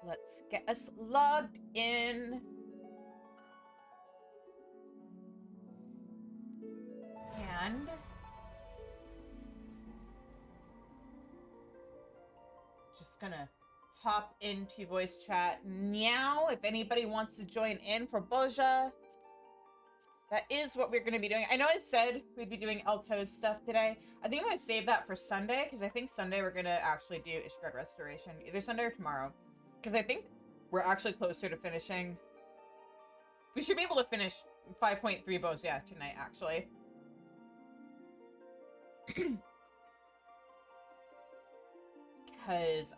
Let's get us logged in. And just gonna hop into voice chat now. If anybody wants to join in for Bozja, that is what we're going to be doing. I know I said we'd be doing Alto's stuff today. I think I'm going to save that for Sunday, because I think Sunday we're going to actually do Ishgard Restoration. Either Sunday or tomorrow. Because I think we're actually closer to finishing. We should be able to finish 5.3 Bozja tonight, actually. Because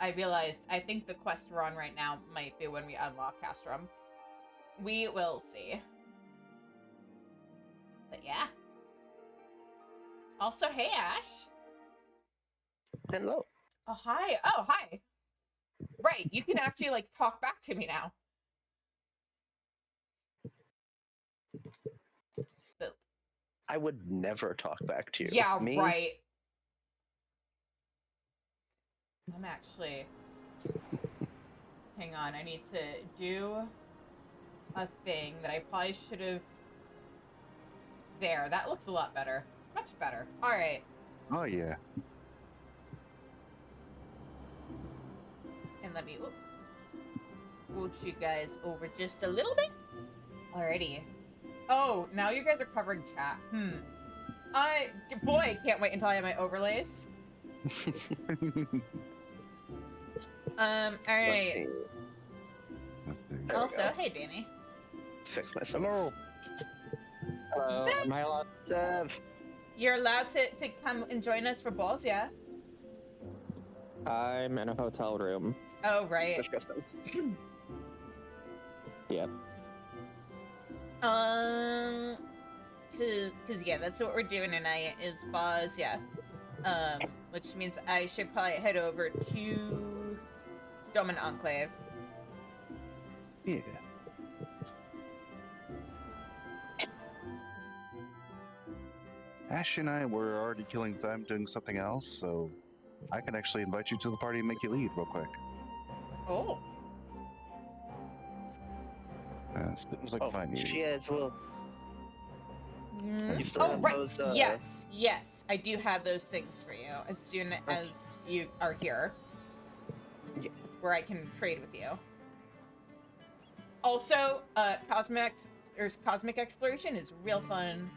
I realized, I think the quest we're on right now might be when we unlock Castrum. We will see. But yeah. Also, hey, Ash. Hello. Oh, hi. Oh, hi. Right, you can actually, like, talk back to me now. Boop. I would never talk back to you. Yeah, Me? right. I'm actually... Hang on, I need to do a thing that I probably should have... There, that looks a lot better. Much better. Alright. Oh, yeah. And let me scoot you guys over just a little bit. Alrighty. Oh, now you guys are covering chat. Boy, I can't wait until I have my overlays. Alright. Also, hey, Danny. Fix myself. Hello. Hello. Am I allowed? Zev. You're allowed to come and join us for balls, yeah? I'm in a hotel room. Oh, right. Disgusting. Yep. Cause yeah, that's what we're doing tonight is balls, yeah. Which means I should probably head over to Domin Enclave. Yeah. Ash and I were already killing time doing something else, so I can actually invite you to the party and make you lead real quick. Oh. As soon as I can find you. She as well. You still Oh, have right. those, Yes, I do have those things for you as soon as you are here. Yeah. Where I can trade with you. Also, cosmic exploration is real fun.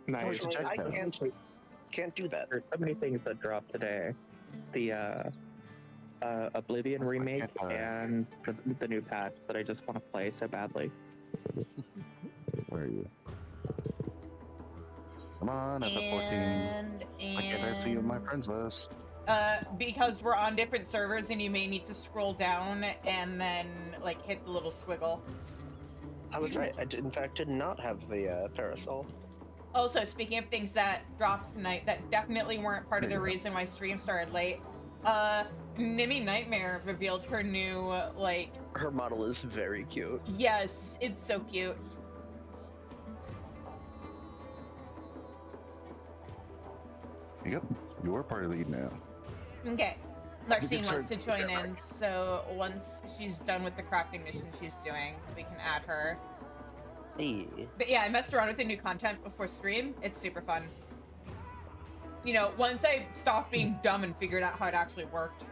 Nice. I can't do that. There's so many things that dropped today. The Oblivion remake and the new patch that I just want to play so badly. Where are you? Come on, I've got 14. I can't see you on my friends list. Because we're on different servers and you may need to scroll down and then, like, hit the little squiggle. I was right. I in fact did not have the parasol. Also, speaking of things that dropped tonight that definitely weren't part of the reason why stream started late, Nimmy Nightmare revealed her new, like... Her model is very cute. Yes, it's so cute. Yep, you're party lead now. Okay. Larxene wants to join in, so once she's done with the crafting mission she's doing, we can add her. Hey. But yeah, I messed around with the new content before stream. It's super fun. You know, once I stopped being dumb and figured out how it actually worked.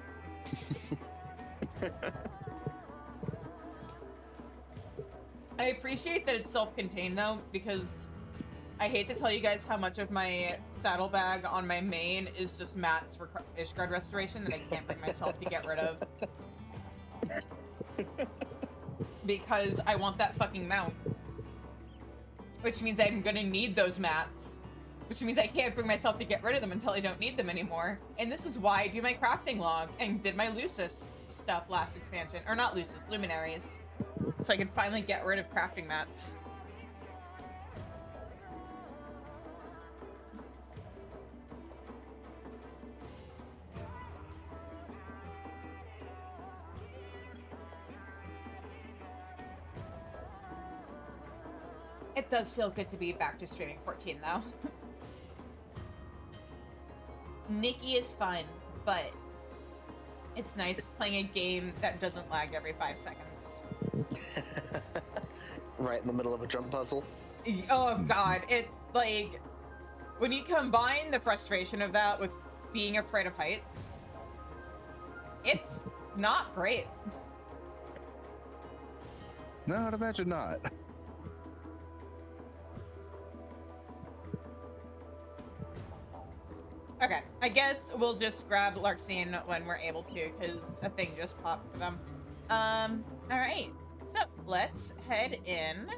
I appreciate that it's self-contained though, because I hate to tell you guys how much of my saddlebag on my main is just mats for Ishgard Restoration that I can't bring myself to get rid of. Because I want that fucking mount. Which means I'm gonna need those mats. Which means I can't bring myself to get rid of them until I don't need them anymore. And this is why I do my crafting log and did my Lucis stuff last expansion. Or not Lucis, Luminaries. So I could finally get rid of crafting mats. It does feel good to be back to streaming 14, though. Nikki is fun, but It's nice playing a game that doesn't lag every 5 seconds. Right in the middle of a jump puzzle. Oh god, it, like, when you combine the frustration of that with being afraid of heights, it's not great. No, I'd imagine not. Okay, I guess we'll just grab Larxene when we're able to, because a thing just popped for them. Alright. So, let's head in.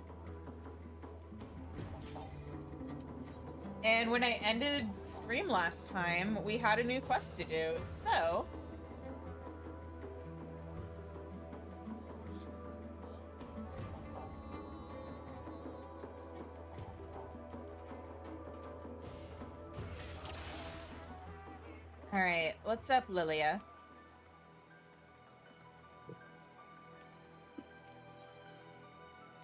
And when I ended stream last time, we had a new quest to do, so... Alright, what's up, Lilia?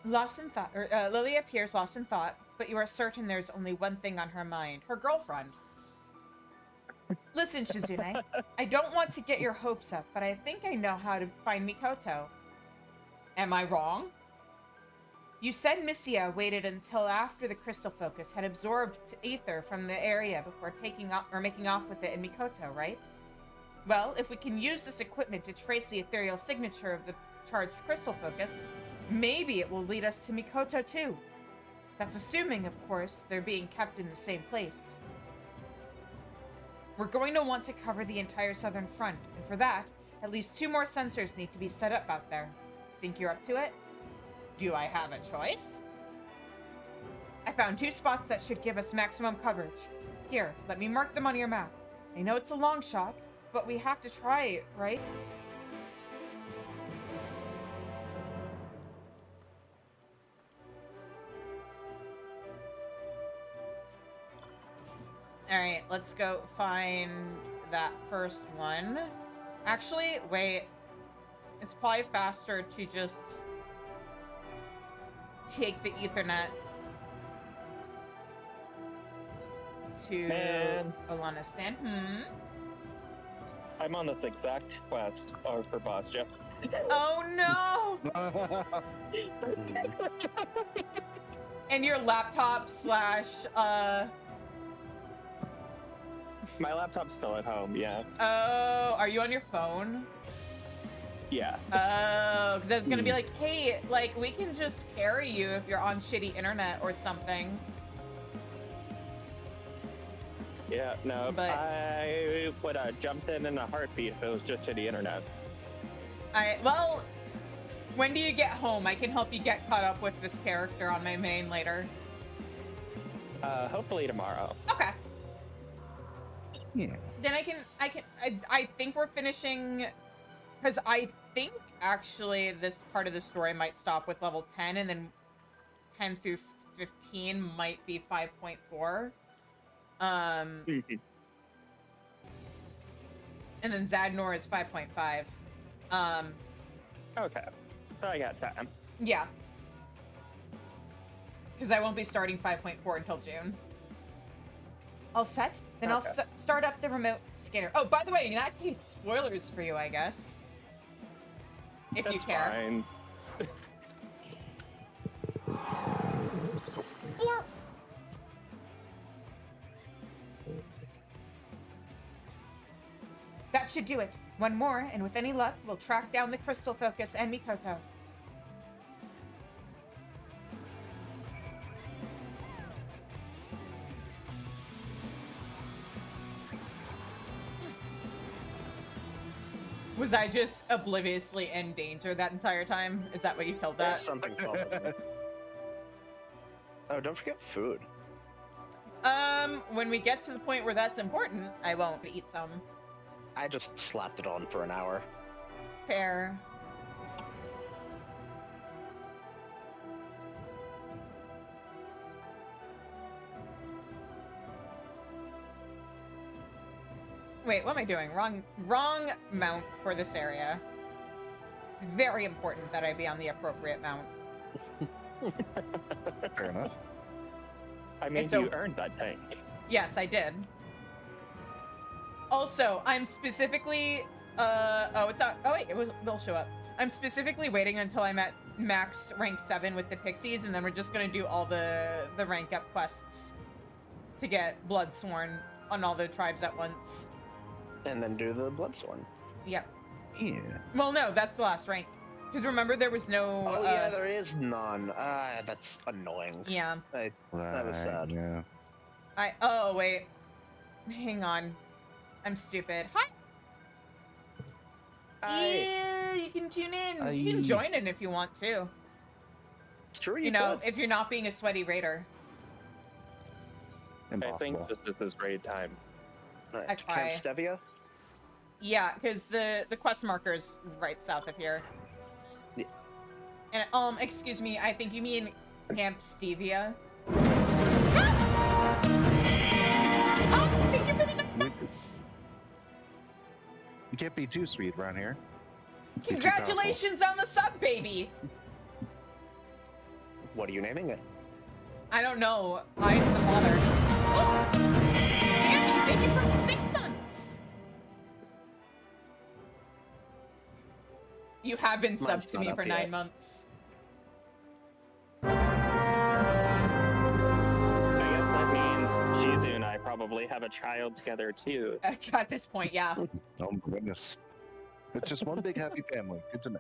Lost in thought, or Lilia appears lost in thought, but you are certain there's only one thing on her mind, her girlfriend. Listen, Shizune, I don't want to get your hopes up, but I think I know how to find Mikoto. Am I wrong? You said Missia waited until after the crystal focus had absorbed ether from the area before taking off or making off with it in Mikoto, right? Well, if we can use this equipment to trace the ethereal signature of the charged crystal focus, maybe it will lead us to Mikoto too. That's assuming, of course, they're being kept in the same place. We're going to want to cover the entire southern front, and for that, at least 2 more sensors need to be set up out there. Think you're up to it? Do I have a choice? I found 2 spots that should give us maximum coverage. Here, let me mark them on your map. I know it's a long shot, but we have to try it, right? Alright, let's go find that first one. Actually, wait. It's probably faster to just take the Ethernet to Alanistan. I'm on this exact quest for Bozja. Oh no! And your laptop slash My laptop's still at home, yeah. Oh, are you on your phone? Yeah. Oh, because I was gonna be like, hey, like, we can just carry you if you're on shitty internet or something. Yeah, no, But I would have jumped in a heartbeat if it was just to the internet. Well, when do you get home? I can help you get caught up with this character on my main later. Hopefully tomorrow. Okay. Yeah. Then I think we're finishing, because I think actually this part of the story might stop with level 10, and then 10 through 15 might be 5.4. And then Zadnor is 5.5. Okay, so I got time. Yeah. Because I won't be starting 5.4 until June. All set? Then Okay. I'll start up the remote scanner. Oh, by the way, in that case, spoilers for you, I guess. If you That's care. fine. Blurp. That should do it. One more, and with any luck, we'll track down the crystal focus and Mikoto. Was I just obliviously in danger that entire time? Is that what you killed that? Something fell at me. Oh, don't forget food. When we get to the point where that's important, I won't eat some. I just slapped it on for an hour. Fair. Wait, what am I doing? Wrong mount for this area. It's very important that I be on the appropriate mount. Fair enough. I mean, It's you earned that tank. Yes, I did. Also, I'm specifically Oh, it's not. Oh, wait, will show up. I'm specifically waiting until I'm at max rank 7 with the pixies, and then we're just gonna do all the rank up quests to get Bloodsworn on all the tribes at once. And then do the Bloodsworn. Yep. Yeah. Well, no, that's the last rank. Because remember, there was no... Oh, yeah, there is none. That's annoying. Yeah. That was sad. Yeah. Oh, wait. Hang on. I'm stupid. Hi! Yeah, you can tune in. You can join in if you want to. Sure, You know, if you're not being a sweaty raider. Impossible. I think this is raid time. Right. I Camp cry. Stevia? Yeah, because the quest marker's right south of here. Yeah. And, excuse me, I think you mean Camp Stevia. Oh, thank you for the notes! You can't be too sweet around here. Be too Congratulations on the sub, baby! What are you naming it? I don't know. I used to father. Oh! Danny, thank you for the 6 months! You have been subbed Mine's to not me up for yet. 9 months. I guess that means Shizu and I probably have a child together too. At this point, yeah. powerful. Oh my goodness. It's just one big happy family. Good to know.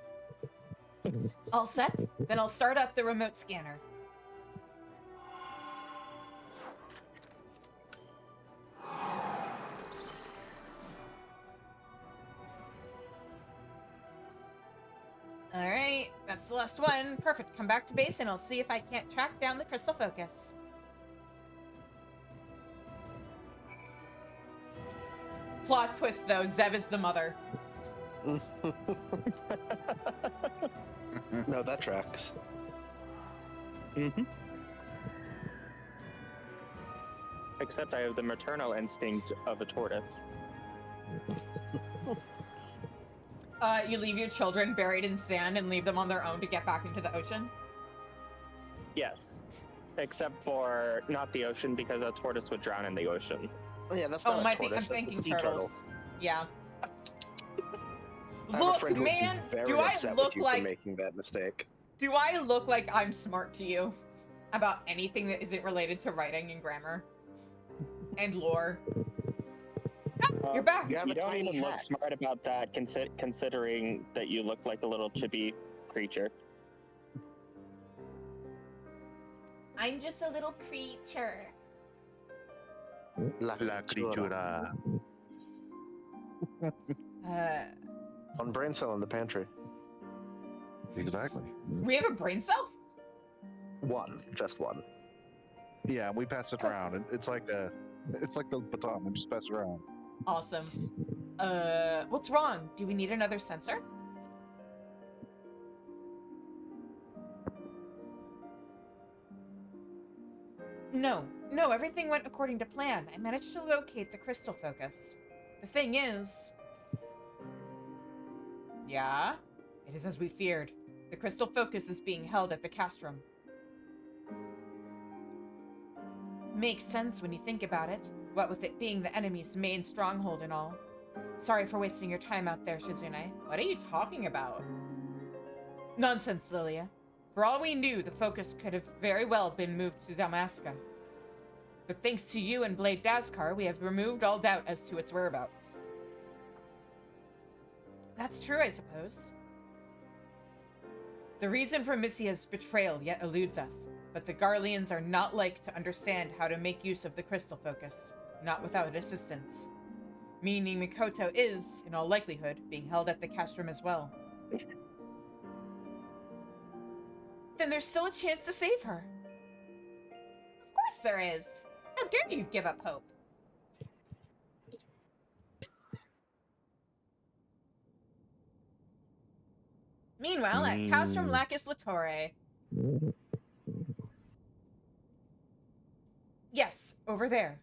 All set? Then I'll start up the remote scanner. Alright, that's the last one. Perfect. Come back to base and I'll see if I can't track down the crystal focus. Plot twist though, Zev is the mother. No, that tracks. Mm-hmm. Except I have the maternal instinct of a tortoise. You leave your children buried in sand and leave them on their own to get back into the ocean? Yes. Except for not the ocean, because a tortoise would drown in the ocean. Oh, yeah, that's Oh, not a I'm tortoise, that's a thinking sea turtles. Yeah. I have a Look, friend who would be man, very do I upset look with you like for making that mistake? do I look like I'm smart to you about anything that isn't related to writing and grammar and lore? You're back. You have You a don't tiny even look hat. smart about that, considering that you look like a little chibi creature. I'm just a little creature. La Criatura. On brain cell in the pantry. Exactly. We have a brain cell? One, just one. Yeah, we pass it around. It's like the baton. We just pass it around. Awesome. What's wrong? Do we need another sensor? No, everything went according to plan. I managed to locate the crystal focus. The thing is... Yeah? It is as we feared. The crystal focus is being held at the castrum. Makes sense when you think about it, what with it being the enemy's main stronghold and all. Sorry for wasting your time out there, Shizune. What are you talking about? Nonsense, Lilia. For all we knew, the focus could have very well been moved to Damaska. But thanks to you and Blade Dazkar, we have removed all doubt as to its whereabouts. That's true, I suppose. The reason for Missia's betrayal yet eludes us, but the Garleans are not like to understand how to make use of the crystal focus, not without assistance. Meaning Mikoto is, in all likelihood, being held at the castrum as well. Then there's still a chance to save her. Of course there is. How dare you give up hope? Meanwhile, at Castrum Lacus Latore. Yes, over there.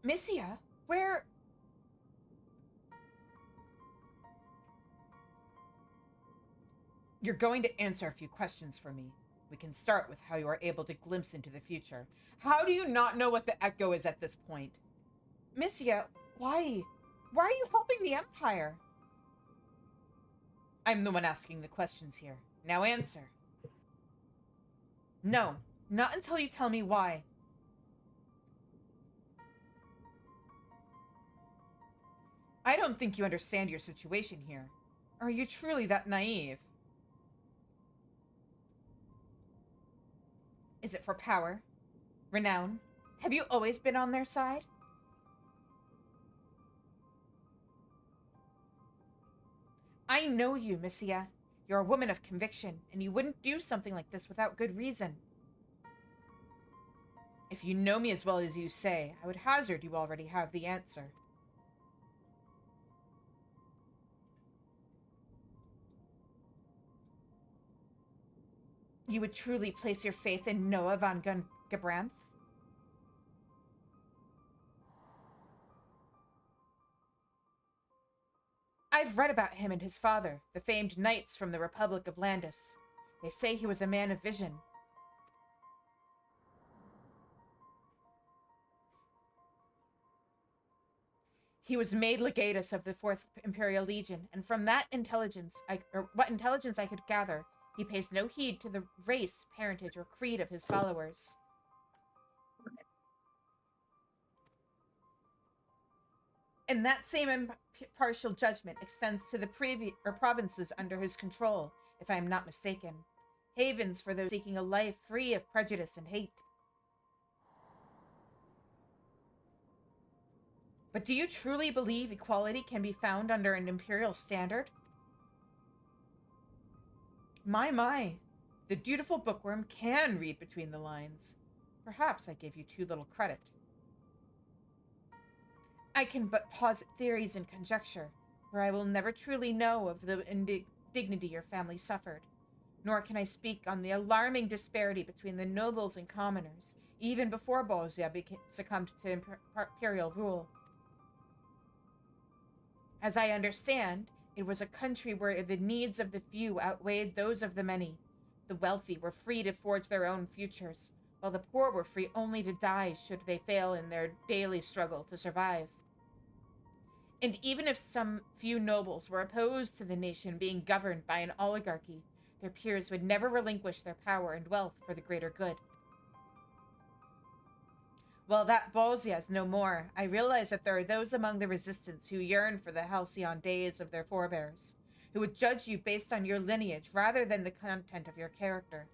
Missia, where... You're going to answer a few questions for me. We can start with how you are able to glimpse into the future. How do you not know what the Echo is at this point? Missia, why? Why are you helping the Empire? I'm the one asking the questions here. Now answer. No, not until you tell me why. I don't think you understand your situation here. Are you truly that naive? Is it for power? Renown? Have you always been on their side? I know you, Missia. You're a woman of conviction, and you wouldn't do something like this without good reason. If you know me as well as you say, I would hazard you already have the answer. You would truly place your faith in Noah von Gebranth? I've read about him and his father, the famed knights from the Republic of Landis. They say he was a man of vision. He was made legatus of the 4th Imperial Legion, and from that intelligence, what intelligence I could gather, he pays no heed to the race, parentage, or creed of his followers. And that same impartial judgment extends to the provinces under his control, if I am not mistaken. Havens for those seeking a life free of prejudice and hate. But do you truly believe equality can be found under an imperial standard? My. The dutiful bookworm can read between the lines. Perhaps I gave you too little credit. I can but posit theories and conjecture, for I will never truly know of the indignity your family suffered. Nor can I speak on the alarming disparity between the nobles and commoners, even before Bozja succumbed to imperial rule. As I understand, it was a country where the needs of the few outweighed those of the many. The wealthy were free to forge their own futures, while the poor were free only to die should they fail in their daily struggle to survive. And even if some few nobles were opposed to the nation being governed by an oligarchy, their peers would never relinquish their power and wealth for the greater good. Well, that Bozja is no more. I realize that there are those among the resistance who yearn for the halcyon days of their forebears, who would judge you based on your lineage rather than the content of your character.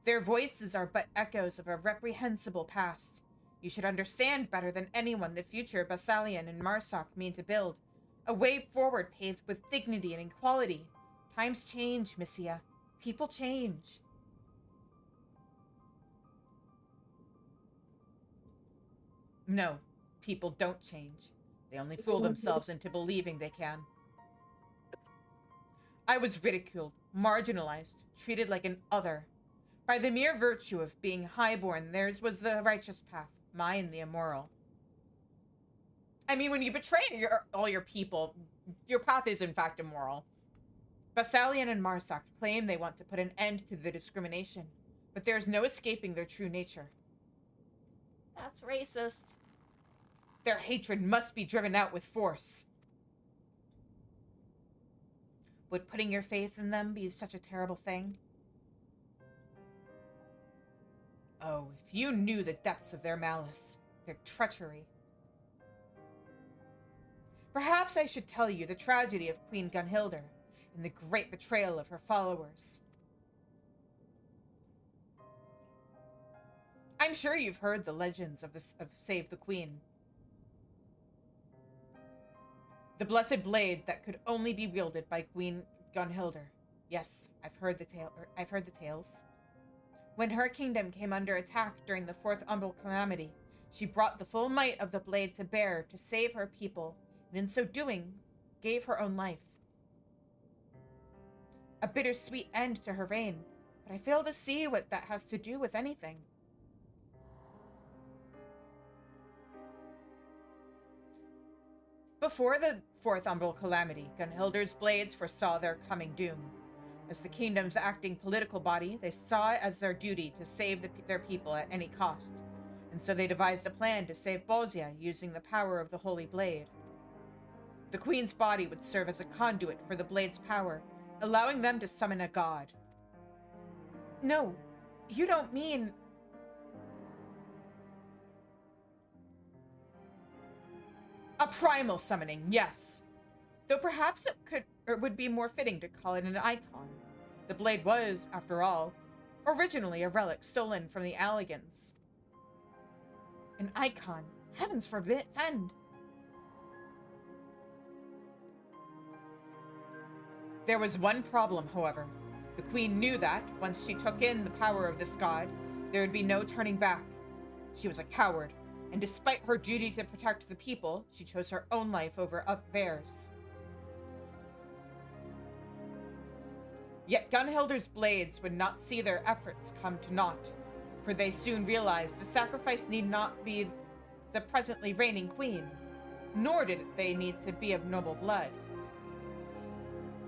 Their voices are but echoes of a reprehensible past. You should understand better than anyone the future Basalian and Marsoc mean to build, a way forward paved with dignity and equality. Times change, Missia. People change. No, people don't change. They only fool themselves into believing they can. I was ridiculed, marginalized, treated like an other. By the mere virtue of being highborn, theirs was the righteous path, mine the immoral. I mean, when you betray all your people, your path is in fact immoral. Basalian and Marsoc claim they want to put an end to the discrimination, but there is no escaping their true nature. That's racist. Their hatred must be driven out with force. Would putting your faith in them be such a terrible thing? Oh, if you knew the depths of their malice, their treachery. Perhaps I should tell you the tragedy of Queen Gunhildr and the great betrayal of her followers. I'm sure you've heard the legends of Save the Queen. The blessed blade that could only be wielded by Queen Gunhildr. Yes, I've heard the tales. When her kingdom came under attack during the 4th Umbral Calamity, she brought the full might of the blade to bear to save her people, and in so doing, gave her own life. A bittersweet end to her reign, but I fail to see what that has to do with anything. before the fourth umbral calamity, Gunhilder's blades foresaw their coming doom. As the kingdom's acting political body, they saw it as their duty to save their people at any cost, and so they devised a plan to save Bozja using the power of the Holy Blade. The Queen's body would serve as a conduit for the Blade's power, allowing them to summon a god. No, you don't mean... A primal summoning, yes. Though perhaps it would be more fitting to call it an icon. The blade was, after all, originally a relic stolen from the Alligans. An icon. Heavens forbid. There was one problem, however. The Queen knew that, once she took in the power of this god, there would be no turning back. She was a coward, and despite her duty to protect the people, she chose her own life over theirs. Yet Gunhilder's blades would not see their efforts come to naught, for they soon realized the sacrifice need not be the presently reigning queen, nor did they need to be of noble blood.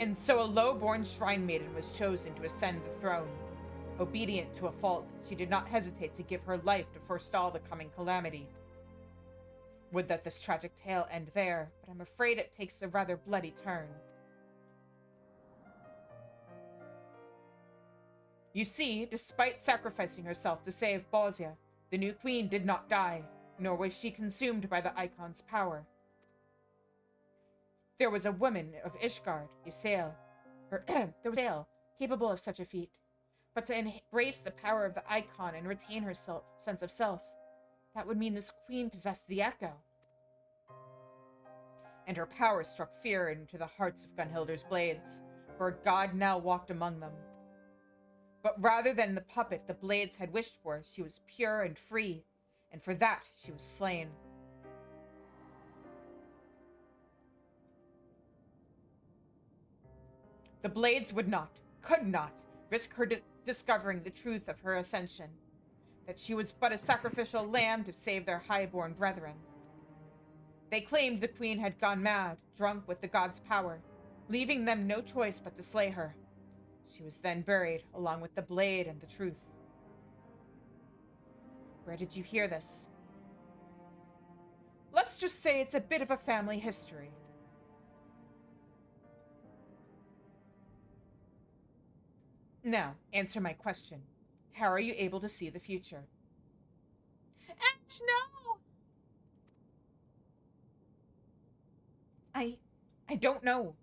And so a low-born shrine maiden was chosen to ascend the throne. Obedient to a fault, she did not hesitate to give her life to forestall the coming calamity. Would that this tragic tale end there, but I'm afraid it takes a rather bloody turn. You see, despite sacrificing herself to save Bozja, the new queen did not die, nor was she consumed by the icon's power. There was a woman of Ishgard, Ysael, capable of such a feat, but to embrace the power of the icon and retain her sense of self, that would mean this queen possessed the echo. And her power struck fear into the hearts of Gunhilder's blades, for a god now walked among them. But rather than the puppet the blades had wished for, she was pure and free, and for that she was slain. The blades would not, could not, risk her discovering the truth of her ascension, that she was but a sacrificial lamb to save their highborn brethren. They claimed the queen had gone mad, drunk with the god's power, leaving them no choice but to slay her. She was then buried, along with the blade and the truth. Where did you hear this? Let's just say it's a bit of a family history. Now, answer my question. How are you able to see the future? Ash, no! I don't know.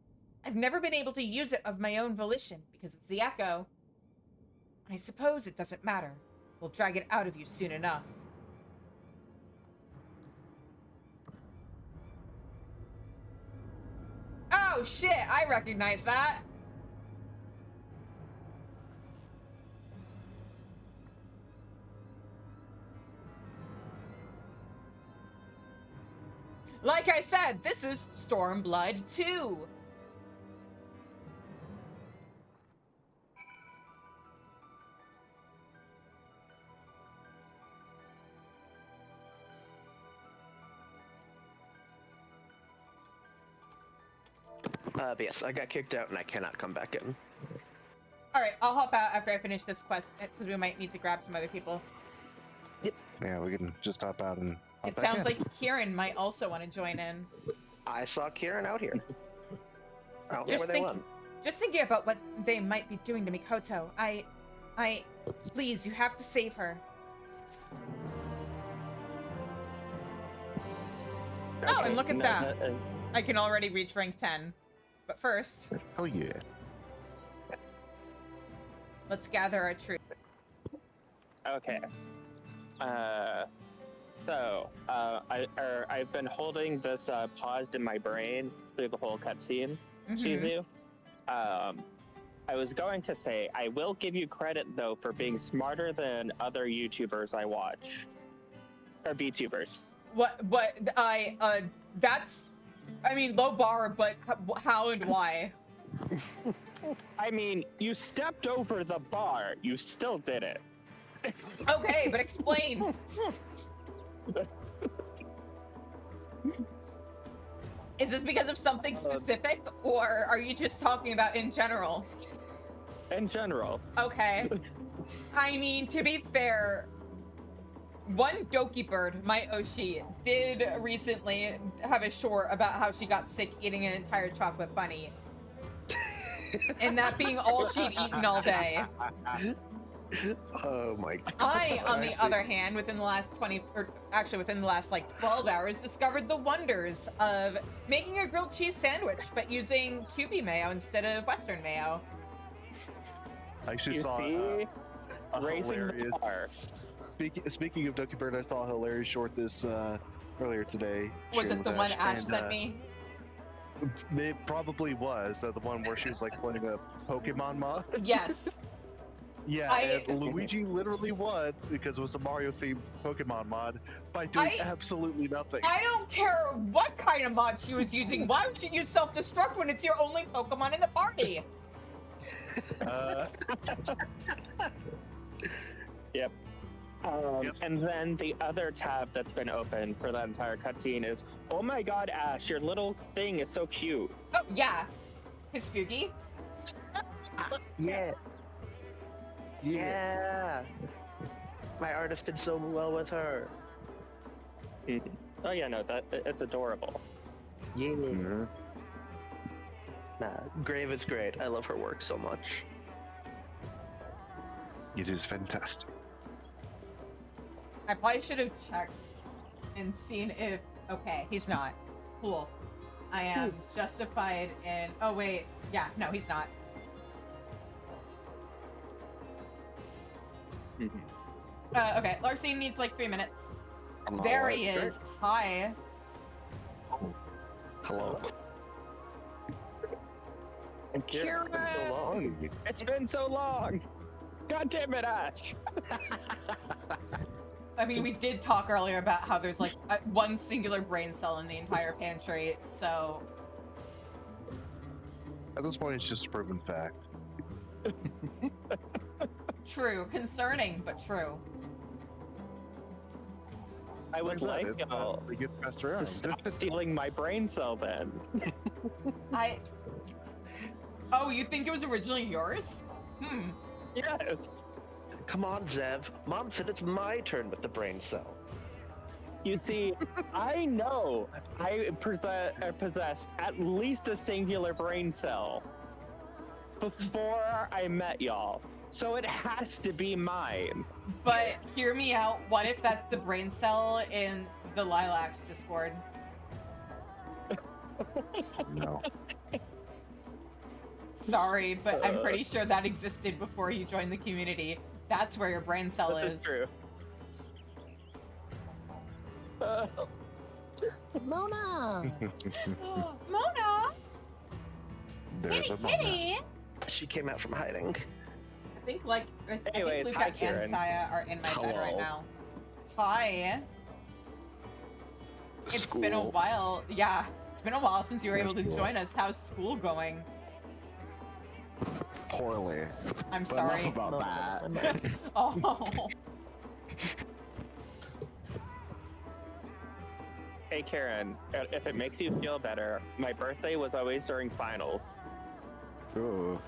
I've never been able to use it of my own volition, because it's the echo. I suppose it doesn't matter. We'll drag it out of you soon enough. Oh shit, I recognize that! Like I said, this is Stormblood 2. But yes, I got kicked out and I cannot come back in. Alright, I'll hop out after I finish this quest, because we might need to grab some other people. Yeah, we can just hop out and hop It back sounds in. like Kieran might also want to join in. I saw Kieran out here. I don't know where they went. Just thinking about what they might be doing to Mikoto. Please, you have to save her. Oh, and look at that. I can already reach rank 10. But first, Oh yeah. let's gather our troops. Okay. I've been holding this paused in my brain through the whole cutscene, Shizu. I was going to say, I will give you credit, though, for being smarter than other YouTubers I watch. Or VTubers. That's, I mean, low bar, but how and why? I mean, you stepped over the bar. You still did it. Okay, but explain. Is this because of something specific, or are you just talking about in general? In general. Okay. I mean, to be fair, one Doki bird, my Oshi, did recently have a short about how she got sick eating an entire chocolate bunny. And that being all she'd eaten all day. Oh my god. I, on the other hand, within the last 12 hours, discovered the wonders of making a grilled cheese sandwich, but using QB mayo instead of Western mayo. I actually You saw see? a Raising hilarious. the bar. Speaking of Ducky Bird, I saw a hilarious short this earlier today. Was shared it the with one Ash and, sent me? It probably was the one where she was like playing a Pokemon mod. Yes. Yeah, and Luigi literally won because it was a Mario themed Pokemon mod by doing absolutely nothing. I don't care what kind of mod she was using. Why would you use self-destruct when it's your only Pokemon in the party? Yep. And then the other tab that's been open for that entire cutscene is, oh my god, Ash, your little thing is so cute. Oh, yeah. His Fugi? Yeah. Yeah. My artist did so well with her. Oh yeah, no, it's adorable. Yeah. Mm-hmm. Nah, Grave is great. I love her work so much. It is fantastic. I probably should have checked and seen if... Okay, he's not. Cool. I am justified in... Oh, wait. Yeah, no, he's not. Okay, Larcene needs like 3 minutes. There he is. Hi. Hello. And Kieran, it's been so long. It's been so long! God damn it, Ash! I mean, we did talk earlier about how there's like one singular brain cell in the entire pantry, so... At this point, it's just a proven fact. True. Concerning, but true. I would like y'all it gets passed around. to stop stealing my brain cell then. Oh, you think it was originally yours? Yes. Come on, Zev. Mom said it's my turn with the brain cell. You see, I know I possessed at least a singular brain cell before I met y'all. So it has to be mine. But hear me out. What if that's the brain cell in the Lilacs Discord? No. Sorry, but I'm pretty sure that existed before you joined the community. That's where your brain cell That is. is true. Mona! Mona! There's a Kitty! She came out from hiding. I think Anyways, Luca hi, and Kieran. Saya are in my bed right Hello. now. Hi. It's been a while. Yeah, it's been a while since you were able to join us. How's school going? Poorly. I'm But sorry. enough about that. Oh. Hey Karen, if it makes you feel better, my birthday was always during finals. Ooh.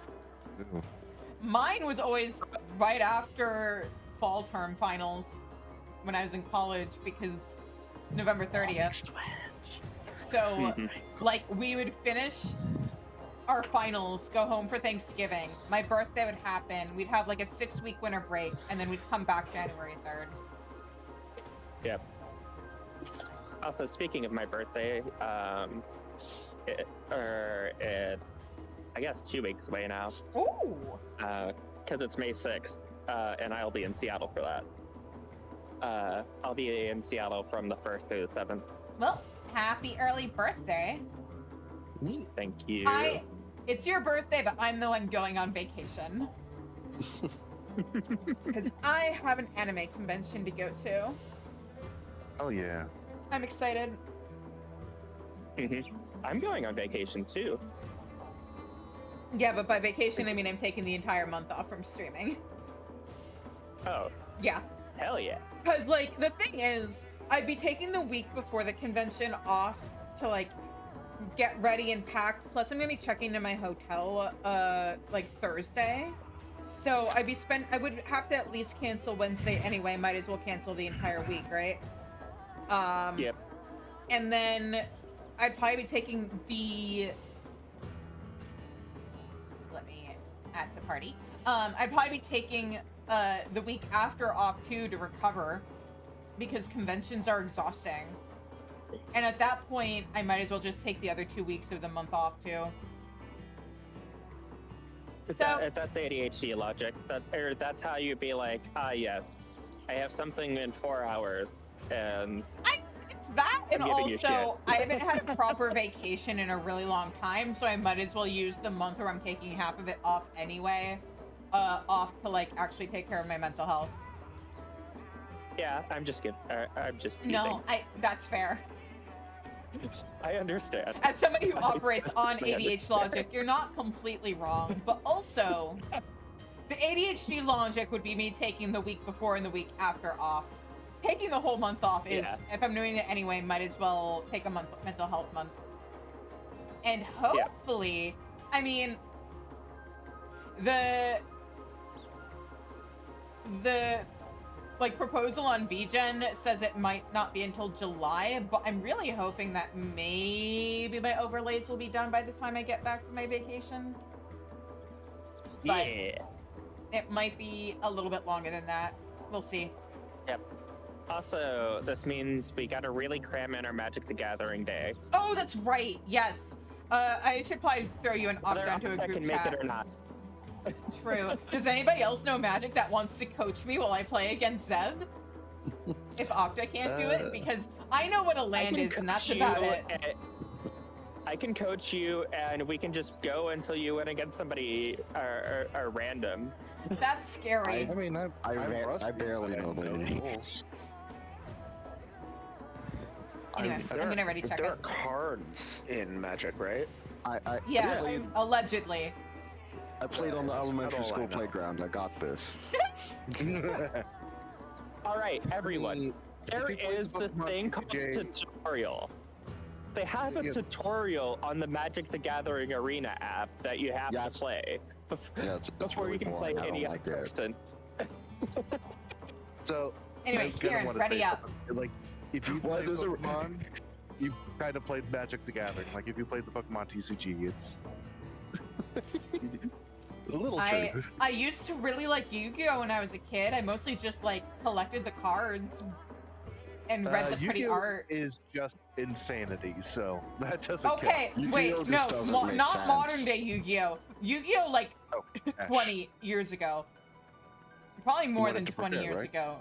Mine was always right after fall term finals when I was in college because November 30th. So, like, we would finish our finals, go home for Thanksgiving. My birthday would happen. We'd have like a 6-week winter break, and then we'd come back January 3rd. Yep. Also, speaking of my birthday, I guess 2 weeks away now. Ooh! Because it's May 6th, and I'll be in Seattle for that. I'll be in Seattle from the 1st to the 7th. Well, happy early birthday. Thank you. It's your birthday, but I'm the one going on vacation. Because I have an anime convention to go to. Oh yeah. I'm excited. I'm going on vacation too. Yeah, but by vacation, I mean I'm taking the entire month off from streaming. Oh, Yeah. hell yeah. Because, like, the thing is, I'd be taking the week before the convention off to, like, get ready and pack. Plus, I'm gonna be checking into my hotel, like Thursday. So I would have to at least cancel Wednesday anyway. Might as well cancel the entire week, right? Yep. And then I'd probably be taking the. Let me add to party. I'd probably be taking the week after off too to recover, because conventions are exhausting. And at that point, I might as well just take the other 2 weeks of the month off too. If So that's ADHD logic. That's how you'd be like, yes, I have something in 4 hours, and it's that, and I'm giving you also I haven't had a proper vacation in a really long time, so I might as well use the month where I'm taking half of it off anyway, off to like actually take care of my mental health. yeah, I'm just kidding. I'm just teasing. No, that's fair. I understand. As somebody who operates on ADHD logic, you're not completely wrong, but also the ADHD logic would be me taking the week before and the week after off. Taking the whole month off is, if I'm doing it anyway, might as well take a month, mental health month. And hopefully, I mean, the like proposal on VGen says it might not be until July, but I'm really hoping that maybe my overlays will be done by the time I get back from my vacation. But Yeah. it might be a little bit longer than that. We'll see. Yep. Also, this means we gotta really cram in our Magic the Gathering day. Oh, that's right. Yes. I should probably throw you an opt Whether onto a I group can make chat. it or not. True. Does anybody else know Magic that wants to coach me while I play against Zev? If Okta can't do it? Because I know what a land is, and that's about it. I can coach you, and we can just go until you win against somebody or random. That's scary. I mean, I barely know the rules. Anyway, I'm gonna ready check There are us. cards in Magic, right? Yes, allegedly. I played on the elementary all I school know. playground. I got this. All right, everyone. There if you play is this Pokemon thing called TCG tutorial. They have a tutorial on the Magic the Gathering Arena app that you have to play That's before really you can play boring. I any don't other like it. person. So Anyway, I was gonna Kieran, wanna ready say up. something. Like, if you Why play does it- Pokemon, you've kind of played Magic the Gathering. Like, if you played the Pokemon TCG, it's a little true. I used to really like Yu-Gi-Oh when I was a kid. I mostly just like collected the cards and read the pretty Yu-Gi-Oh art. is just insanity, so that doesn't Okay, Yu-Gi-Oh wait, just no, doesn't make not sense. modern day Yu-Gi-Oh. Yu-Gi-Oh like count. 20 years ago. Probably more wanted than to 20 prepare, years right? ago.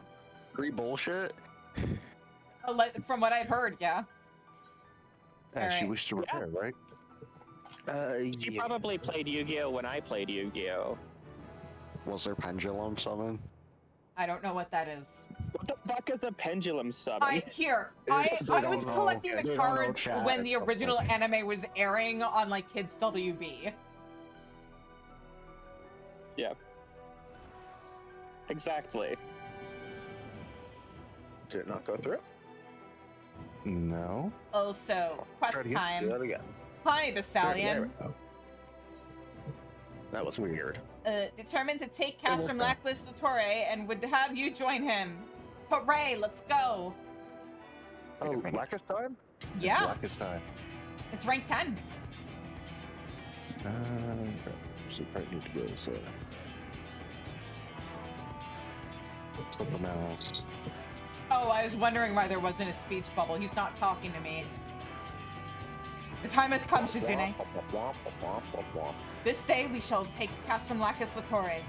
Free bullshit. From what I've heard, yeah. Ash, Alright. you wish to repair, right? You Yeah. probably played Yu-Gi-Oh when I played Yu-Gi-Oh. Was there pendulum summon? I don't know what that is. What the fuck is a pendulum summon? I don't was know. collecting They the don't know cards chat. when the original anime was airing on like Kids WB. Yeah. Exactly. Did it not go through? No. Also, Try quest it again. time. Do that again. Hi, There Basalian. we go. That was weird. Determined to take cast from Lackless Satori and would have you join him. Hooray, let's go. Oh, Blackus time? Yeah, Blackus time. it's rank 10. So probably need to go so. Let's put the mouse. Oh, I was wondering why there wasn't a speech bubble. He's not talking to me. The time has come, Shizune. This day we shall take Castrum Lacus Latore.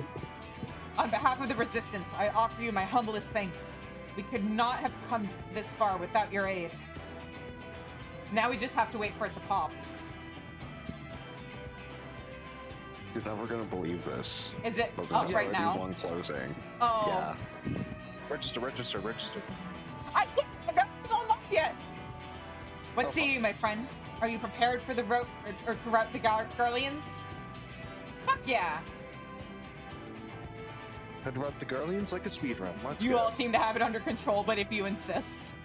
On behalf of the Resistance, I offer you my humblest thanks. We could not have come this far without your aid. Now we just have to wait for it to pop. You're never gonna believe this. Is it But there's up right already now? one closing. Oh. Yeah. Register. I haven't unlocked yet. What say you, my friend? Are you prepared for the route or throughout the Garleans? Fuck yeah! Head run the Guardians like a speed run. Let's You go. all seem to have it under control, but if you insist.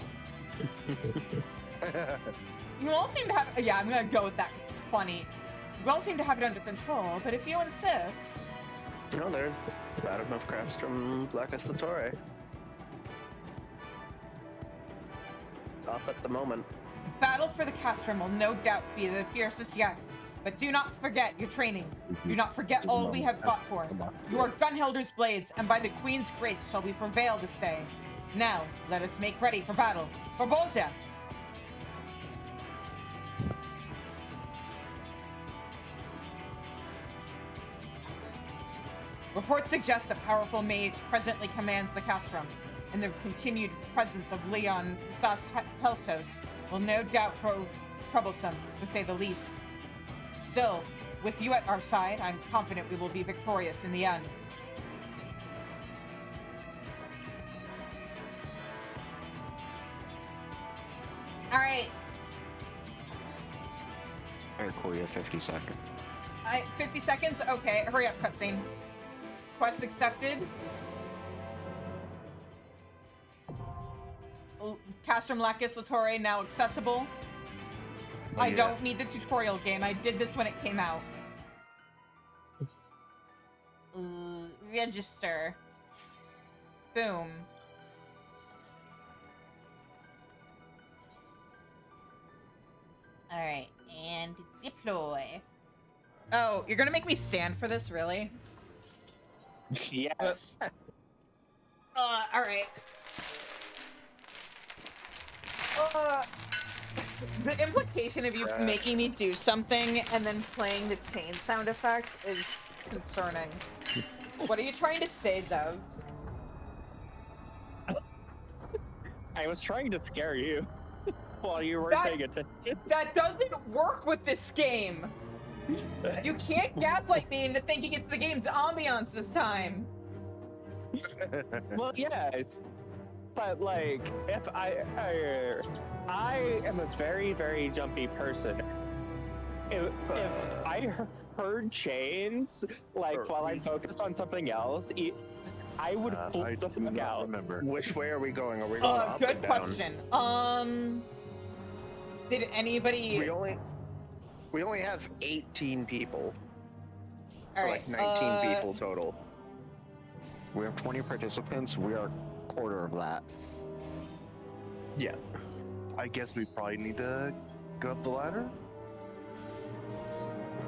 You all seem to have... Yeah, I'm gonna go with that 'cause it's funny. You all seem to have it under control, but if you insist... No, there's bad enough crafts from Blackest Latore. Up at the moment. Battle for the castrum will no doubt be the fiercest yet. But do not forget your training. Do not forget all we have fought for. You are Gunhilder's blades, and by the Queen's grace shall we prevail this day. Now, let us make ready for battle. For Bozja! Reports suggest a powerful mage presently commands the castrum, and the continued presence of Leon Sas Pelsos will no doubt prove troublesome, to say the least. Still, with you at our side, I'm confident we will be victorious in the end. Alright. Alright, cool, you have 50 seconds. 50 seconds? Okay, hurry up, cutscene. Quest accepted. Castrum Lacus Latore now accessible. Oh, I yeah. don't need the tutorial game. I did this when it came out. Register. Boom. Alright, and deploy. Oh, you're gonna make me stand for this, really? Yes. Alright. The implication of you making me do something and then playing the chain sound effect is concerning. What are you trying to say, Zev? I was trying to scare you while you weren't That- paying attention. That doesn't work with this game! You can't gaslight me into thinking it's the game's ambiance this time! Well, yes, but like, if I am a very, very jumpy person. If I heard chains, like while I'm focused on something else, I would I flip the do fuck not out. remember. Which way are we going? Are we going up Good and down? question. Did anybody... We only have 18 people. All Or right, like 19 people total. We have 20 participants, we are a quarter of that. Yeah. I guess we probably need to go up the ladder?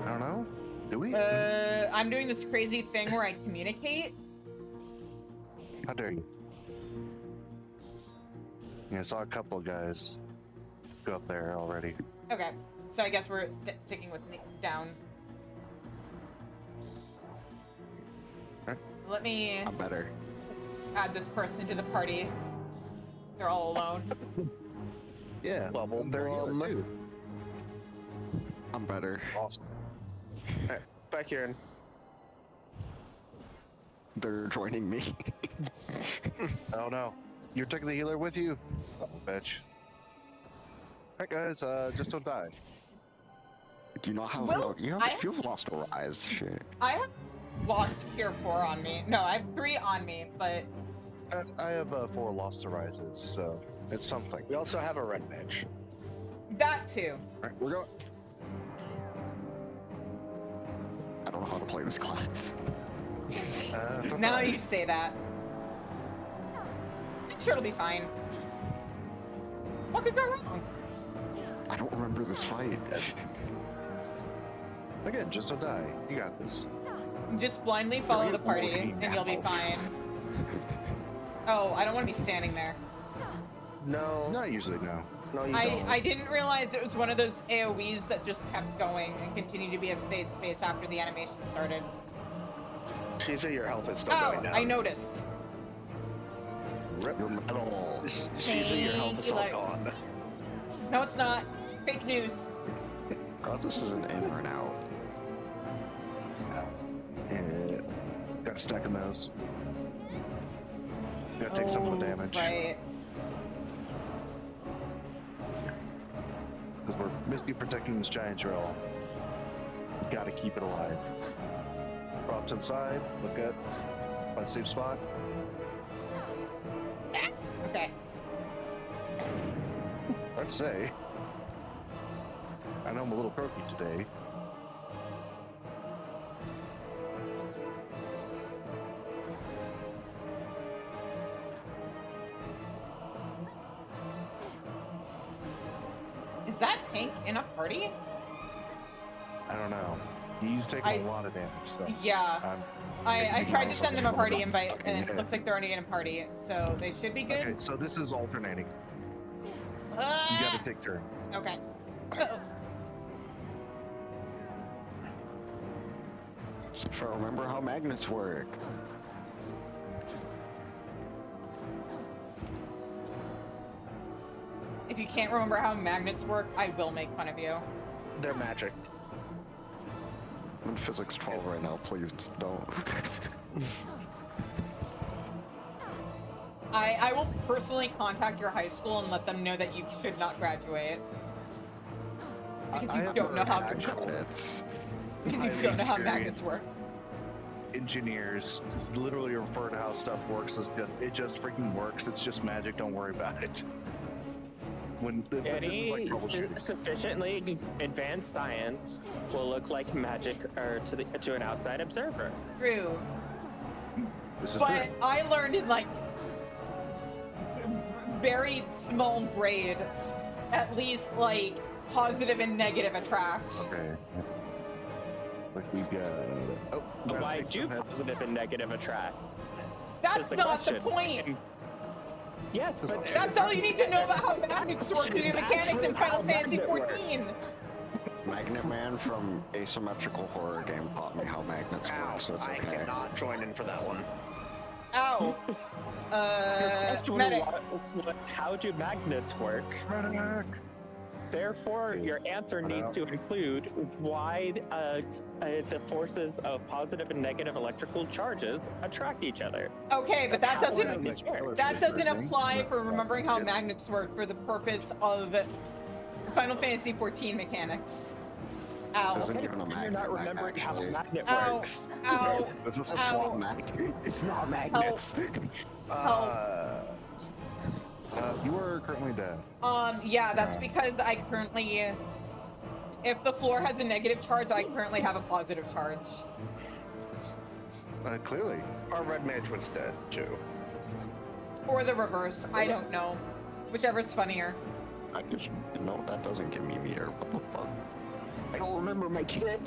I don't know. Do we? I'm doing this crazy thing where I communicate. How dare you? Yeah, I saw a couple of guys go up there already. Okay, so I guess we're sticking with down. Okay. Let me I'm better. add this person to the party. They're all alone. Yeah, Level there you one. go, too. I'm better. Awesome. Back here. They're joining me. Oh no. You're taking the healer with you? Oh, bitch. Alright guys, just don't die. Do you not have Well, you've lost a rise, shit. I have lost Cure 4 on me. No, I have 3 on me, but... I have 4 lost arises, so it's something. We also have a red bitch. That too. Alright, we're going. I don't know how to play this class. Now you say that. I'm sure it'll be fine. What could go wrong? I don't remember this fight. Again, just don't die. You got this. Just blindly follow the party, Okay, and you'll be now. fine. Oh, I don't want to be standing there. No. Not usually, no. No, you don't. I didn't realize it was one of those AoEs that just kept going and continued to be a safe space after the animation started. Shiza, your health is still Oh, going down. I noticed. Rip. Your metal. Shiza, your health is all Thank you, gone. No, it's not. Fake news. God, this is an in or an out. Yeah. Got a stack of those. Gotta take some of the damage. Right. Because we're Misty protecting this giant drill. Gotta keep it alive. Prop to the side, look at, find a safe spot. Okay. Alright, say. I know I'm a little croaky today. Is that tank in a party? I don't know. He's taking a lot of damage, so Yeah. I tried to send them a party invite, and it looks like they're already in a party, so they should be good. Okay, so this is alternating. You gotta take turn. Okay. Uh-oh. If I remember how magnets work. If you can't remember how magnets work, I will make fun of you. They're magic. I'm in physics 12 right now, please don't. I will personally contact your high school and let them know that you should not graduate. Because you don't know how Credits. because you don't know how magnets work. Engineers literally refer to how stuff works as it just freaking works. It's just magic. Don't worry about it. When this is like troubleshooting. Sufficiently advanced science will look like magic or to an outside observer. True. This is But true. I learned in like very small grade, at least like positive and negative attract. Okay. Like we got. Oh, Why do positive and negative attract? That's the not the question. point. Yes, but That's all you need to know about how magnets work to do mechanics in Final Fantasy XIV. Magnet Man from Asymmetrical Horror Game taught me how magnets work, so it's I okay. cannot join in for that one. Ow. Question Medic. how do magnets work? Medic. Therefore, your answer needs to include why the forces of positive and negative electrical charges attract each other. Okay, but that How doesn't magnets work. that doesn't apply for remembering how magnets work for the purpose of Final Fantasy XIV mechanics. This Ow. isn't even a You're magnet, not remembering how a actually. magnet Ow. works. Ow. This is a Ow. swap magnet. It's not magnets. You are currently dead. Yeah, that's because I currently, if the floor has a negative charge, I currently have a positive charge. Clearly. Our red mage was dead too. Or the reverse, I don't know. Whichever's funnier. I just, no, that doesn't give me meter. What the fuck? I don't remember my kid.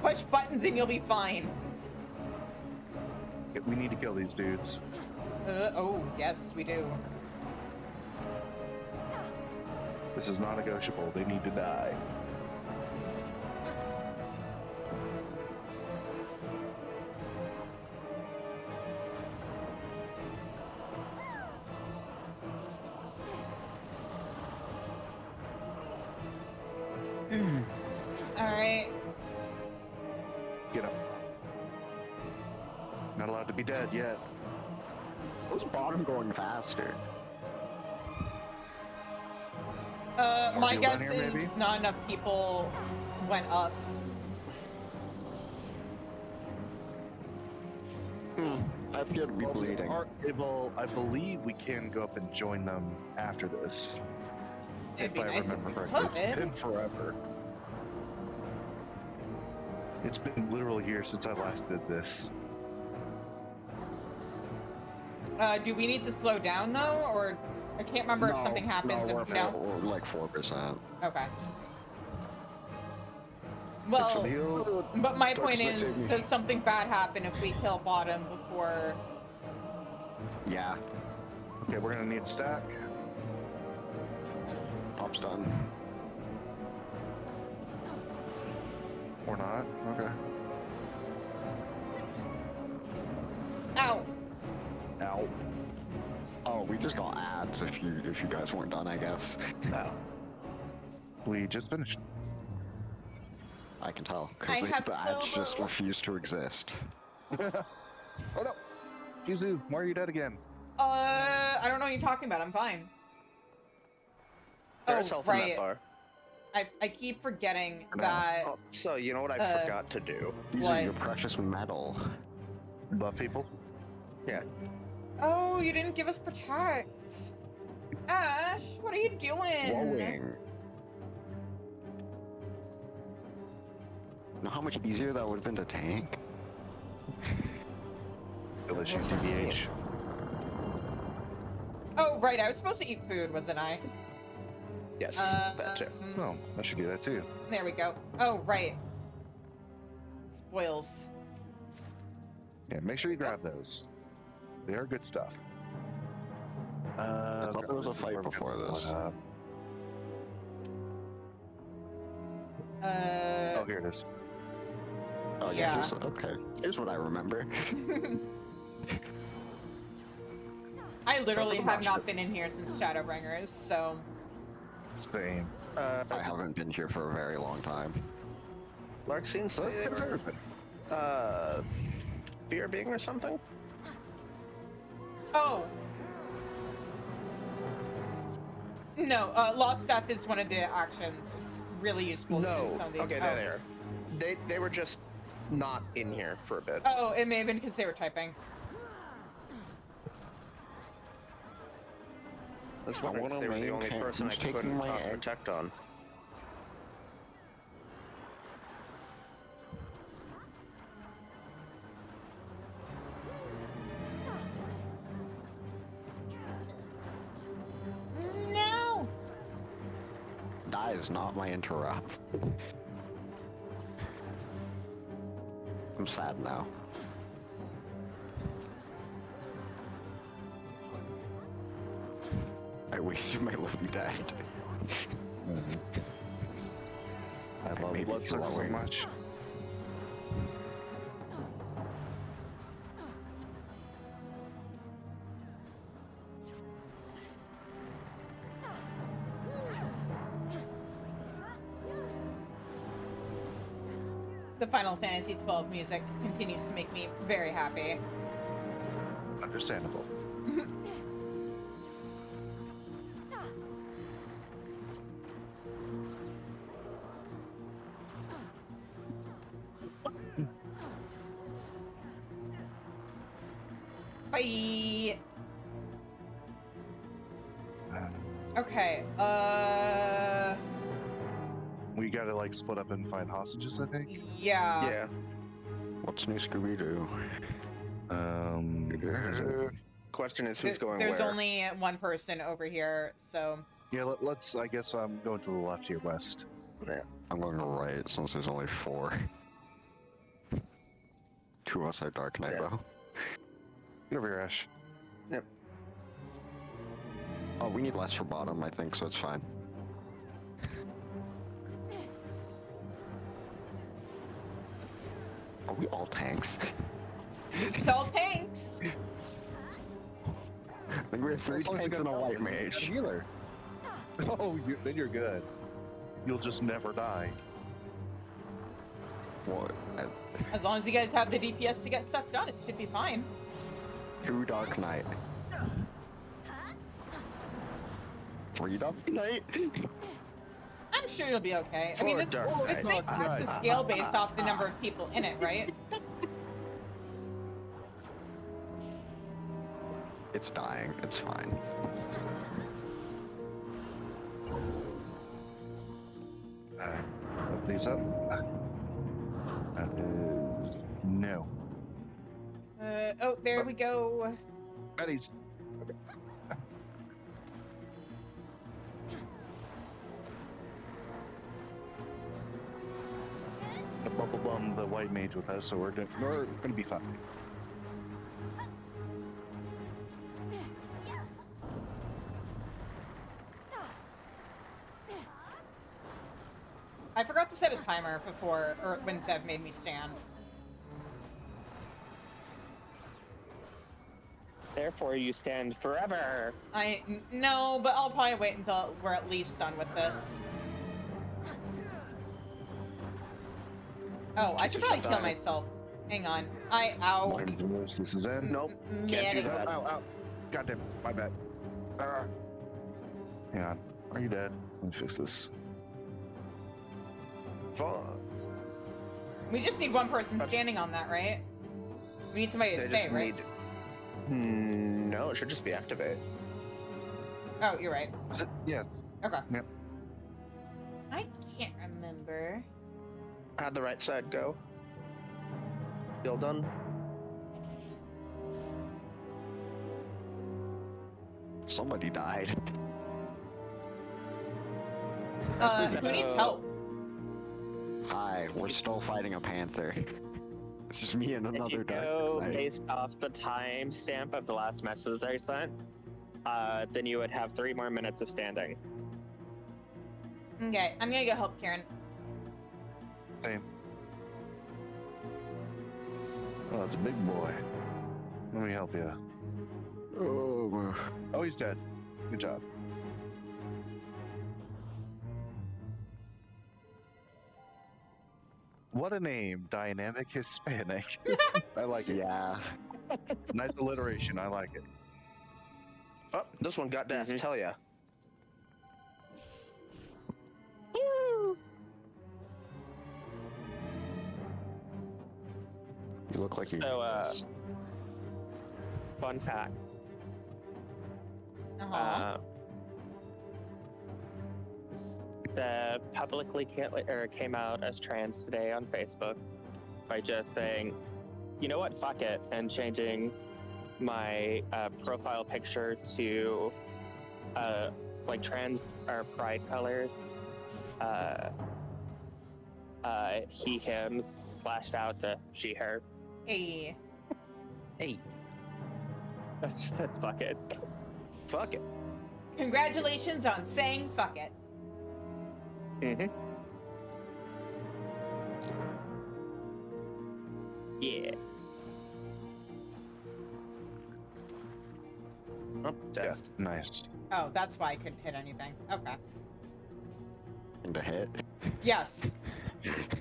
Push buttons and you'll be fine. We need to kill these dudes. Oh, yes, we do. This is not negotiable. They need to die. Alright. Get up. Not allowed to be dead yet. Who's bottom going faster? My you guess down here, maybe? is not enough people went up. I appear to be bleeding. I believe we can go up and join them after this. It'd be if I nice if remember we correctly. It's could. been forever. It's been literally years since I last did this. Do we need to slow down though, or I can't remember if something happens. No, if, we're like 4%. Okay. Well, Actually, heal. but my Dark point Side is, save me. does something bad happen if we kill bottom before? Yeah, Okay, we're gonna need a stack. top's done. Or not. Okay. Ow! Ow. Oh, we just got ads if you guys weren't done, I guess. No. We just finished. I can tell, I because have the ads no- just refuse to exist. Oh no! Yuzu, why are you dead again? I don't know what you're talking about. I'm fine. There's Oh, health in that right. bar. I keep forgetting No. that. Oh, so you know what I forgot to do? These What? are your precious metal. Buff people? Yeah. Oh, you didn't give us protect. Ash, what are you doing? Glowing. Know how much easier that would have been to tank? Delicious TBH. Oh, right, I was supposed to eat food, wasn't I? Yes, that too. Oh, I should do that too. There we go. Oh, right. Spoils. Yeah, make sure you grab those. They are good stuff. I thought there was a fight before this. Oh, here it is. Oh yeah. Okay. Here's what I remember. I literally have not been in here since Shadowbringers, so... Same. I haven't been here for a very long time. Lark seems like beer being or something? Oh! No, Lost Staff is one of the actions. It's really useful to do some of these. Okay, they're there. They were just not in here for a bit. Oh, it may have been because they were typing. I was wondering if they were the only person I couldn't protect on. No! That is not my interrupt. I'm sad now. I wasted my living dead. I love blood circles so much. The Final Fantasy XII music continues to make me very happy. Understandable. Bye! Okay, We gotta like split up and find hostages, I think. yeah. Yeah. What's new, Scooby-Doo? Question is who's going There's where? only one person over here, so... Yeah, let's. I guess I'm going to the left here, west. Yeah. I'm going to right since there's only 4. 2 of us are Dark Knight though. Get over here, Ash. Yep. Oh, we need less for bottom, I think, so it's fine. Are we all tanks? It's all tanks! Like we have 3 tanks and a white mage. Healer. Oh, then you're good. You'll just never die. What? As long as you guys have the DPS to get stuff done, it should be fine. 2 Dark Knight. 3 Dark Knight? I'm sure you'll be okay. I mean, this thing has to scale based off the number of people in it, right? It's dying. It's fine. Look these up. That is no. Oh, there we go. Betty's. The bubble bum, the white mage with us, so we're gonna be fine. I forgot to set a timer before, or when Zev made me stand. Therefore, you stand forever. No, but I'll probably wait until we're at least done with this. Oh, I should probably kill myself. Hang on. Ow. This is in. Nope. Can't do that. Ow, ow. Goddamn, my bad. Hang on. Are you dead? Let me fix this. We just need one person standing on that, right? We need somebody to stay, right? No, it should just be activate. Oh, you're right. Is it? Yes. Okay. Yep. I can't remember. How'd the right side go? Still done? Somebody died. Who needs help? Hi, we're still fighting a panther. It's just me and If another you dark go knight. based off the timestamp of the last message I sent, then you would have 3 more minutes of standing. Okay, I'm gonna go help Karen. Same. Oh, that's a big boy. Let me help you. Oh, Oh, he's dead. Good job. What a name, Dynamic Hispanic. I like it. yeah. Nice alliteration. I like it. Oh, this one got death, Mhm. tell ya. You look like you. So, fun fact. Uh-huh. The publicly came out as trans today on Facebook by just saying, you know what, fuck it, and changing my profile picture to like trans or pride colors. He, hims, slashed out to she, her. Hey. Hey, That's fuck it. fuck it. Congratulations on saying fuck it. Mm-hmm. Yeah. Oh, death. Nice. Oh, that's why I couldn't hit anything. Okay. To hit. Yes.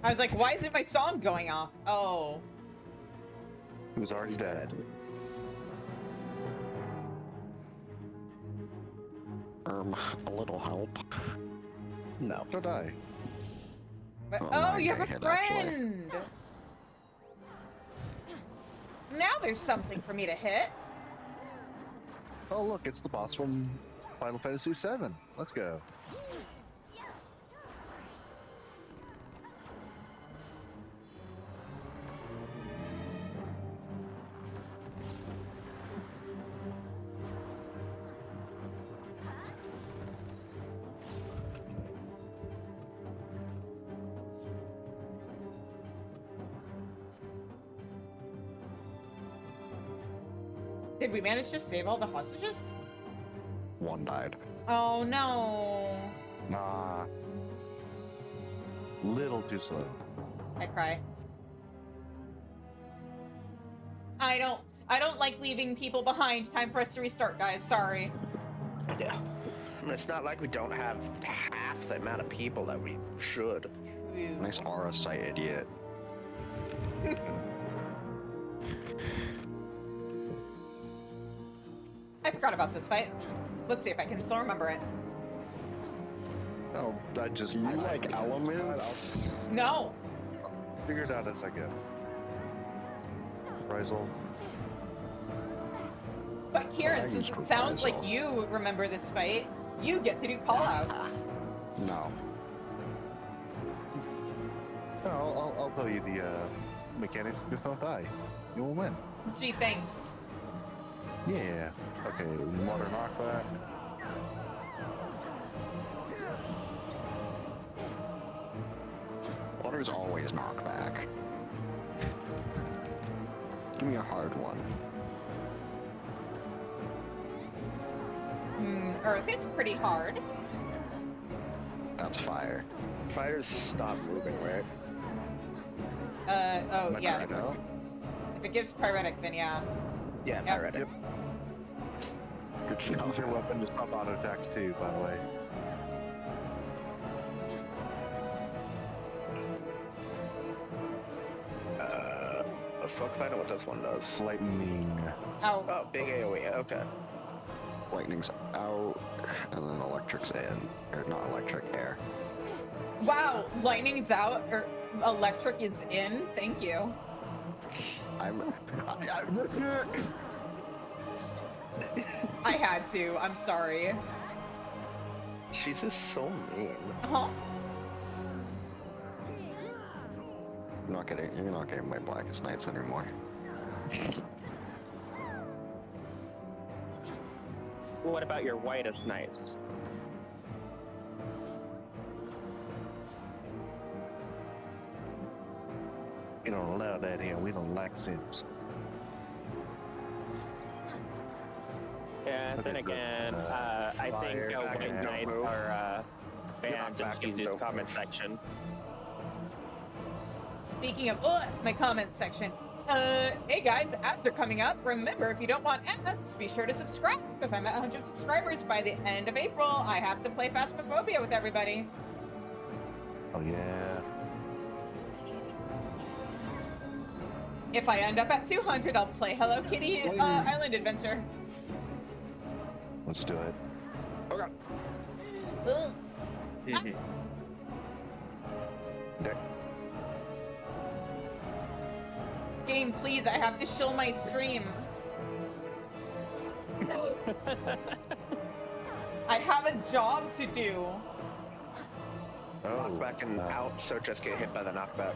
I was like, why isn't my song going off? Oh. He was already dead. A little help. No. So die. But, Oh, oh, mine you have got a hit, actually. friend! Now there's something for me to hit. Oh, look, it's the boss from Final Fantasy VII. Let's go. Did we manage to save all the hostages? One died. Oh no. Nah. Little too slow. I cry. I don't like leaving people behind. Time for us to restart, guys. Sorry. Yeah. I mean, it's not like we don't have half the amount of people that we should. True. Nice aura sight, idiot. I forgot about this fight. Let's see if I can still remember it. Oh, I just... Do you like elements? No. I'll figure it out as I go. Reprisal. But Kieran, I since use it sounds like reprisal. you remember this fight, you get to do callouts. No. No, I'll tell you the mechanics. Just don't die. You will win. Gee, thanks. Yeah. Okay, water knockback. Water's always knockback. Give me a hard one. Earth is pretty hard. That's fire. Fighters stop moving, right? Oh, Am I yes. correct now? If it gives pyretic, then yeah. Yeah, Yep. pyretic. Yep. Good You can use your job. weapon to stop auto attacks too, by the way. Fuck, I know what this one does. Lightning. Oh, Oh, big AoE. Okay. Lightning's out, and then electric's in. Or not electric, air. wow. Lightning's out, or electric is in. Thank you. I I had to. I'm sorry. She's just so mean. Uh-huh. You're not getting my Blackest Nights anymore. What about your whitest nights? We don't allow that here. We don't like Sims. Yeah, then Okay, good. again, I Fire, think back white and don't knights move. are banned not in back and Cheezy's don't comment move. section. Speaking of my comment section, hey guys, ads are coming up. Remember, if you don't want ads, be sure to subscribe. If I'm at 100 subscribers by the end of April, I have to play Phasmophobia with everybody. Oh yeah. If I end up at 200, I'll play Hello Kitty Island Adventure. Let's do it. Okay. Ugh. There. Game, please, I have to shill my stream. I have a job to do. Knockback and out, so just get hit by the knockback.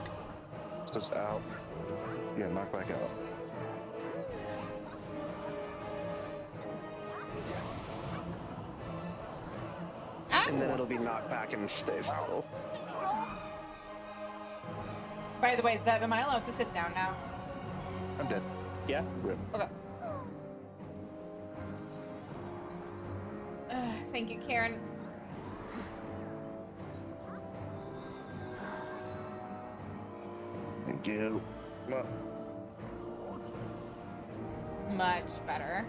Just out. Yeah, knock back out. And then it'll be knockback and stay still. By the way, Zev, am I allowed to sit down now? I'm dead. Yeah. Rip. Okay. Thank you, Karen. Thank you. Come on. Much better.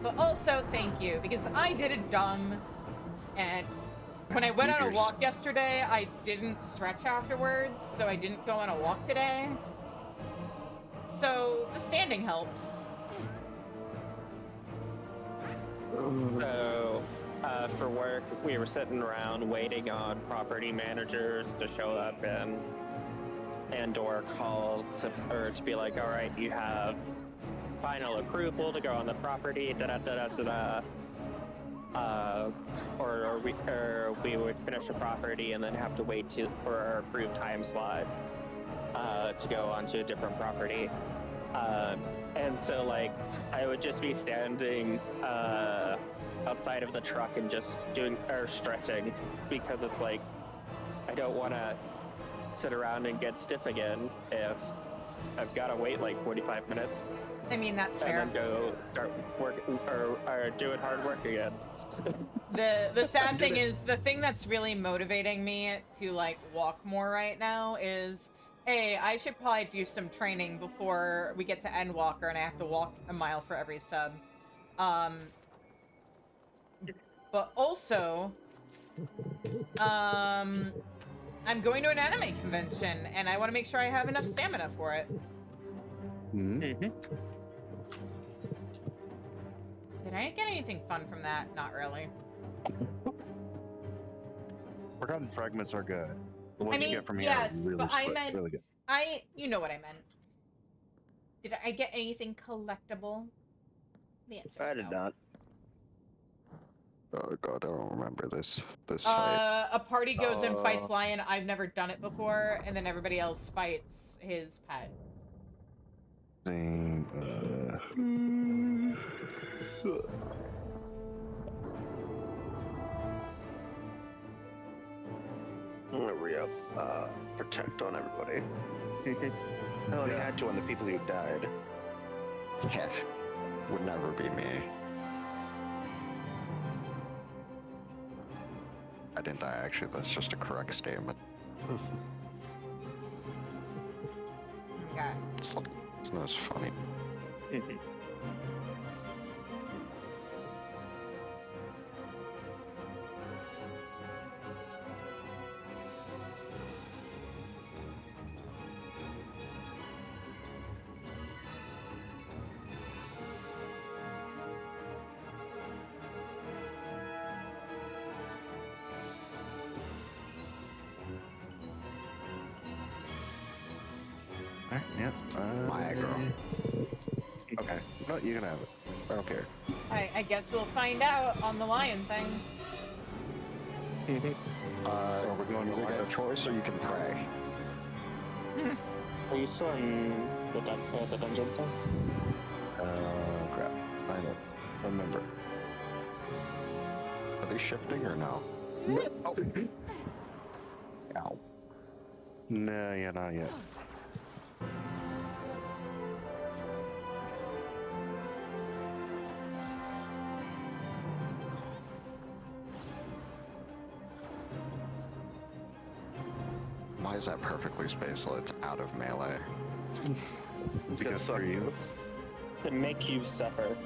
But also, thank you, because I did it dumb, and when I went on a Figures. walk yesterday, I didn't stretch afterwards, so I didn't go on a walk today. So, the standing helps. So, for work, we were sitting around waiting on property managers to show up and or call to be like, all right, you have final approval to go on the property, or we would finish the property and then have to wait for our approved time slot to go onto a different property. And so, like, I would just be standing outside of the truck and just stretching, because it's like, I don't want to sit around and get stiff again if I've got to wait like 45 minutes. I mean, that's fair. And then go start working or doing hard work again. The sad thing is, the thing that's really motivating me to, like, walk more right now is, hey, I should probably do some training before we get to Endwalker and I have to walk a mile for every sub. But also, I'm going to an anime convention and I want to make sure I have enough stamina for it. Mm-hmm. Did I get anything fun from that? Not really. Forgotten fragments are good. The ones I mean, you get from here yes, are really, but I meant- really good. You know what I meant. Did I get anything collectible? The answer I is did no. not. Oh god, I don't remember this fight. A party goes and fights Lion. I've never done it before, and then everybody else fights his pet. Thing, I'm gonna re-up protect on everybody. I only Yeah. had to on the people who died. Yeah, would never be me. I didn't die, actually. That's just a correct statement. Okay. It's not as funny. Alright, yep. My girl. Okay. No, you can have it. Okay. I guess we'll find out on the lion thing. We're going to get a choice, or you can pray. Are you still in the dungeon thing? Crap. I don't remember. Are they shifting or no? Oh. Ow. No, yeah, not yet. Why is that perfectly spaced so it's out of melee? Because for you. To make you suffer.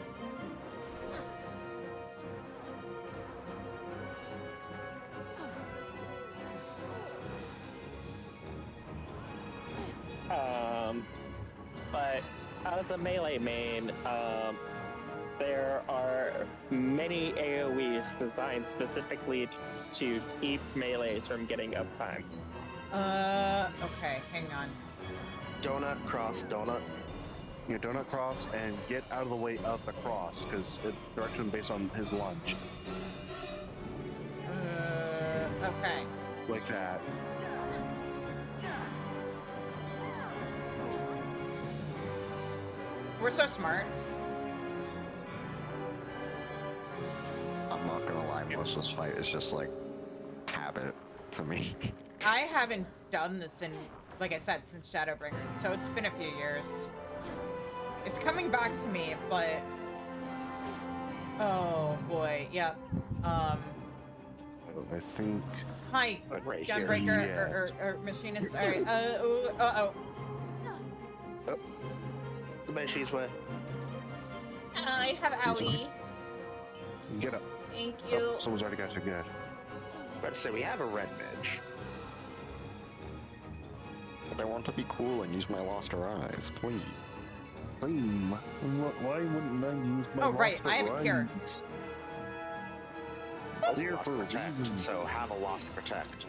But as a melee main, there are many AoEs designed specifically to keep melees from getting uptime. Okay, hang on. Donut, cross, donut. Yeah, donut cross and get out of the way of the cross because it's direction based on his lunge. Okay. Like that. We're so smart. I'm not gonna lie, most of this fight is just like habit to me. I haven't done this in, like I said, since Shadowbringers, so it's been a few years. It's coming back to me, but... Oh, boy, yep. I think... Hi, Right Gunbreaker, here. or Machinist, alright, uh-oh. The Banshee's way. I have Allie. Get up. Thank you. Oh, someone's already got you good. Let's say we have a red mage. But I want to be cool and use my Loster Eyes, please. Why wouldn't I use my Oh, right, Lost I have a cure. Rights? Also Here lost for a protect, reason. so have a lost protect.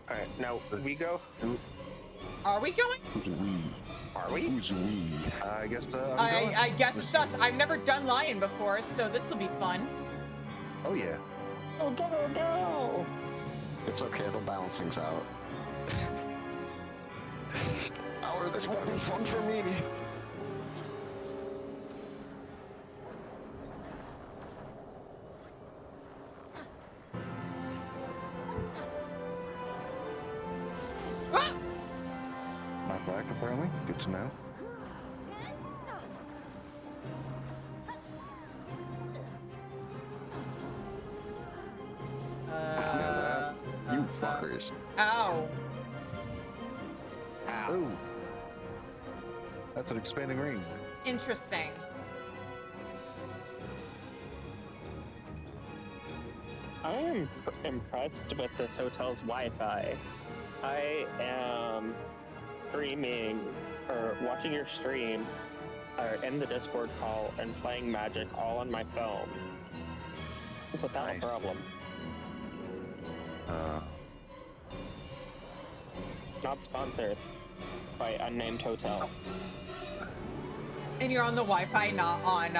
Alright, now we go. Are we going? Who's we? Are we? Who's we? I guess I'm going. I guess it's us. I've never done Lion before, so this will be fun. Oh yeah. Oh, go! It's okay, it'll balance things out. Or this won't be fun for me. Ah! Not black apparently. Good to know. You fuckers. Ow. Ow. Ooh. That's an expanding ring. Interesting. I am impressed with this hotel's Wi-Fi. I am streaming, or watching your stream, or in the Discord call, and playing Magic all on my phone. Without Nice. a problem. Not sponsored by unnamed hotel. And you're on the Wi-Fi, not on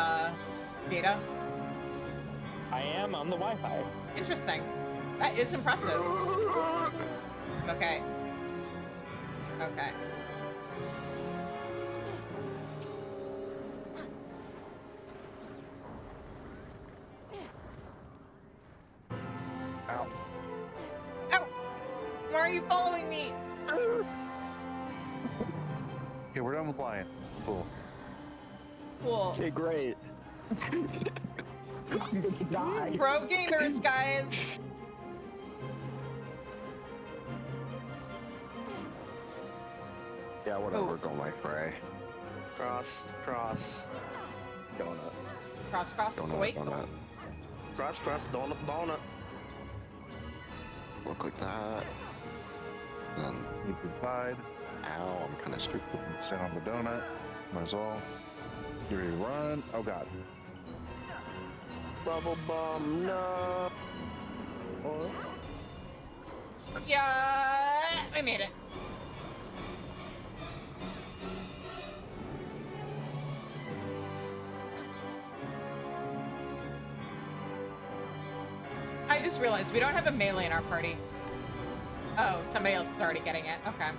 beta? I am on the Wi-Fi. Interesting. That is impressive. Okay. Okay. Ow. Ow! Why are you following me? Okay, we're done with lion. Cool. Cool. Okay, great. I'm gonna die. Pro gamers, guys. Yeah, whatever, Ooh. go my fray. Cross, cross. Donut. Cross, cross, Donut, wait. donut. Cross, cross, donut, donut. Look like that. Then, You can hide. ow, I'm kind of stupid. Sit on the donut. Might as well. You ready to run? Oh god. Bubble bomb, no. Yeah, we made it. just realized we don't have a melee in our party. Oh, somebody else is already getting it. Okay.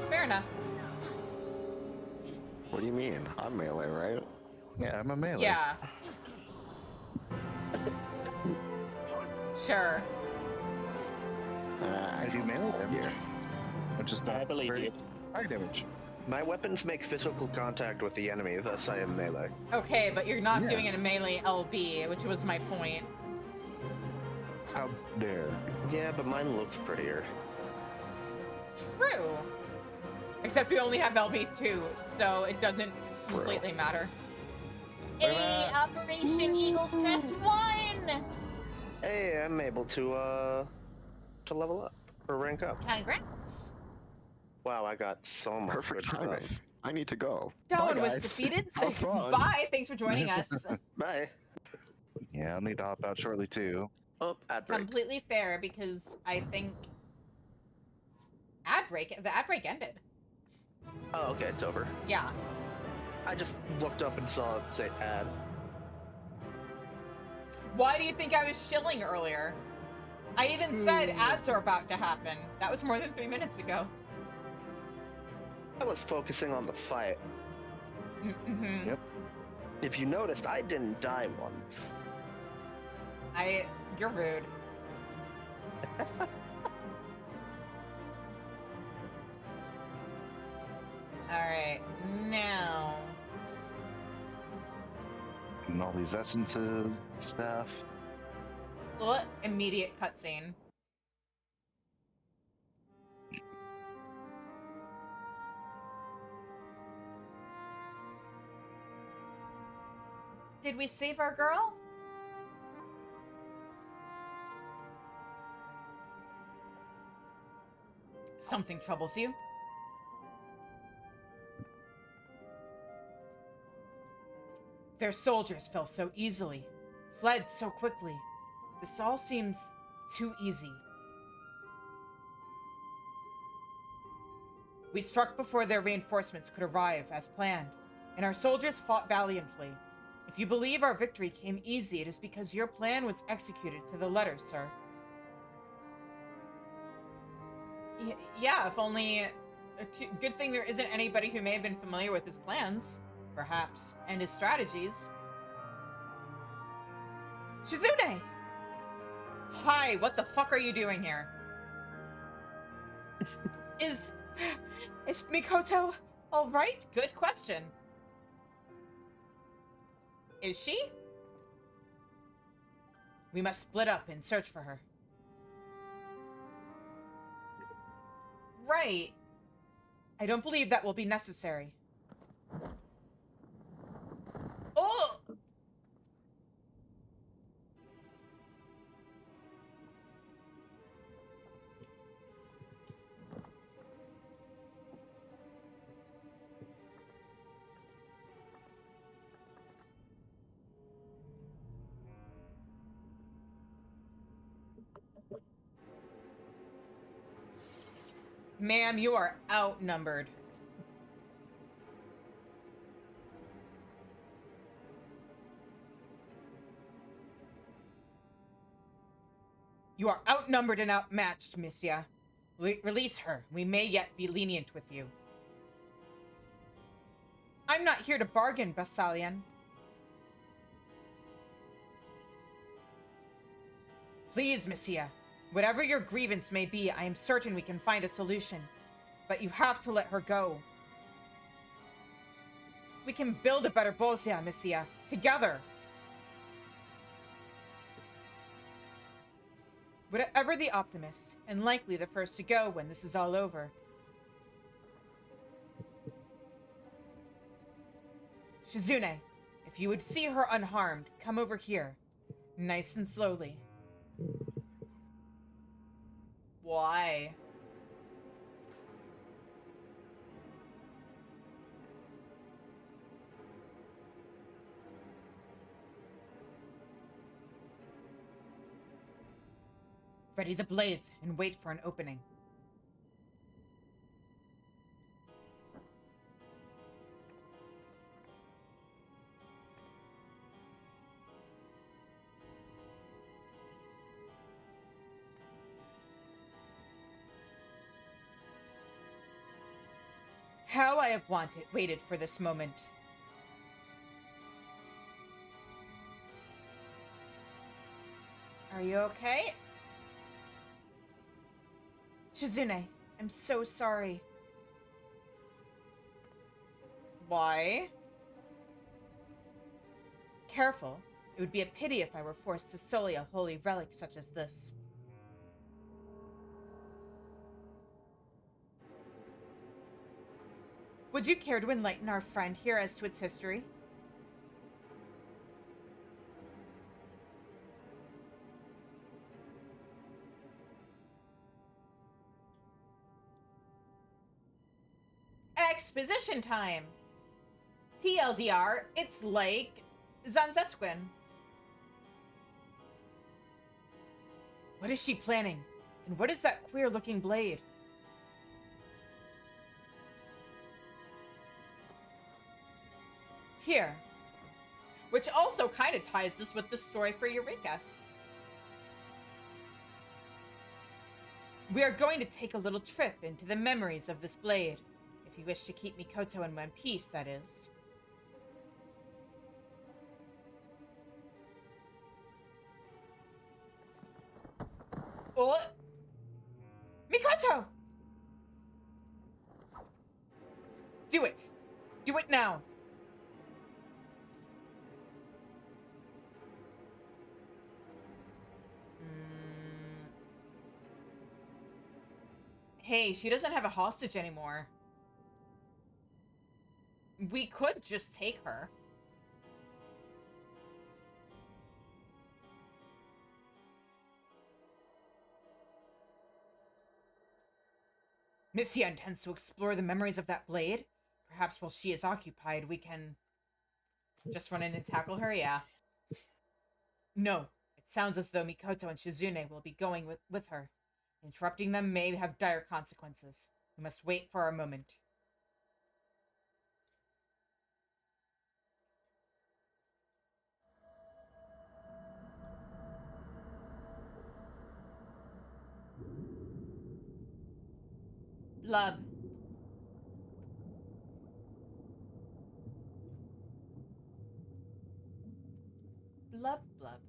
Fair enough. What do you mean? I'm melee, right? Yeah, I'm a melee. Yeah. Sure. I do melee damage. Yeah. Which is I not believe very you. high damage. My weapons make physical contact with the enemy, thus I am melee. Okay, but you're not Yeah. doing it in melee LB, which was my point. How dare. Yeah, but mine looks prettier. True. Except we only have LB2, so it doesn't completely matter. Hey, Operation Eagle's Nest 1! Hey, I'm able to level up or rank up. Congrats. Wow, I got so much Perfect good timing. stuff. I need to go. Darwin Bye, was guys. defeated, so Have fun. bye. Thanks for joining us. Bye. Yeah, I'll need to hop out shortly too. Oh, ad break. Completely fair, because I think the ad break ended. Oh, okay, it's over. Yeah. I just looked up and saw it say ad. Why do you think I was shilling earlier? I even said ads are about to happen. That was more than 3 minutes ago. I was focusing on the fight. Mm-hmm. Yep. If you noticed, I didn't die once. You're rude. Alright, now... And all these essences, stuff. What? Immediate cutscene. Did we save our girl? Something troubles you? Their soldiers fell so easily, fled so quickly. This all seems too easy. We struck before their reinforcements could arrive as planned, and our soldiers fought valiantly. If you believe our victory came easy, it is because your plan was executed to the letter, sir. Yeah, if only... Good thing there isn't anybody who may have been familiar with his plans, perhaps, and his strategies. Shizune! Hi, what the fuck are you doing here? Is Mikoto alright? Good question. Is she? We must split up and search for her. Right. I don't believe that will be necessary. Oh! Ma'am, you are outnumbered. You are outnumbered and outmatched, Missia. Release her. We may yet be lenient with you. I'm not here to bargain, Basalian. Please, Missia. Whatever your grievance may be, I am certain we can find a solution. But you have to let her go. We can build a better Bozja, Missia. Together. Whatever the optimist, and likely the first to go when this is all over. Shizune, if you would see her unharmed, come over here. Nice and slowly. Why? Ready the blades and wait for an opening. How I have waited for this moment. Are you okay? Shizune, I'm so sorry. Why? Careful. It would be a pity if I were forced to sully a holy relic such as this. Would you care to enlighten our friend here as to its history? Exposition time! TLDR, it's like Zanzetsuken. What is she planning? And what is that queer-looking blade? Here. Which also kind of ties this with the story for Eureka. We are going to take a little trip into the memories of this blade. If you wish to keep Mikoto in one piece, that is. Oh! Mikoto! Do it! Do it now! Hey, she doesn't have a hostage anymore. We could just take her. Missia intends to explore the memories of that blade. Perhaps while she is occupied, we can just run in and tackle her, yeah. No, it sounds as though Mikoto and Shizune will be going with her. Interrupting them may have dire consequences. We must wait for our moment. Lub. Blub, blub.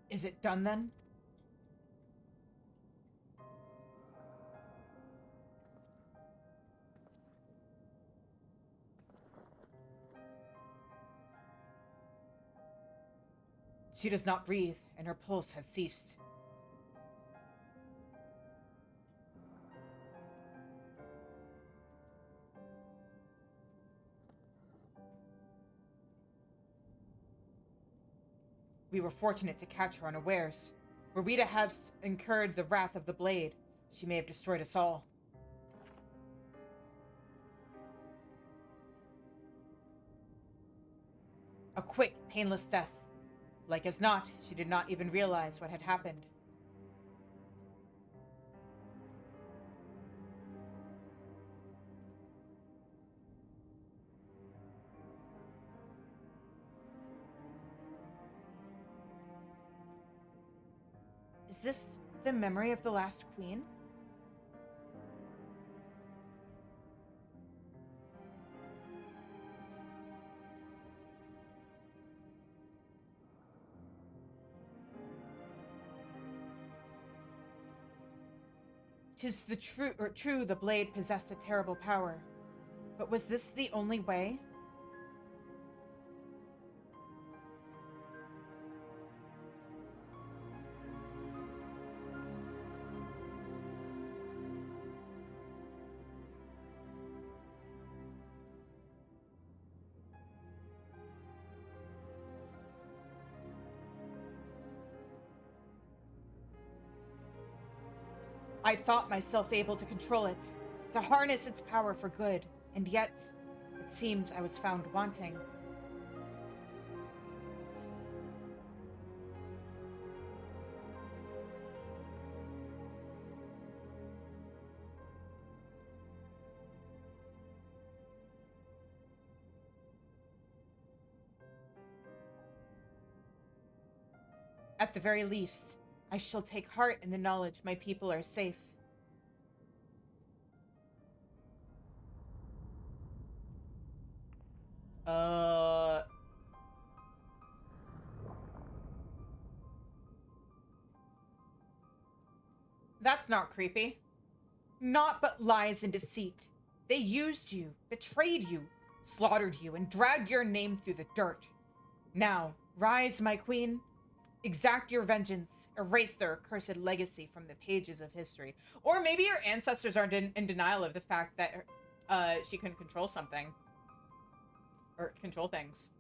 Is it done then? She does not breathe, and her pulse has ceased. We were fortunate to catch her unawares. Were we to have incurred the wrath of the blade, she may have destroyed us all. A quick, painless death. Like as not, she did not even realize what had happened. Is this the memory of the last queen? Tis the true the blade possessed a terrible power. But was this the only way? I thought myself able to control it, to harness its power for good, and yet, it seems I was found wanting. At the very least, I shall take heart in the knowledge my people are safe. That's not creepy. Naught but lies and deceit. They used you, betrayed you, slaughtered you, and dragged your name through the dirt. Now, rise, my queen. Exact your vengeance. Erase their accursed legacy from the pages of history. Or maybe your ancestors are in denial of the fact that she couldn't control something. Or control things.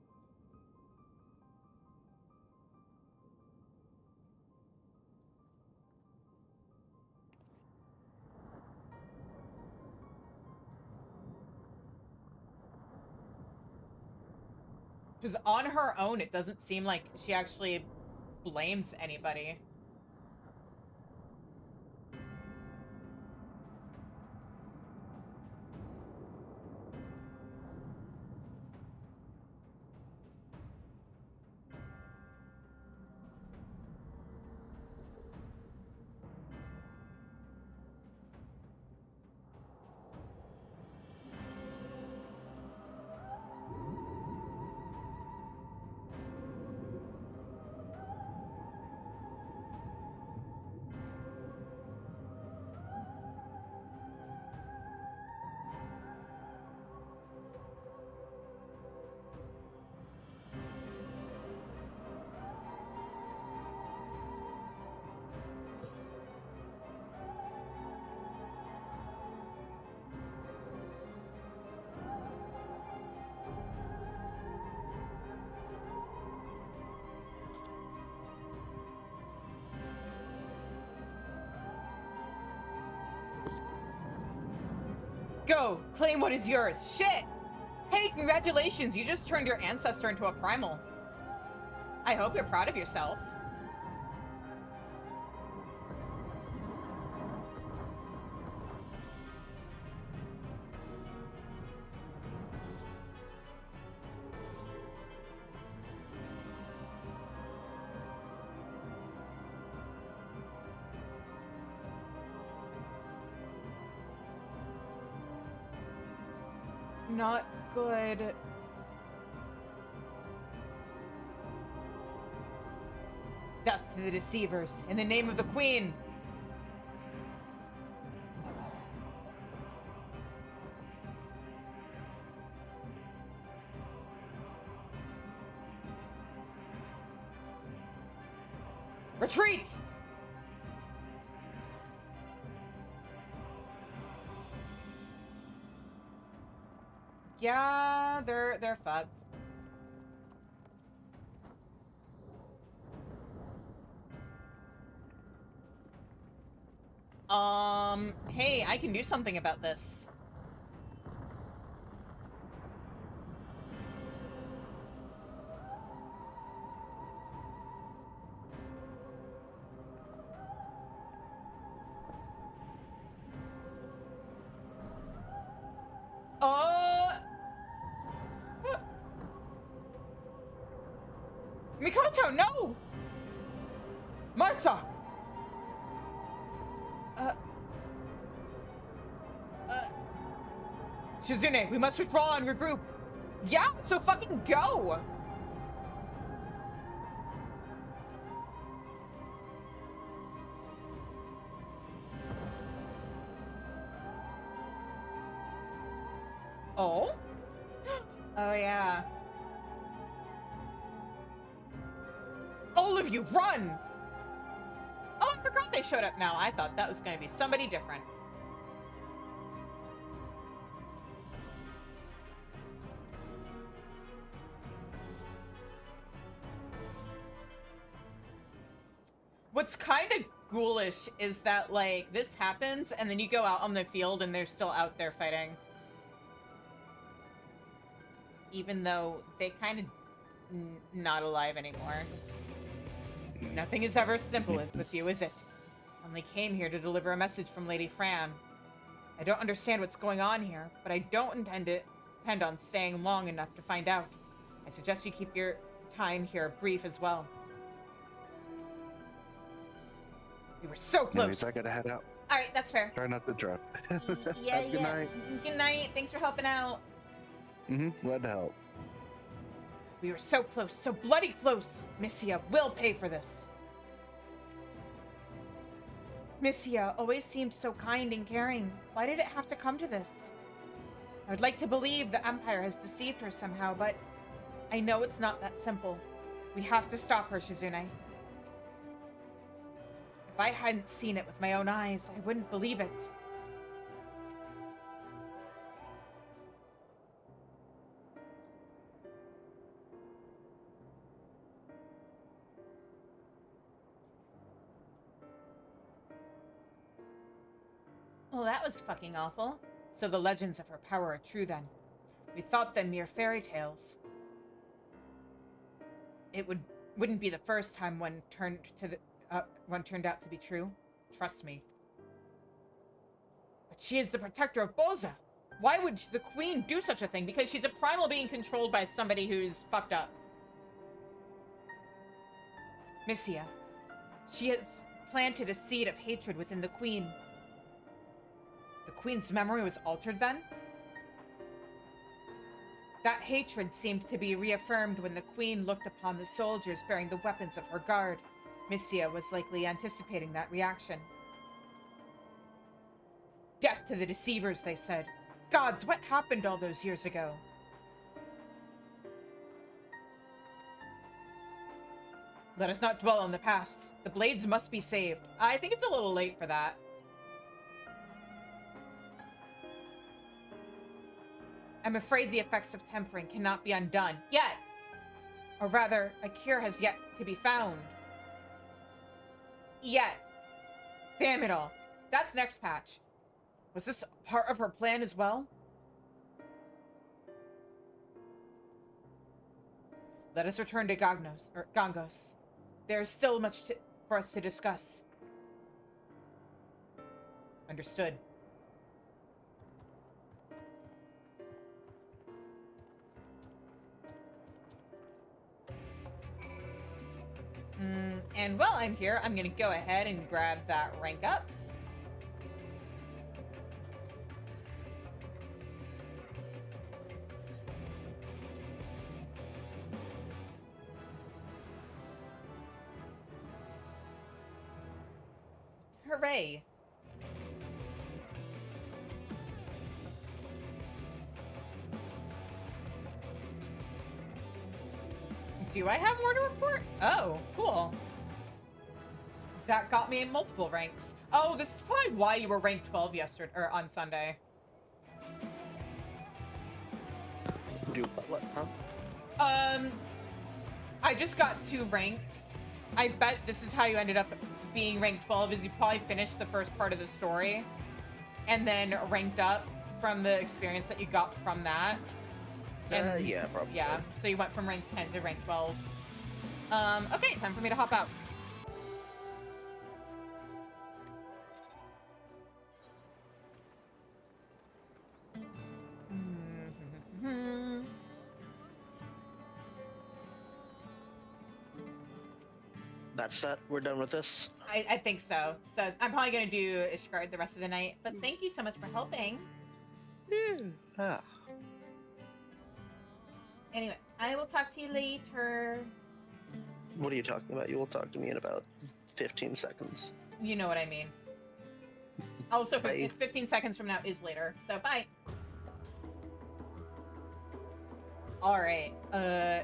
Because on her own, it doesn't seem like she actually blames anybody. Go! Claim what is yours! Shit! Hey, congratulations! You just turned your ancestor into a primal. I hope you're proud of yourself. Not good. Death to the deceivers, in the name of the queen! Retreat! Yeah, they're fucked. Hey, I can do something about this. Mikoto, no! Marsak! Shizune, we must withdraw and regroup. Yeah, so fucking go! Oh? Oh, yeah. All of you, run! Oh, I forgot they showed up now. I thought that was going to be somebody different. What's kind of ghoulish is that, like, this happens, and then you go out on the field, and they're still out there fighting. Even though they kind of not alive anymore. Nothing is ever simple with you, is it? Only came here to deliver a message from Lady Fran. I don't understand what's going on here, but I don't intend on staying long enough to find out. I suggest you keep your time here brief as well. We were so close. Anyways, I gotta head out. All right, that's fair. Try not to drive. Yeah, Good night. Good night. Thanks for helping out. Glad to help. We were so close, so bloody close. Missia will pay for this. Missia always seemed so kind and caring. Why did it have to come to this? I would like to believe the Empire has deceived her somehow, but I know it's not that simple. We have to stop her, Shizune. If I hadn't seen it with my own eyes, I wouldn't believe it. Well, that was fucking awful. So the legends of her power are true then. We thought them mere fairy tales. It wouldn't be the first time one turned out to be true. Trust me. But she is the protector of Bozja. Why would the queen do such a thing? Because she's a primal being controlled by somebody who's fucked up. Missia. She has planted a seed of hatred within the queen. The queen's memory was altered then? That hatred seemed to be reaffirmed when the queen looked upon the soldiers bearing the weapons of her guard. Missia was likely anticipating that reaction. Death to the deceivers, they said. Gods, what happened all those years ago? Let us not dwell on the past. The blades must be saved. I think it's a little late for that. I'm afraid the effects of tempering cannot be undone. Yet! Or rather, a cure has yet to be found. Yet. Damn it all. That's next patch. Was this part of her plan as well? Let us return to Gongos. There is still much for us to discuss. Understood. And while I'm here, I'm gonna go ahead and grab that rank up. Hooray! Do I have more to report? Oh, cool. That got me in multiple ranks. Oh, this is probably why you were ranked 12 yesterday, or on Sunday. Do what, huh? I just got 2 ranks. I bet this is how you ended up being ranked 12, is you probably finished the first part of the story and then ranked up from the experience that you got from that. And, Yeah, probably. yeah, so you went from rank 10 to rank 12. Okay, time for me to hop out. That's that. We're done with this. I think so. So I'm probably going to do Ishgard the rest of the night, but thank you so much for helping. Ah. Anyway, I will talk to you later. What are you talking about? You will talk to me in about 15 seconds. You know what I mean. Also, Bye. 15 seconds from now is later, so bye. Alright,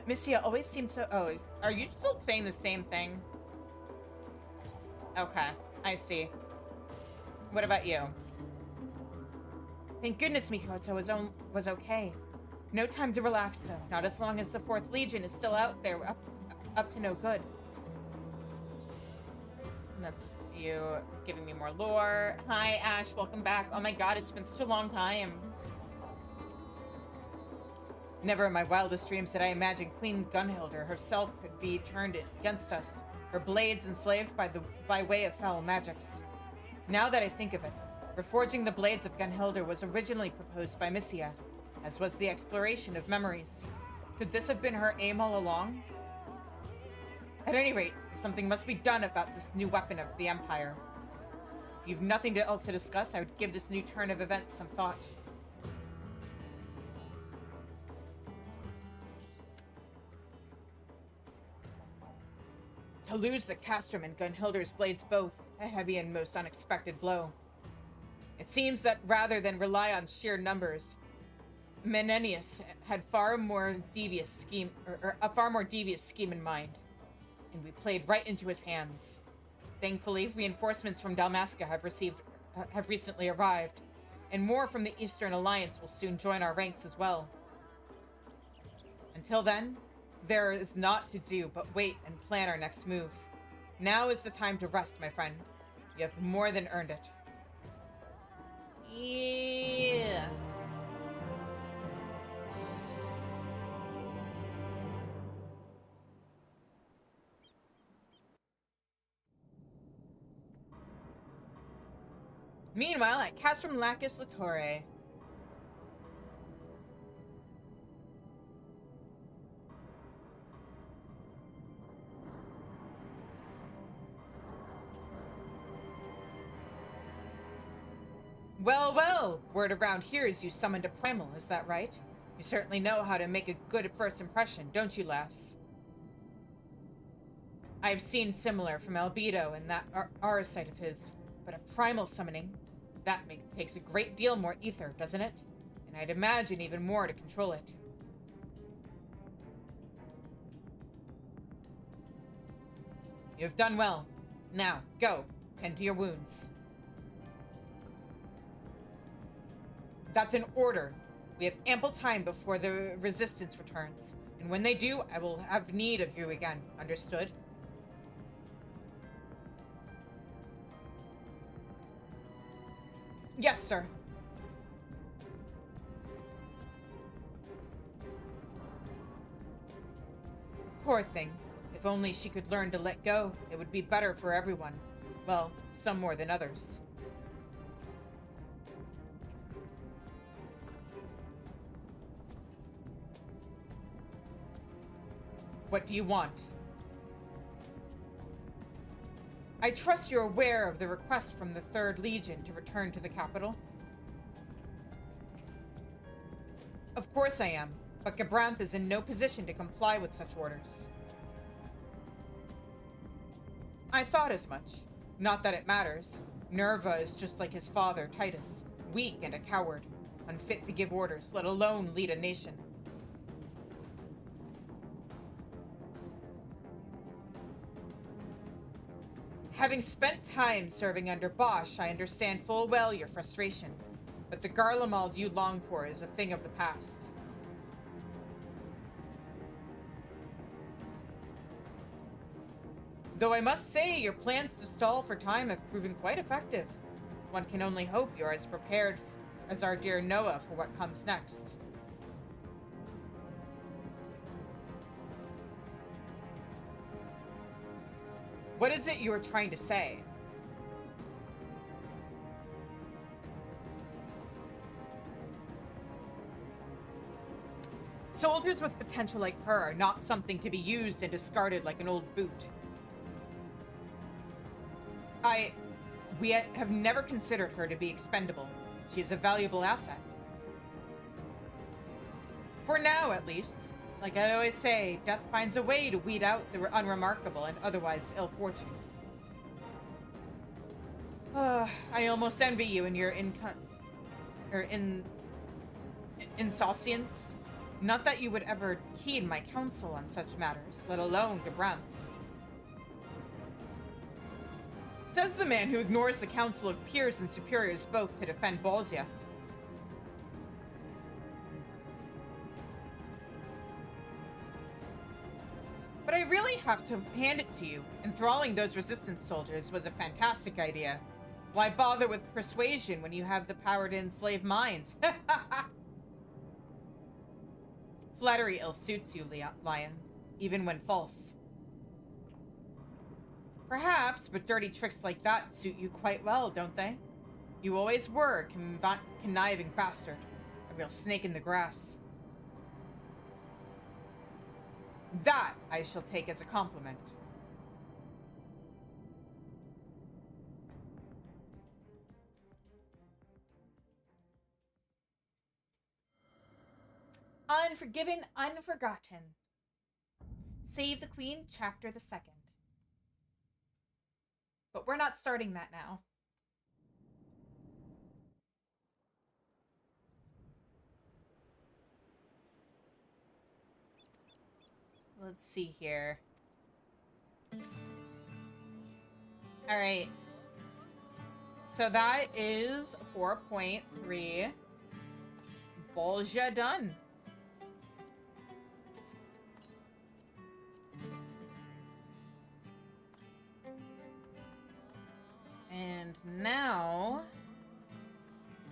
Missia always seems so... Oh, are you still saying the same thing? Okay, I see. What about you? Thank goodness Mikoto was okay. No time to relax, though. Not as long as the 4th Legion is still out there, up to no good. And that's just you giving me more lore. Hi, Ash. Welcome back. Oh my god, it's been such a long time. Never in my wildest dreams did I imagine Queen Gunhilda herself could be turned against us, her blades enslaved by way of foul magics. Now that I think of it, reforging the blades of Gunhilda was originally proposed by Missia, as was the exploration of memories. Could this have been her aim all along? At any rate, something must be done about this new weapon of the Empire. If you've nothing else to discuss, I would give this new turn of events some thought. To lose the Castrum and Gunhilda's blades both, a heavy and most unexpected blow. It seems that rather than rely on sheer numbers, Menenius had a far more devious scheme in mind, and we played right into his hands. Thankfully, reinforcements from Dalmasca have recently arrived, and more from the Eastern Alliance will soon join our ranks as well. Until then, there is naught to do but wait and plan our next move. Now is the time to rest, my friend. You have more than earned it. Yeah. Meanwhile, at Castrum Lacus Latore. Well, well, word around here is you summoned a primal, is that right? You certainly know how to make a good first impression, don't you, lass? I've seen similar from Albedo and that Arasite of his, but a primal summoning, that takes a great deal more ether, doesn't it? And I'd imagine even more to control it. You have done well. Now, go, tend to your wounds. That's an order. We have ample time before the resistance returns, and when they do, I will have need of you again. Understood? Yes, sir. Poor thing. If only she could learn to let go, it would be better for everyone. Well, some more than others. What do you want? I trust you're aware of the request from the 3rd Legion to return to the capital. Of course I am, but Gabranth is in no position to comply with such orders. I thought as much. Not that it matters. Nerva is just like his father, Titus, weak and a coward, unfit to give orders, let alone lead a nation. Having spent time serving under Bosch, I understand full well your frustration, but the Garlemald you long for is a thing of the past. Though I must say, your plans to stall for time have proven quite effective. One can only hope you're as prepared as our dear Noah for what comes next. What is it you are trying to say? Soldiers with potential like her are not something to be used and discarded like an old boot. We have never considered her to be expendable. She is a valuable asset. For now, at least. Like I always say, death finds a way to weed out the unremarkable and otherwise ill fortune. I almost envy you in your insouciance. Not that you would ever heed my counsel on such matters, let alone Gabranth's. Says the man who ignores the counsel of peers and superiors both to defend Bozja. But I really have to hand it to you. Enthralling those resistance soldiers was a fantastic idea. Why bother with persuasion when you have the power to enslave minds? Flattery ill suits you, Lion, even when false. Perhaps, but dirty tricks like that suit you quite well, don't they? You always were a conniving bastard. A real snake in the grass. That I shall take as a compliment. Unforgiven, unforgotten. Save the Queen, chapter the 2nd. But we're not starting that now. Let's see here. Alright. So that is 4.3. Bozja done. And now,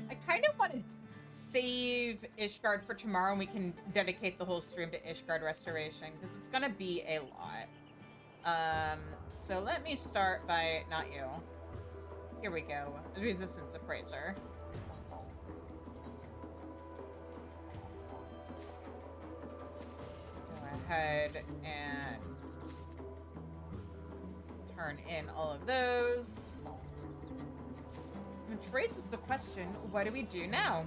I kind of want to save Ishgard for tomorrow, and we can dedicate the whole stream to Ishgard restoration, because it's going to be a lot. So let me start by, not you. Here we go. The Resistance Appraiser. Go ahead and turn in all of those. Which raises the question, what do we do now?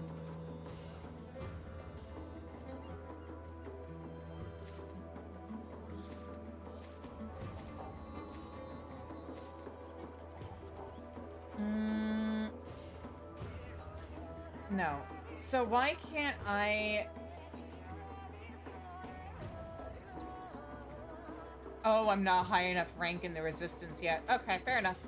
No. So why can't I... Oh, I'm not high enough rank in the Resistance yet. Okay, fair enough.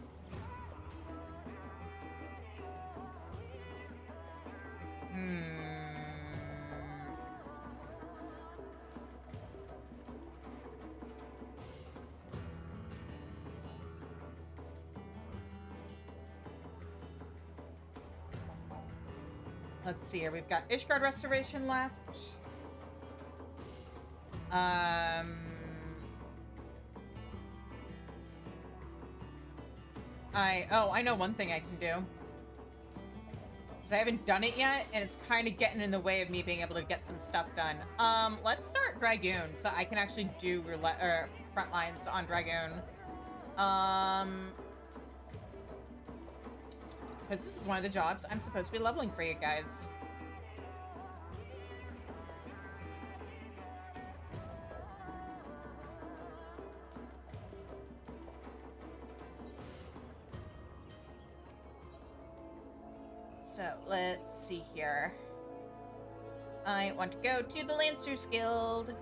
Let's see here. We've got Ishgard Restoration left. I know one thing I can do. Because I haven't done it yet, and it's kind of getting in the way of me being able to get some stuff done. Let's start Dragoon, so I can actually do front lines on Dragoon. Because this is one of the jobs I'm supposed to be leveling for you guys. So, let's see here. I want to go to the Lancers Guild.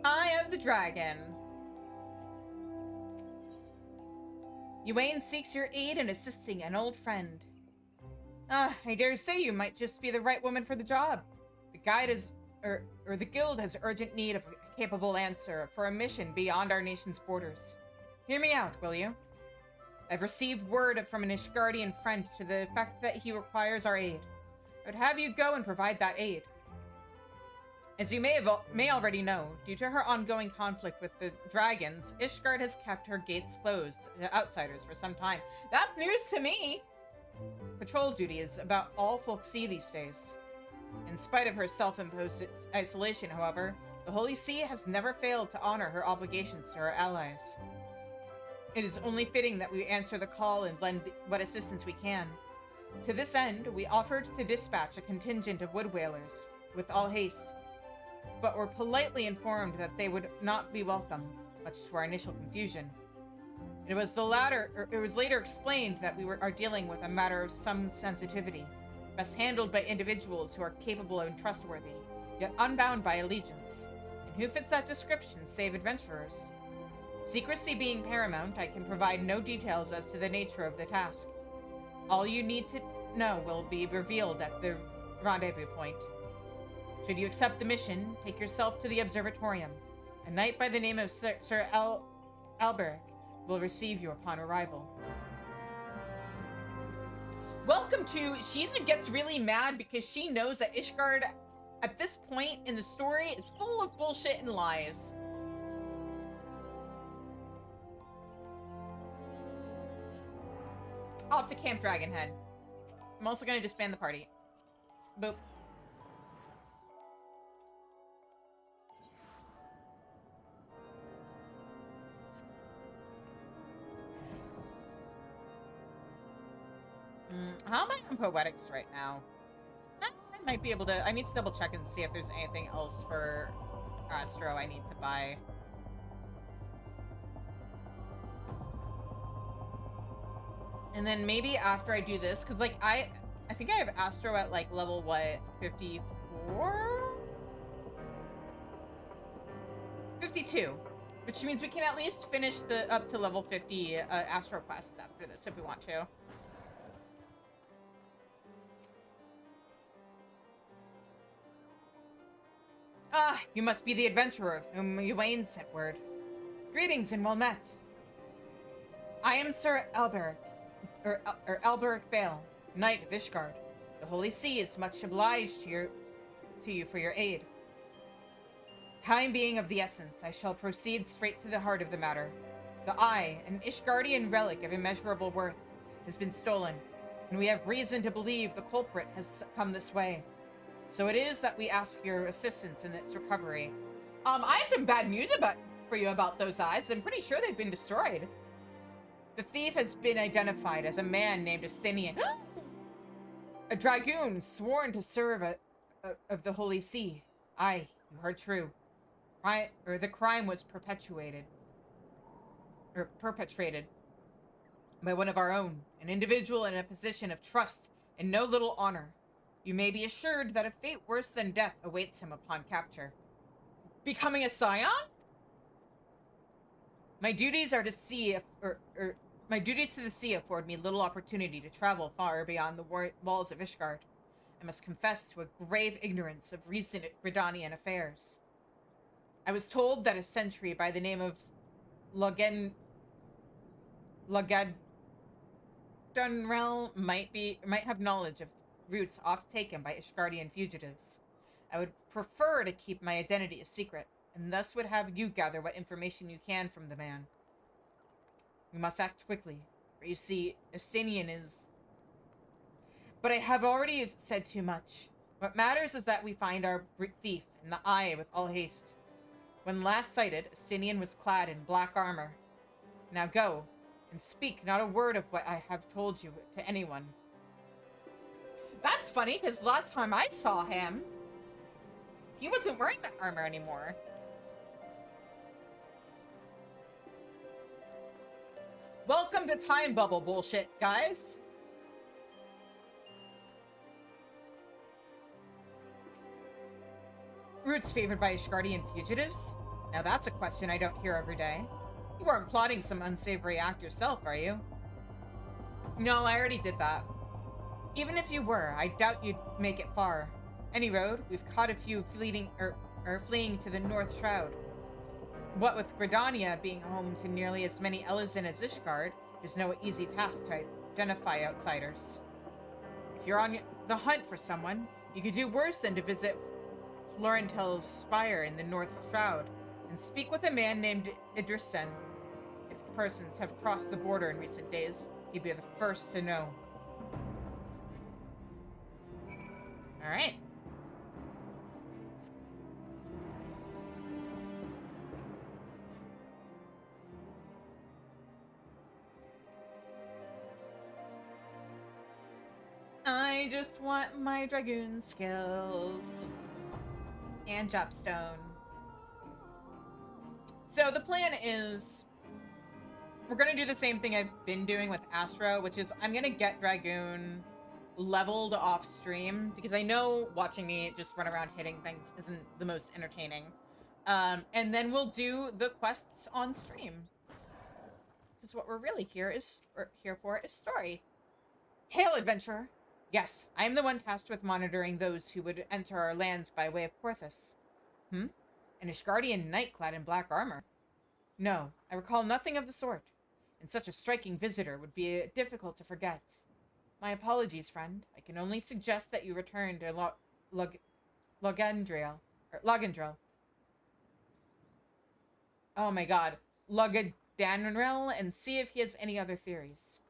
Eye of the Dragon. Ywain seeks your aid in assisting an old friend. I dare say you might just be the right woman for the job. The guide is, or the guild has urgent need of a capable answer for a mission beyond our nation's borders. Hear me out, will you? I've received word from an Ishgardian friend to the effect that he requires our aid. I would have you go and provide that aid. As you may already know, due to her ongoing conflict with the dragons, Ishgard has kept her gates closed to outsiders for some time. That's news to me! Patrol duty is about all folks see these days. In spite of her self-imposed isolation, however, the Holy See has never failed to honor her obligations to her allies. It is only fitting that we answer the call and lend what assistance we can. To this end, we offered to dispatch a contingent of wood whalers with all haste, but were politely informed that they would not be welcome, much to our initial confusion. It was later explained that we are dealing with a matter of some sensitivity, best handled by individuals who are capable and trustworthy, yet unbound by allegiance. And who fits that description save adventurers? Secrecy being paramount, I can provide no details as to the nature of the task. All you need to know will be revealed at the rendezvous point. Should you accept the mission, take yourself to the observatorium. A knight by the name of Sir Alberic will receive you upon arrival. Welcome to... Shizu gets really mad because she knows that Ishgard, at this point in the story, is full of bullshit and lies. Off to Camp Dragonhead. I'm also going to disband the party. Boop. How am I on Poetics right now? I might be able to... I need to double check and see if there's anything else for Astro I need to buy. And then maybe after I do this, because, like, I think I have Astro at, like, level, what, 54? 52. Which means we can at least finish the up to level 50 Astro quest after this, if we want to. Ah, you must be the adventurer of whom Ewain sent word. Greetings and well met. I am Sir Alberic, or Alberic Bale, Knight of Ishgard. The Holy See is much obliged to you for your aid. Time being of the essence, I shall proceed straight to the heart of the matter. The eye, an Ishgardian relic of immeasurable worth, has been stolen, and we have reason to believe the culprit has come this way. So it is that we ask your assistance in its recovery. I have some bad news for you about those eyes. I'm pretty sure they've been destroyed. The thief has been identified as a man named Estinian. A dragoon sworn to serve of the Holy See. Aye, you heard true. The crime was perpetrated by one of our own, an individual in a position of trust and no little honor. You may be assured that a fate worse than death awaits him upon capture. Becoming a scion? My duties are to see if, my duties to the sea afford me little opportunity to travel far beyond the walls of Ishgard. I must confess to a grave ignorance of recent Gridanian affairs. I was told that a sentry by the name of Logadunrel might have knowledge of routes oft taken by Ishgardian fugitives. I would prefer to keep my identity a secret, and thus would have you gather what information you can from the man. We must act quickly, for you see, Estinian is... But I have already said too much. What matters is that we find our thief in the eye with all haste. When last sighted, Estinian was clad in black armor. Now go, and speak not a word of what I have told you to anyone. That's funny, because last time I saw him, he wasn't wearing that armor anymore. Welcome to time bubble bullshit, guys. Routes favored by Ishgardian fugitives? Now that's a question I don't hear every day. You weren't plotting some unsavory act yourself, are you? No, I already did that. Even if you were, I doubt you'd make it far. Any road, we've caught a few fleeing to the North Shroud. What with Gridania being home to nearly as many Elysian as Ishgard, it's no easy task to identify outsiders. If you're on the hunt for someone, you could do worse than to visit Florentel's spire in the North Shroud and speak with a man named Idrisen. If persons have crossed the border in recent days, he'd be the first to know. Alright. I just want my dragoon skills. And Jopstone. So the plan is... we're gonna do the same thing I've been doing with Astro, which is I'm gonna get Dragoon leveled off stream, because I know watching me just run around hitting things isn't the most entertaining. And then we'll do the quests on stream. Because what we're really here for is story. Hail, adventurer! Yes, I am the one tasked with monitoring those who would enter our lands by way of Porthos. An Ishgardian knight clad in black armor? No, I recall nothing of the sort. And such a striking visitor would be difficult to forget. My apologies, friend. I can only suggest that you return to Logandriel. Oh my god. Logadanrel, and see if he has any other theories.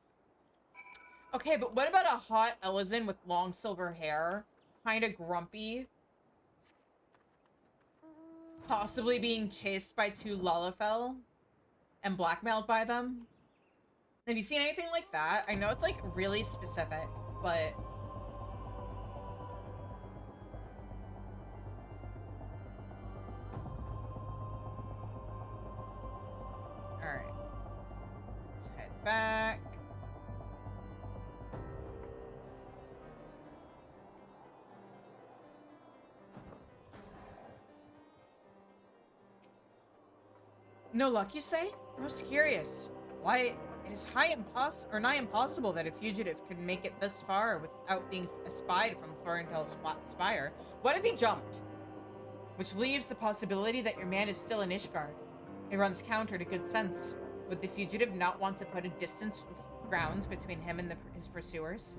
Okay, but what about a hot Elizin with long silver hair? Kinda grumpy. Possibly being chased by two Lullafell and blackmailed by them? Have you seen anything like that? I know it's like really specific, but... Alright. Let's head back. No luck, you say? Most curious. Why, it is nigh impossible that a fugitive could make it this far without being espied from Florentel's flat spire. What if he jumped? Which leaves the possibility that your man is still in Ishgard. It runs counter to good sense. Would the fugitive not want to put a distance of grounds between him and his pursuers?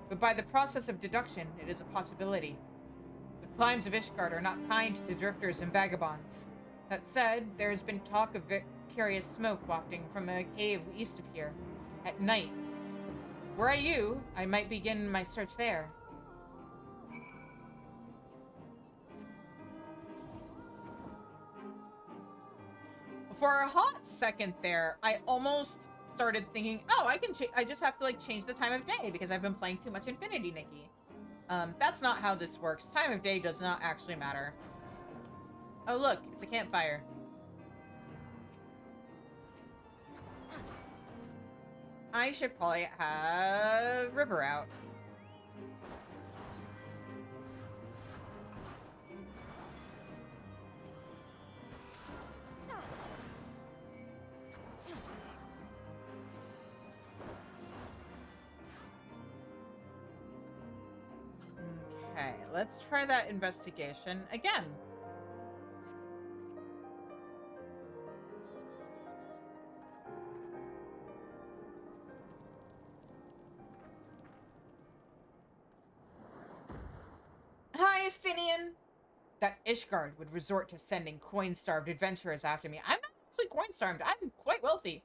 But by the process of deduction, it is a possibility. The climes of Ishgard are not kind to drifters and vagabonds. That said, there has been talk of curious smoke wafting from a cave east of here, at night. Were I you, I might begin my search there. For a hot second there, I almost started thinking, oh, I just have to like change the time of day because I've been playing too much Infinity Nikki. That's not how this works. Time of day does not actually matter. Oh, look, it's a campfire. I should probably have River out. Okay, let's try that investigation again. Hi, Estinian! That Ishgard would resort to sending coin-starved adventurers after me. I'm not actually coin-starved. I'm quite wealthy.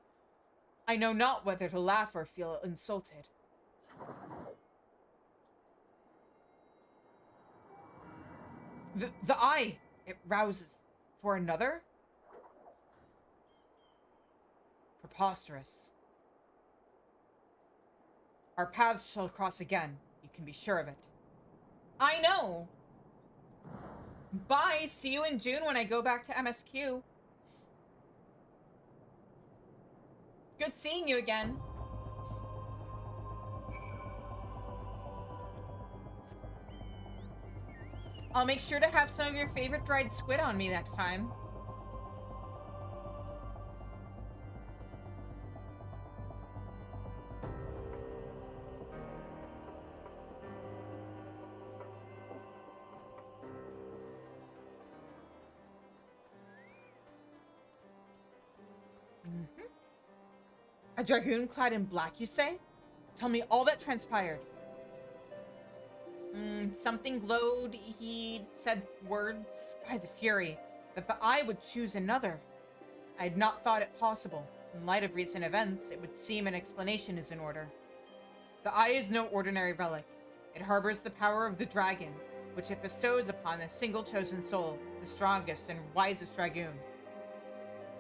I know not whether to laugh or feel insulted. The eye! It rouses. For another? Preposterous. Our paths shall cross again. You can be sure of it. I know! Bye! See you in June when I go back to MSQ. Good seeing you again. I'll make sure to have some of your favorite dried squid on me next time. A dragoon clad in black, you say? Tell me all that transpired. Something glowed. He said words by the Fury that the eye would choose another. I had not thought it possible. In light of recent events, it would seem an explanation is in order. The eye is no ordinary relic. It harbors the power of the dragon, which it bestows upon a single chosen soul, the strongest and wisest dragoon.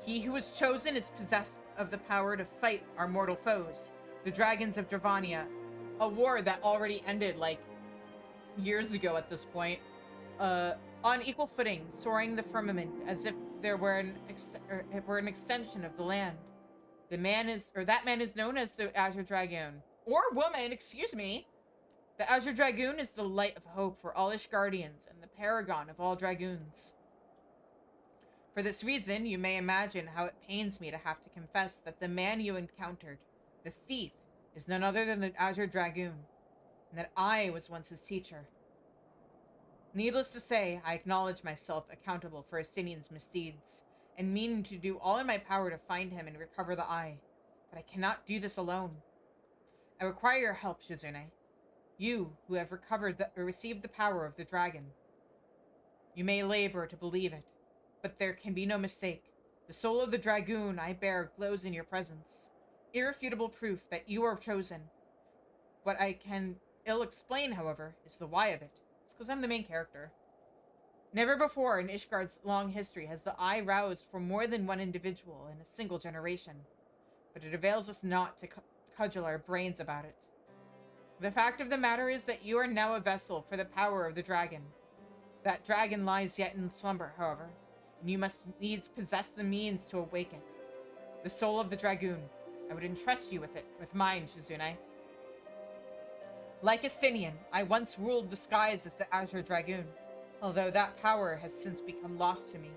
He who is chosen is possessed of the power to fight our mortal foes, the dragons of Dravania, a war that already ended, like, years ago at this point, on equal footing, soaring the firmament as if there were an extension of the land. That man is known as the Azure Dragoon. Or woman, excuse me. The Azure Dragoon is the light of hope for all Ishgardians and the paragon of all dragoons. For this reason, you may imagine how it pains me to have to confess that the man you encountered, the thief, is none other than the Azure Dragoon, and that I was once his teacher. Needless to say, I acknowledge myself accountable for Asinian's misdeeds, and mean to do all in my power to find him and recover the eye. But I cannot do this alone. I require your help, Shizune. You, who have received the power of the dragon. You may labor to believe it, but there can be no mistake. The soul of the dragoon I bear glows in your presence. Irrefutable proof that you are chosen. What I can ill explain, however, is the why of it. It's because I'm the main character. Never before in Ishgard's long history has the eye roused for more than one individual in a single generation. But it avails us not to cudgel our brains about it. The fact of the matter is that you are now a vessel for the power of the dragon. That dragon lies yet in slumber, however, and you must needs possess the means to awake it. The soul of the dragoon. I would entrust you with it, with mine, Shizune. Like Asinian, I once ruled the skies as the Azure Dragoon, although that power has since become lost to me.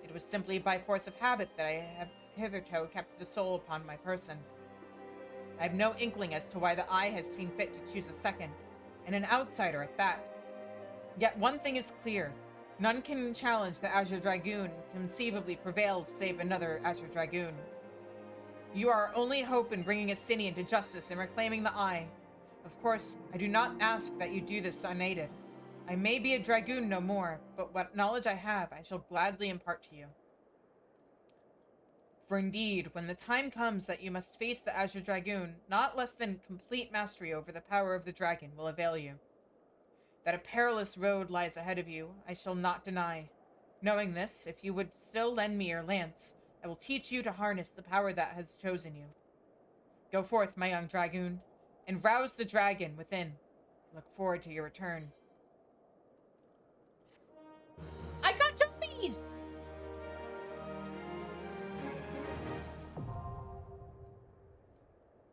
It was simply by force of habit that I have hitherto kept the soul upon my person. I have no inkling as to why the eye has seen fit to choose a second, and an outsider at that. Yet one thing is clear. None can challenge the Azure Dragoon and conceivably prevail save another Azure Dragoon. You are our only hope in bringing Asinian to justice and reclaiming the eye. Of course, I do not ask that you do this unaided. I may be a dragoon no more, but what knowledge I have, I shall gladly impart to you. For indeed, when the time comes that you must face the Azure Dragoon, not less than complete mastery over the power of the dragon will avail you. That a perilous road lies ahead of you, I shall not deny. Knowing this, if you would still lend me your lance, I will teach you to harness the power that has chosen you. Go forth, my young dragoon, and rouse the dragon within. Look forward to your return. I got jumpies!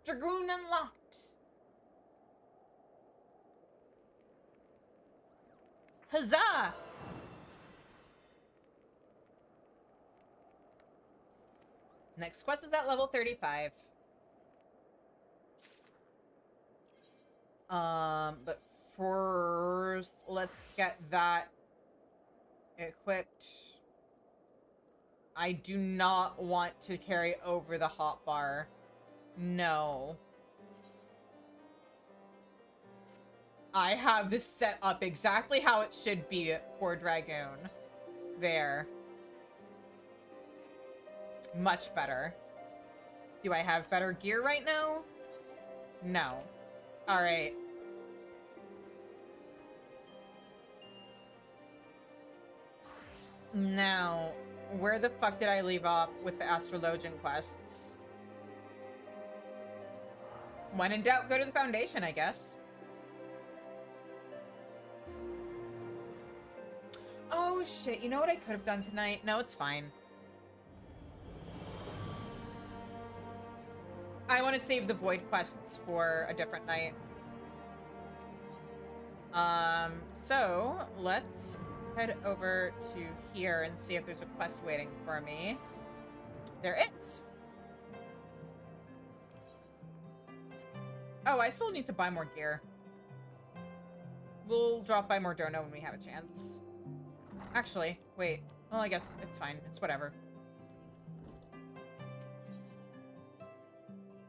Dragoon unlocked. Huzzah! Next quest is at level 35. But first, let's get that equipped. I do not want to carry over the hotbar. No. I have this set up exactly how it should be for Dragoon. There. Much better. Do I have better gear right now? No. Alright. Now, where the fuck did I leave off with the Astrologian quests? When in doubt, go to the Foundation, I guess. Oh shit, you know what I could have done tonight? No, it's fine. I want to save the Void quests for a different night. So let's head over to here and see if there's a quest waiting for me. There is. Oh, I still need to buy more gear. We'll drop by Mordona when we have a chance. Actually, wait. Well, I guess it's fine. It's whatever.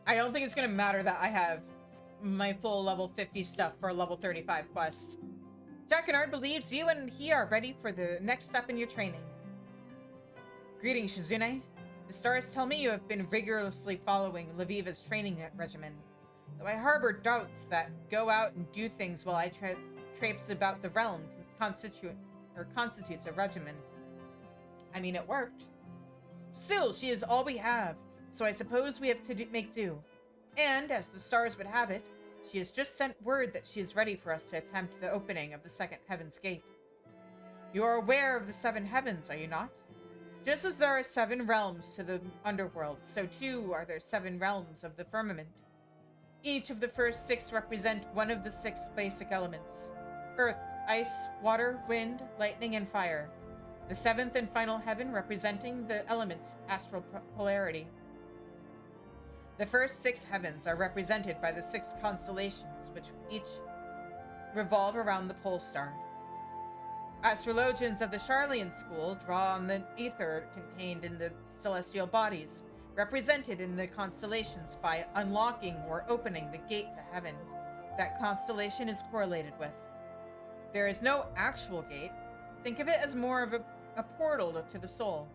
I don't think it's gonna matter that I have my full level 50 stuff for a level 35 quest. Jackenard believes you and he are ready for the next step in your training. Greetings, Shizune. The stars tell me you have been rigorously following Leviva's training regimen. Though I harbor doubts that go out and do things while I traipse about the realm constitutes a regimen. I mean, it worked. Still, she is all we have, so I suppose we have to make do. And, as the stars would have it, she has just sent word that she is ready for us to attempt the opening of the second Heaven's Gate. You are aware of the seven heavens, are you not? Just as there are 7 realms to the underworld, so too are there 7 realms of the firmament. Each of the first 6 represent one of the 6 basic elements: earth, ice, water, wind, lightning, and fire. The seventh and final heaven representing the elements' astral polarity. The first 6 heavens are represented by the 6 constellations, which each revolve around the pole star. Astrologians of the Charlian school draw on the ether contained in the celestial bodies, represented in the constellations by unlocking or opening the gate to heaven that constellation is correlated with. There is no actual gate. Think of it as more of a portal to the soul.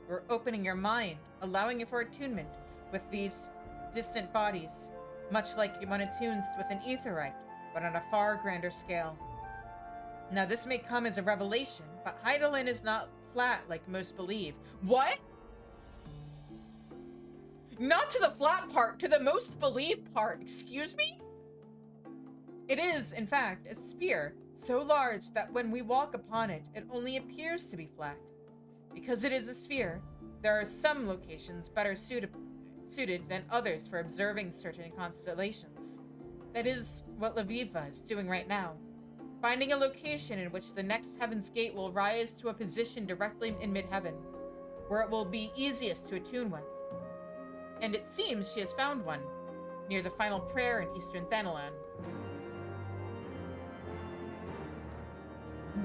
You're opening your mind, allowing it for attunement with these distant bodies, much like one attunes with an etherite, but on a far grander scale. Now, this may come as a revelation, but Heidelin is not flat like most believe. What? Not to the flat part, to the most believed part. Excuse me? It is, in fact, a sphere so large that when we walk upon it, it only appears to be flat. Because it is a sphere, there are some locations better suited than others for observing certain constellations. That is what Lviva is doing right now. Finding a location in which the next heaven's gate will rise to a position directly in mid-heaven, where it will be easiest to attune with. And it seems she has found one, near the final prayer in Eastern Thanalan.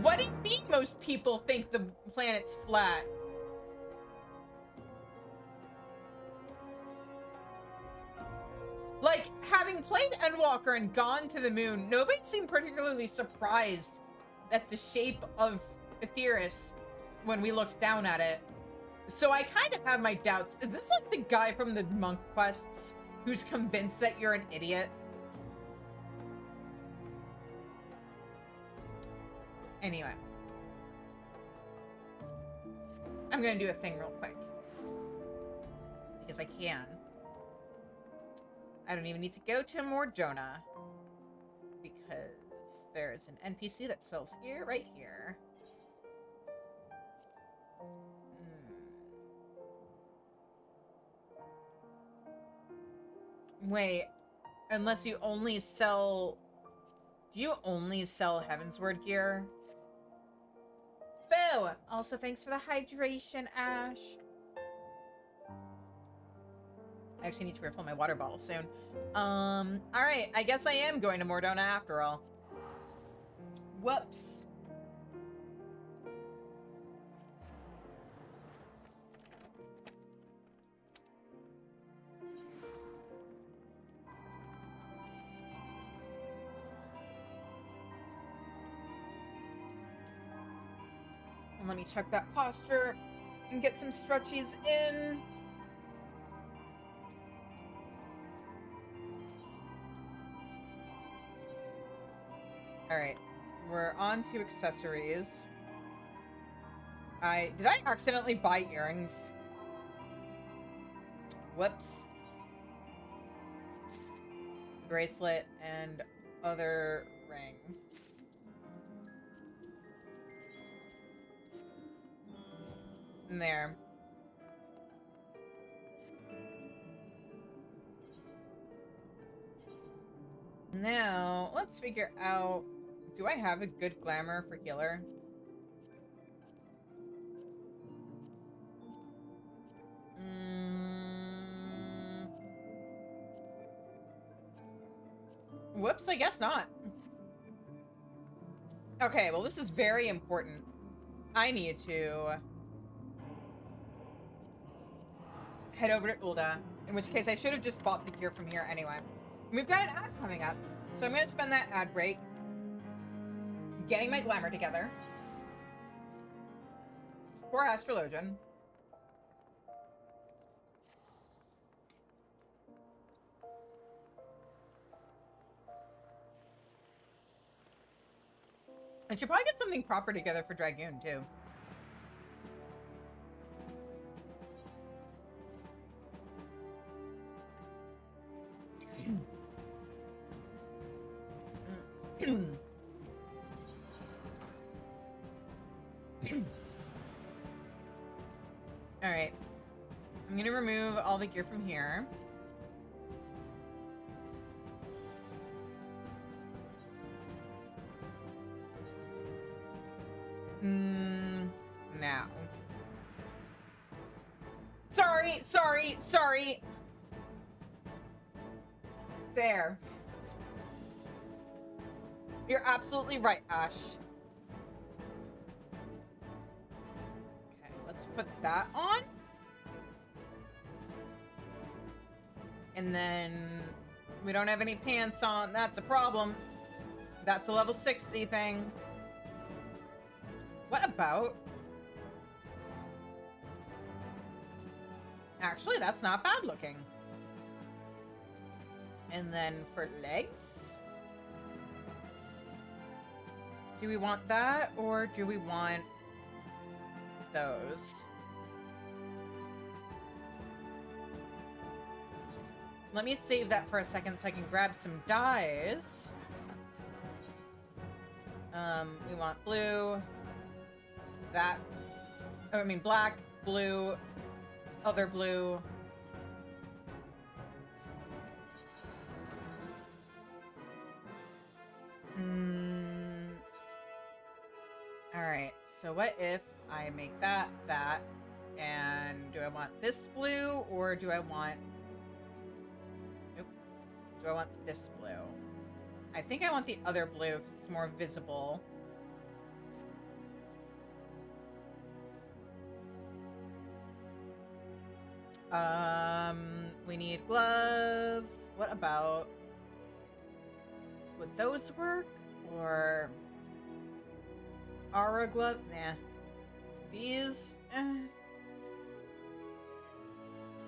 What do you mean most people think the planet's flat? Like, having played Endwalker and gone to the moon, nobody seemed particularly surprised at the shape of Aetheris when we looked down at it. So I kind of have my doubts. Is this like the guy from the monk quests who's convinced that you're an idiot? Anyway. I'm gonna do a thing real quick. Because I can. I don't even need to go to Mordona. Because there's an NPC that sells here, right here. Wait, unless you only sell... Do you only sell Heavensward gear? Boo! Also, thanks for the hydration, Ash. I actually need to refill my water bottle soon. Alright, I guess I am going to Mordona after all. Whoops. Let me check that posture and get some stretchies in. Alright, we're on to accessories. Did I accidentally buy earrings? Whoops. Bracelet and other ring. There. Now, let's figure out... Do I have a good glamour for healer? Whoops, I guess not. Okay, well this is very important. I need to... head over to Ulda, in which case I should have just bought the gear from here anyway. We've got an ad coming up, so I'm going to spend that ad break getting my glamour together for Astrologian. I should probably get something proper together for Dragoon, too. Alright. I'm gonna remove all the gear from here. Now. Sorry, sorry, sorry. There. You're absolutely right, Ash. Okay, let's put that on. And then we don't have any pants on. That's a problem. That's a level 60 thing. What about... Actually, that's not bad looking. And then for legs... Do we want that, or do we want those? Let me save that for a second so I can grab some dyes. We want blue. That. I mean, black, blue, other blue. Alright, so what if I make that, and do I want this blue, or do I want... Nope. Do I want this blue? I think I want the other blue, because it's more visible. We need gloves. What about... Would those work? Or... Aura glove? Nah. These?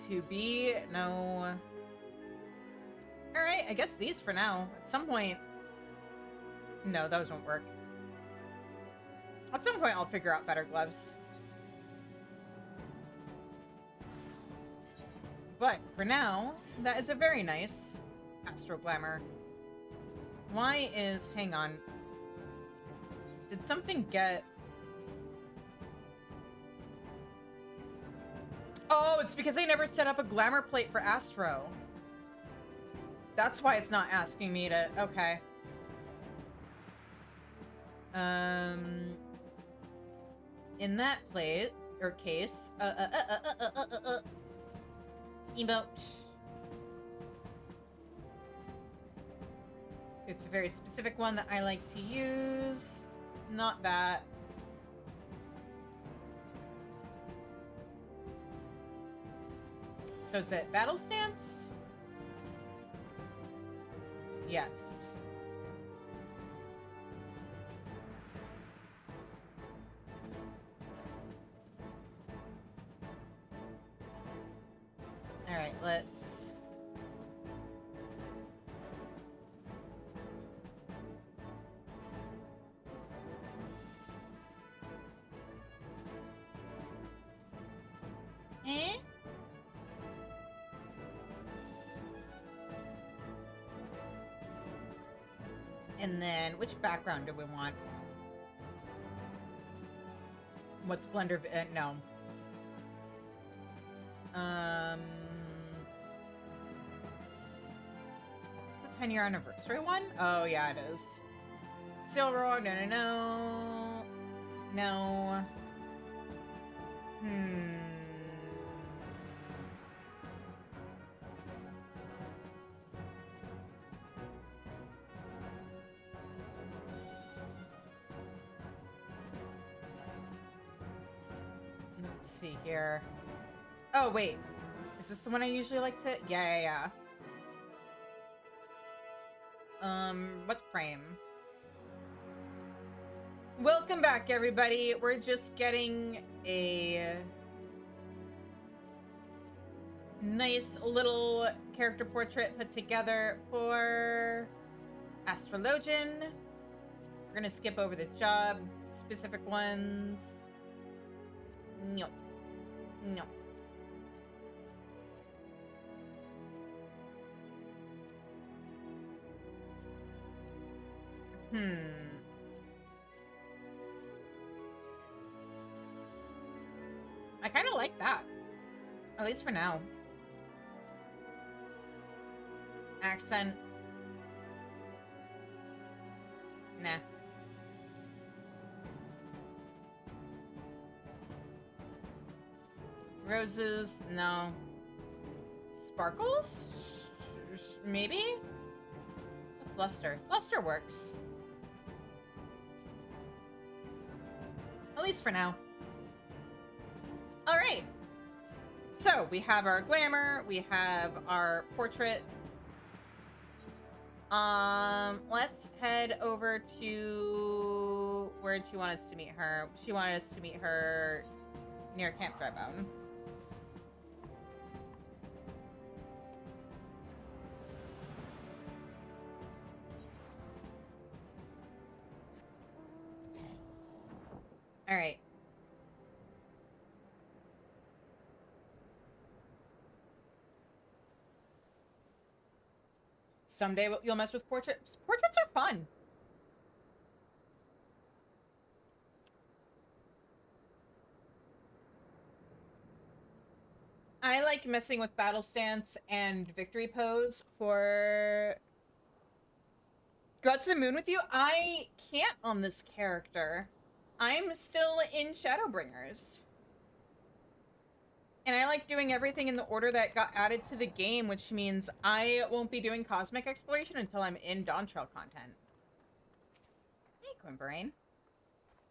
To be? No. Alright, I guess these for now. At some point... No, those won't work. At some point, I'll figure out better gloves. But, for now, that is a very nice Astro Glamour. Why is... Hang on. Did something get... Oh, it's because I never set up a glamour plate for Astro. That's why it's not asking me to... Okay. In that plate, or case... Emote. There's a very specific one that I like to use. Not that. So is it battle stance? Yes. All right, let's... And then, which background do we want? What's Blender? No. It's the 10-year anniversary one? Oh, yeah, it is. Silver, no. No. Let's see here. Oh, wait. Is this the one I usually like to... Yeah. What frame? Welcome back, everybody. We're just getting a nice little character portrait put together for Astrologian. We're gonna skip over the job specific ones. No. I kind of like that. At least for now. Accent. Nah. Roses? No. Sparkles? Maybe? What's luster? Luster works. At least for now. Alright. So, we have our glamour, we have our portrait. Let's head over to... Where'd she want us to meet her? She wanted us to meet her near Camp Drybone. Alright. Someday you'll mess with portraits. Portraits are fun. I like messing with battle stance and victory pose for... Go out to the moon with you? I can't on this character. I'm still in Shadowbringers. And I like doing everything in the order that got added to the game, which means I won't be doing cosmic exploration until I'm in Dawntrail content. Hey, Quimbarain.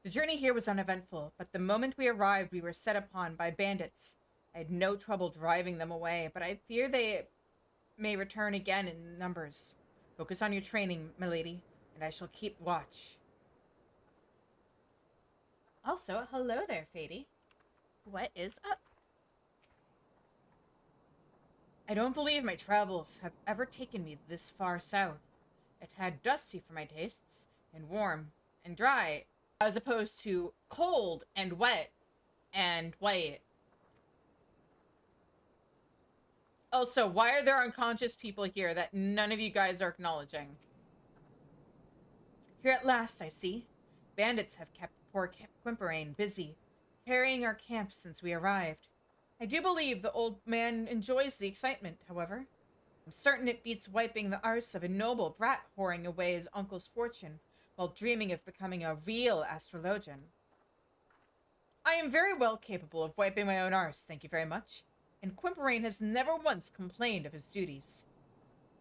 The journey here was uneventful, but the moment we arrived, we were set upon by bandits. I had no trouble driving them away, but I fear they may return again in numbers. Focus on your training, milady, and I shall keep watch. Also, hello there, Fady. What is up? I don't believe my travels have ever taken me this far south. It had dusty for my tastes, and warm, and dry, as opposed to cold, and wet, and white. Also, why are there unconscious people here that none of you guys are acknowledging? Here at last, I see. Bandits have kept poor Quimbarain busy, harrying our camp since we arrived. I do believe the old man enjoys the excitement, however. I'm certain it beats wiping the arse of a noble brat whoring away his uncle's fortune while dreaming of becoming a real astrologian. I am very well capable of wiping my own arse, thank you very much, and Quimbarain has never once complained of his duties.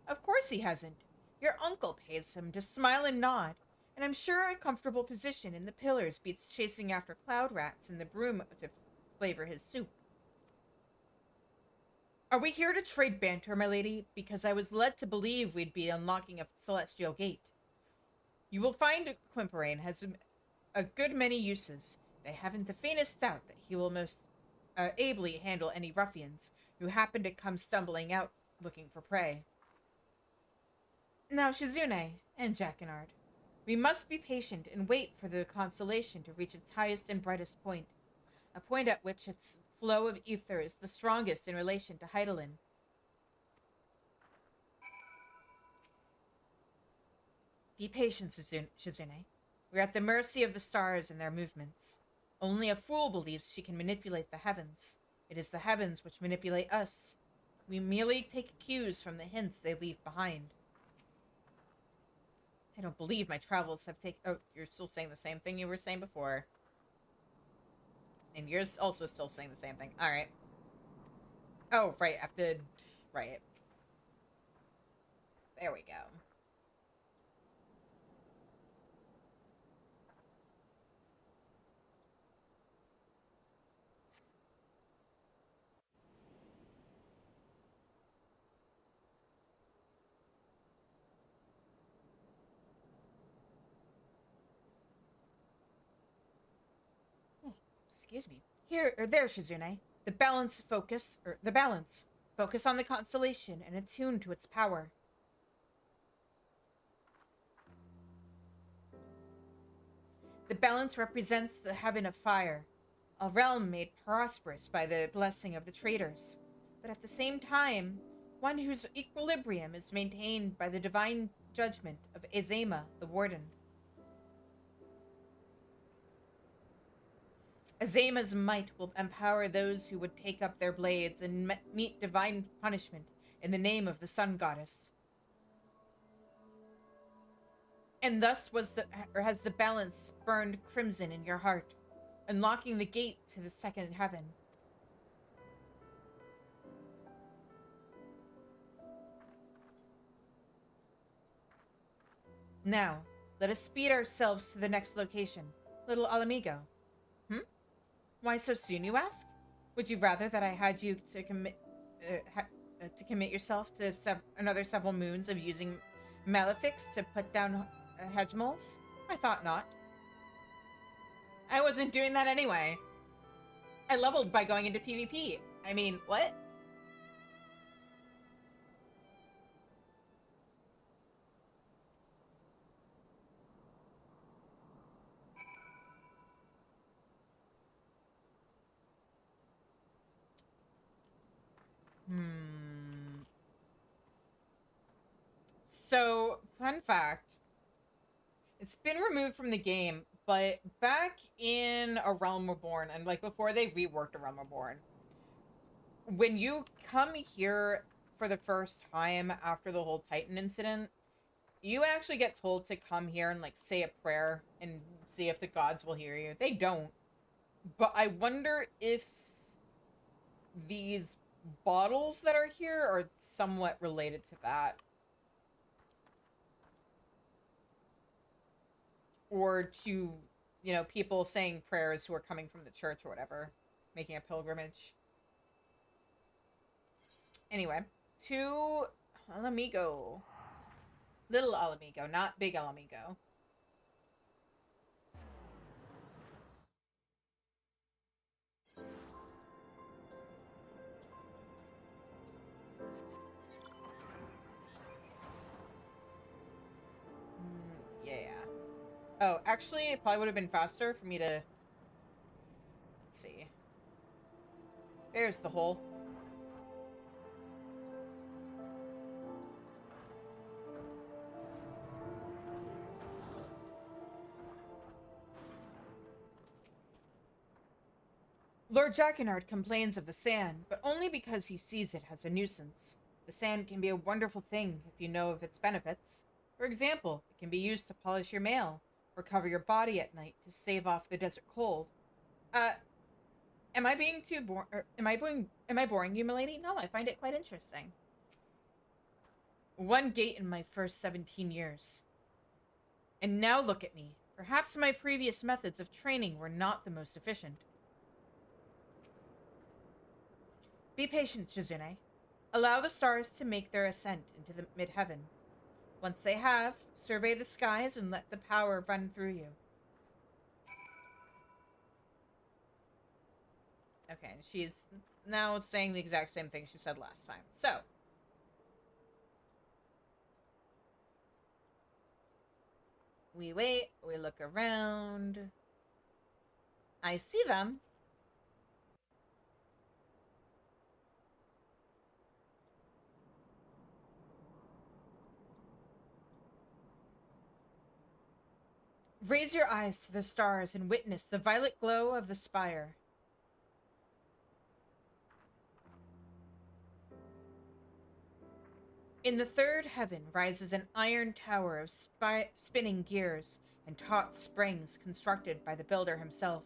Of course he hasn't. Your uncle pays him to smile and nod, and I'm sure a comfortable position in the pillars beats chasing after cloud rats in the broom to flavor his soup. Are we here to trade banter, my lady? Because I was led to believe we'd be unlocking a celestial gate. You will find Quimbarain has a good many uses. I haven't the faintest doubt that he will most ably handle any ruffians who happen to come stumbling out looking for prey. Now, Shizune and Jacquinard, we must be patient and wait for the constellation to reach its highest and brightest point, a point at which its flow of ether is the strongest in relation to Heidelin. Be patient, Shizune. We're at the mercy of the stars and their movements. Only a fool believes she can manipulate the heavens. It is the heavens which manipulate us. We merely take cues from the hints they leave behind. I don't believe my travels have taken... Oh, you're still saying the same thing you were saying before. And you're also still saying the same thing. Alright. Oh, right. I have to... Right. There we go. Excuse me. Here, or there, Shizune. The balance. Focus on the constellation and attune to its power. The balance represents the heaven of fire, a realm made prosperous by the blessing of the traders, but at the same time, one whose equilibrium is maintained by the divine judgment of Azema, the warden. Azema's might will empower those who would take up their blades and meet divine punishment in the name of the sun goddess. And thus has the balance burned crimson in your heart, unlocking the gate to the second heaven. Now, let us speed ourselves to the next location. Little Alamigo. Hmm? Why so soon, you ask? Would you rather that I had you to commit yourself to another several moons of using malefics to put down hegemols? I thought not. I wasn't doing that anyway. I leveled by going into PvP. I mean, what? So, fun fact. It's been removed from the game, but back in A Realm Reborn, and like before they reworked A Realm Reborn, when you come here for the first time after the whole Titan incident, you actually get told to come here and like say a prayer and see if the gods will hear you. They don't. But I wonder if these bottles that are here are somewhat related to that. Or to, you know, people saying prayers who are coming from the church or whatever. Making a pilgrimage. Anyway. To Alamigo. Little Alamigo, not Big Alamigo. Yeah. Oh, actually, it probably would have been faster for me to... Let's see. There's the hole. Lord Jacquinard complains of the sand, but only because he sees it as a nuisance. The sand can be a wonderful thing if you know of its benefits. For example, it can be used to polish your mail, or cover your body at night to stave off the desert cold. Am I being too am I boring you, milady? No, I find it quite interesting. One gate in my first 17 years. And now look at me. Perhaps my previous methods of training were not the most efficient. Be patient, Shizune. Allow the stars to make their ascent into the mid-heaven. Once they have, survey the skies and let the power run through you. Okay, and she's now saying the exact same thing she said last time. So. We wait, we look around. I see them. Raise your eyes to the stars and witness the violet glow of the spire. In the third heaven rises an iron tower of spinning gears and taut springs constructed by the builder himself.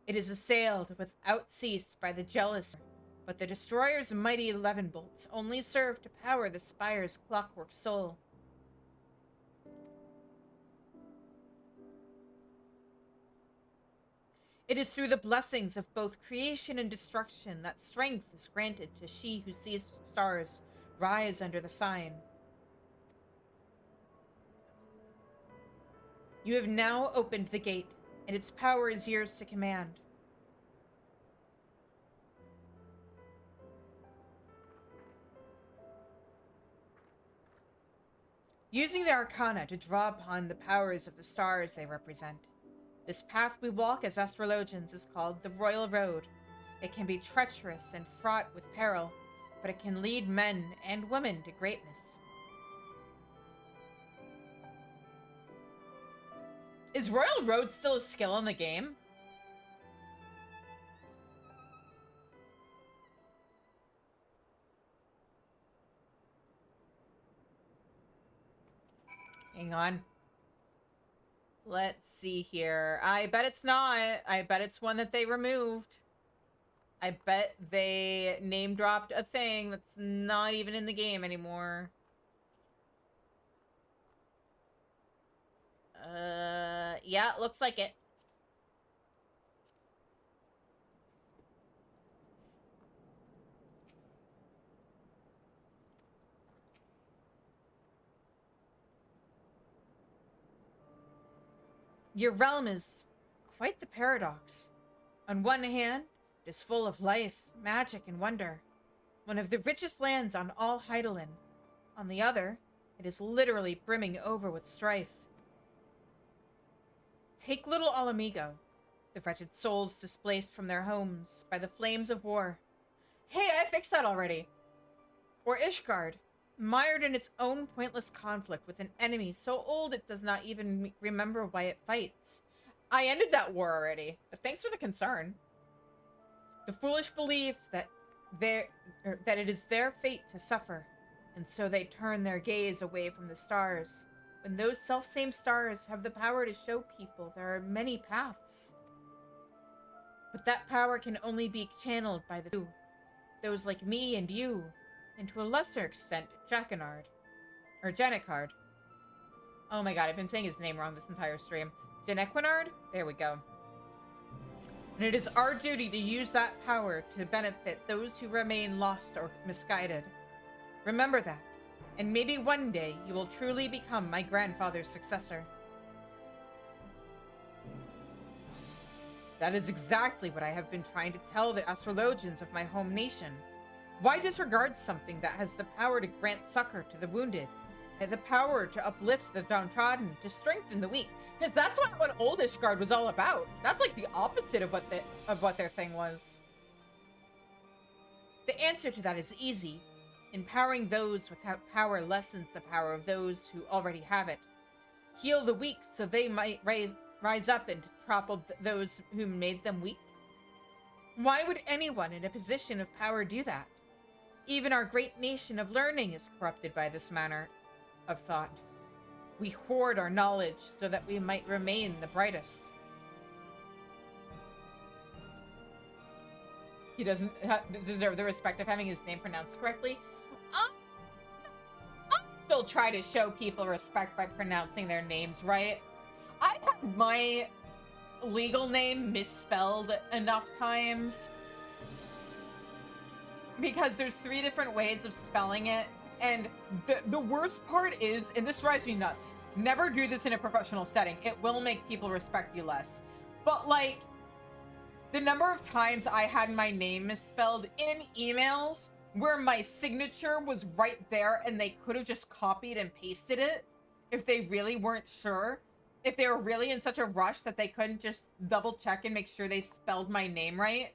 It is assailed without cease by the jealous, but the destroyer's mighty 11 bolts only serve to power the spire's clockwork soul. It is through the blessings of both creation and destruction that strength is granted to she who sees stars rise under the sign. You have now opened the gate, and its power is yours to command. Using the arcana to draw upon the powers of the stars they represent. This path we walk as astrologians is called the Royal Road. It can be treacherous and fraught with peril, but it can lead men and women to greatness. Is Royal Road still a skill in the game? Hang on. Let's see here. I bet it's not. I bet it's one that they removed. I bet they name dropped a thing that's not even in the game anymore. Yeah, looks like it. Your realm is quite the paradox. On one hand, it is full of life, magic, and wonder. One of the richest lands on all Heidelin. On the other, it is literally brimming over with strife. Take little Alamigo, the wretched souls displaced from their homes by the flames of war. Hey, I fixed that already. Or Ishgard, mired in its own pointless conflict with an enemy so old it does not even remember why it fights. I ended that war already, but thanks for the concern. The foolish belief that it is their fate to suffer, and so they turn their gaze away from the stars, when those self-same stars have the power to show people there are many paths. But that power can only be channeled by the few, those like me and you, and to a lesser extent, Jackernard. Or Janikard. Oh my god, I've been saying his name wrong this entire stream. Janequinard? There we go. And it is our duty to use that power to benefit those who remain lost or misguided. Remember that, and maybe one day you will truly become my grandfather's successor. That is exactly what I have been trying to tell the astrologians of my home nation. Why disregard something that has the power to grant succor to the wounded, and the power to uplift the downtrodden, to strengthen the weak? Because that's what Old Ishgard was all about. That's like the opposite of what their thing was. The answer to that is easy. Empowering those without power lessens the power of those who already have it. Heal the weak so they might rise up and topple those who made them weak. Why would anyone in a position of power do that? Even our great nation of learning is corrupted by this manner of thought. We hoard our knowledge so that we might remain the brightest. He doesn't deserve the respect of having his name pronounced correctly. I'll still try to show people respect by pronouncing their names right. I've had my legal name misspelled enough times because there's 3 different ways of spelling it, and the worst part is, and this drives me nuts, never do this in a professional setting. It will make people respect you less. But like, the number of times I had my name misspelled in emails where my signature was right there and they could have just copied and pasted it if they really weren't sure. If they were really in such a rush that they couldn't just double check and make sure they spelled my name right.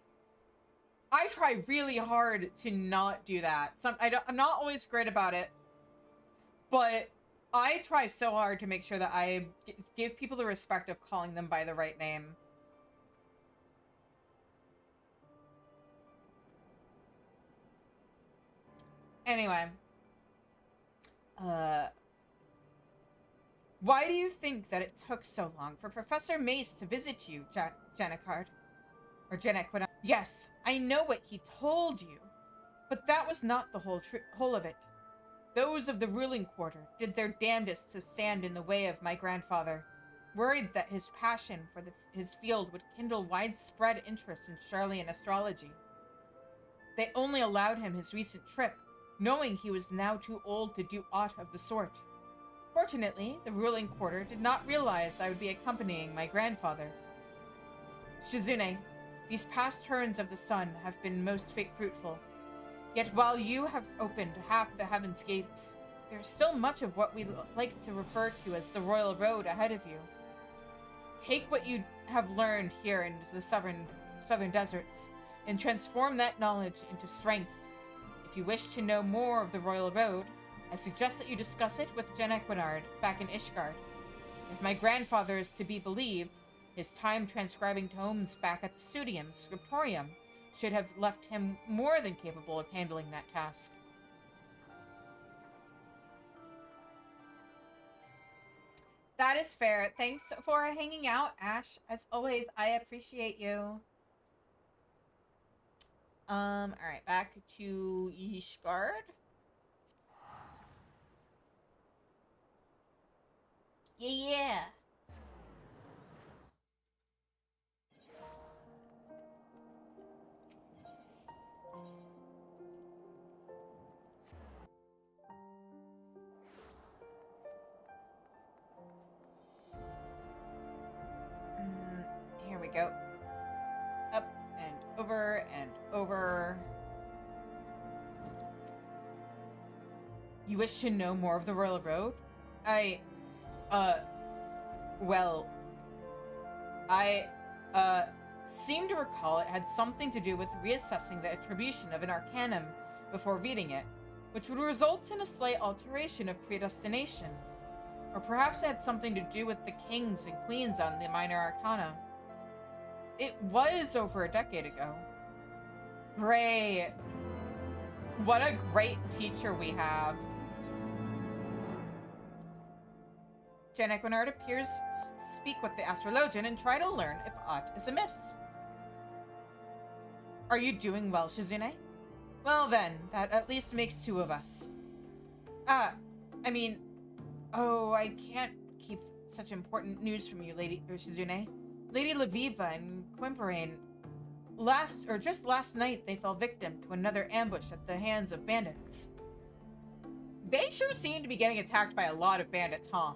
I try really hard to not do that. I'm not always great about it, but I try so hard to make sure that I give people the respect of calling them by the right name. Anyway. Why do you think that it took so long for Professor Mace to visit you, Janikard? Or Janequinard? Yes, I know what he told you. But that was not the whole of it. Those of the ruling quarter did their damnedest to stand in the way of my grandfather, worried that his passion for his field would kindle widespread interest in Charlian astrology. They only allowed him his recent trip, knowing he was now too old to do aught of the sort. Fortunately, the ruling quarter did not realize I would be accompanying my grandfather. Shizune, these past turns of the sun have been most fruitful. Yet while you have opened half the heaven's gates, there is still much of what we like to refer to as the royal road ahead of you. Take what you have learned here in the southern deserts, and transform that knowledge into strength. If you wish to know more of the royal road, I suggest that you discuss it with Janequinard back in Ishgard. If my grandfather is to be believed, his time transcribing tomes back at the Studium Scriptorium should have left him more than capable of handling that task. That is fair. Thanks for hanging out, Ash. As always, I appreciate you. Alright, back to Ishgard. Yeah. You wish to know more of the Royal Road? Well, I seem to recall it had something to do with reassessing the attribution of an arcanum before reading it, which would result in a slight alteration of predestination. Or perhaps it had something to do with the kings and queens on the minor arcana. It was over a decade ago. Great. What a great teacher we have. Jen Equinard appears to speak with the astrologian and try to learn if aught is amiss. Are you doing well, Shizune? Well then, that at least makes two of us. Oh, I can't keep such important news from you, Lady Shizune. Lady Laviva and Quimperane, just last night they fell victim to another ambush at the hands of bandits. They sure seem to be getting attacked by a lot of bandits, huh?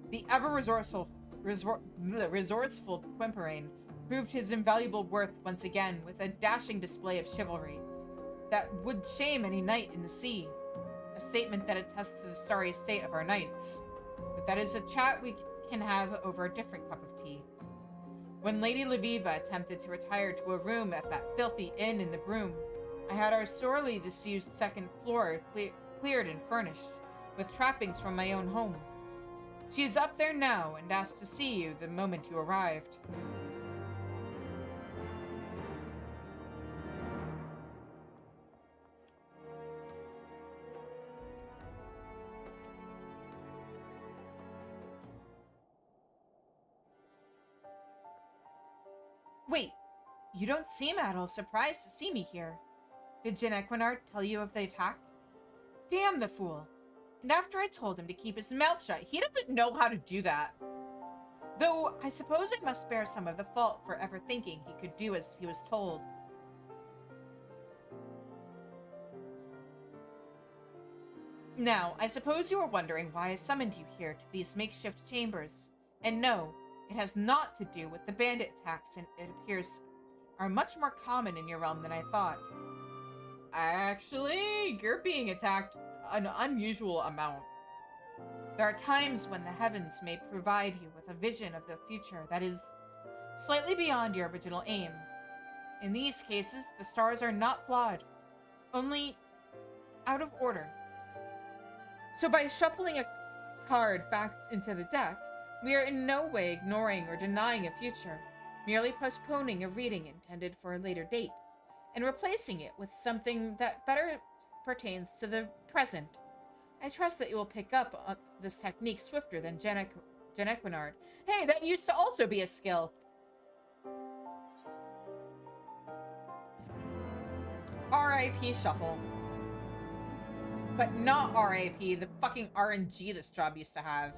The ever-resourceful Quimperane proved his invaluable worth once again with a dashing display of chivalry that would shame any knight in the sea. A statement that attests to the starry state of our knights. But that is a chat we can have over a different cup of tea. When Lady Laviva attempted to retire to a room at that filthy inn in the Broom, I had our sorely disused second floor cleared and furnished, with trappings from my own home. She is up there now and asked to see you the moment you arrived. Wait, you don't seem at all surprised to see me here. Did Jen Equinard tell you of the attack? Damn the fool. And after I told him to keep his mouth shut, he doesn't know how to do that. Though, I suppose I must bear some of the fault for ever thinking he could do as he was told. Now, I suppose you are wondering why I summoned you here to these makeshift chambers. And no, it has not to do with the bandit attacks, and it appears are much more common in your realm than I thought. Actually, you're being attacked an unusual amount. There are times when the heavens may provide you with a vision of the future that is slightly beyond your original aim. In these cases, the stars are not flawed, only out of order. So by shuffling a card back into the deck, we are in no way ignoring or denying a future, merely postponing a reading intended for a later date, and replacing it with something that better pertains to the present. I trust that you will pick up on this technique swifter than Jen Equinard. Hey, that used to also be a skill. R.I.P. Shuffle. But not R.I.P. the fucking RNG this job used to have.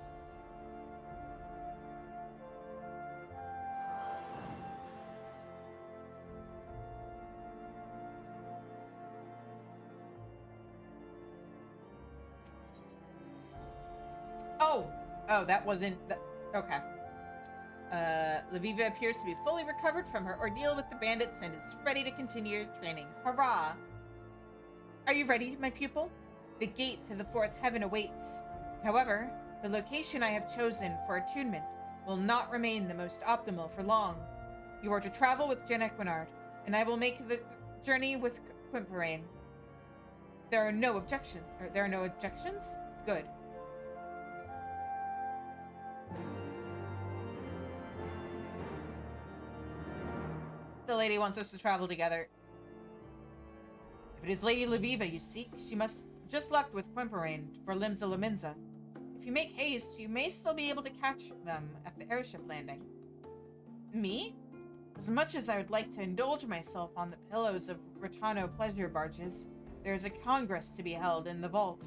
Oh, that wasn't... Okay. Laviva appears to be fully recovered from her ordeal with the bandits and is ready to continue training. Hurrah! Are you ready, my pupil? The gate to the fourth heaven awaits. However, the location I have chosen for attunement will not remain the most optimal for long. You are to travel with Jen Equinard, and I will make the journey with Quimperane. There are no objections. Good. The lady wants us to travel together. If it is Lady Laviva you seek, she must just left with Quimperane for Limsa Laminza. If you make haste, you may still be able to catch them at the airship landing. Me? As much as I would like to indulge myself on the pillows of Rotano pleasure barges, there is a congress to be held in the vault,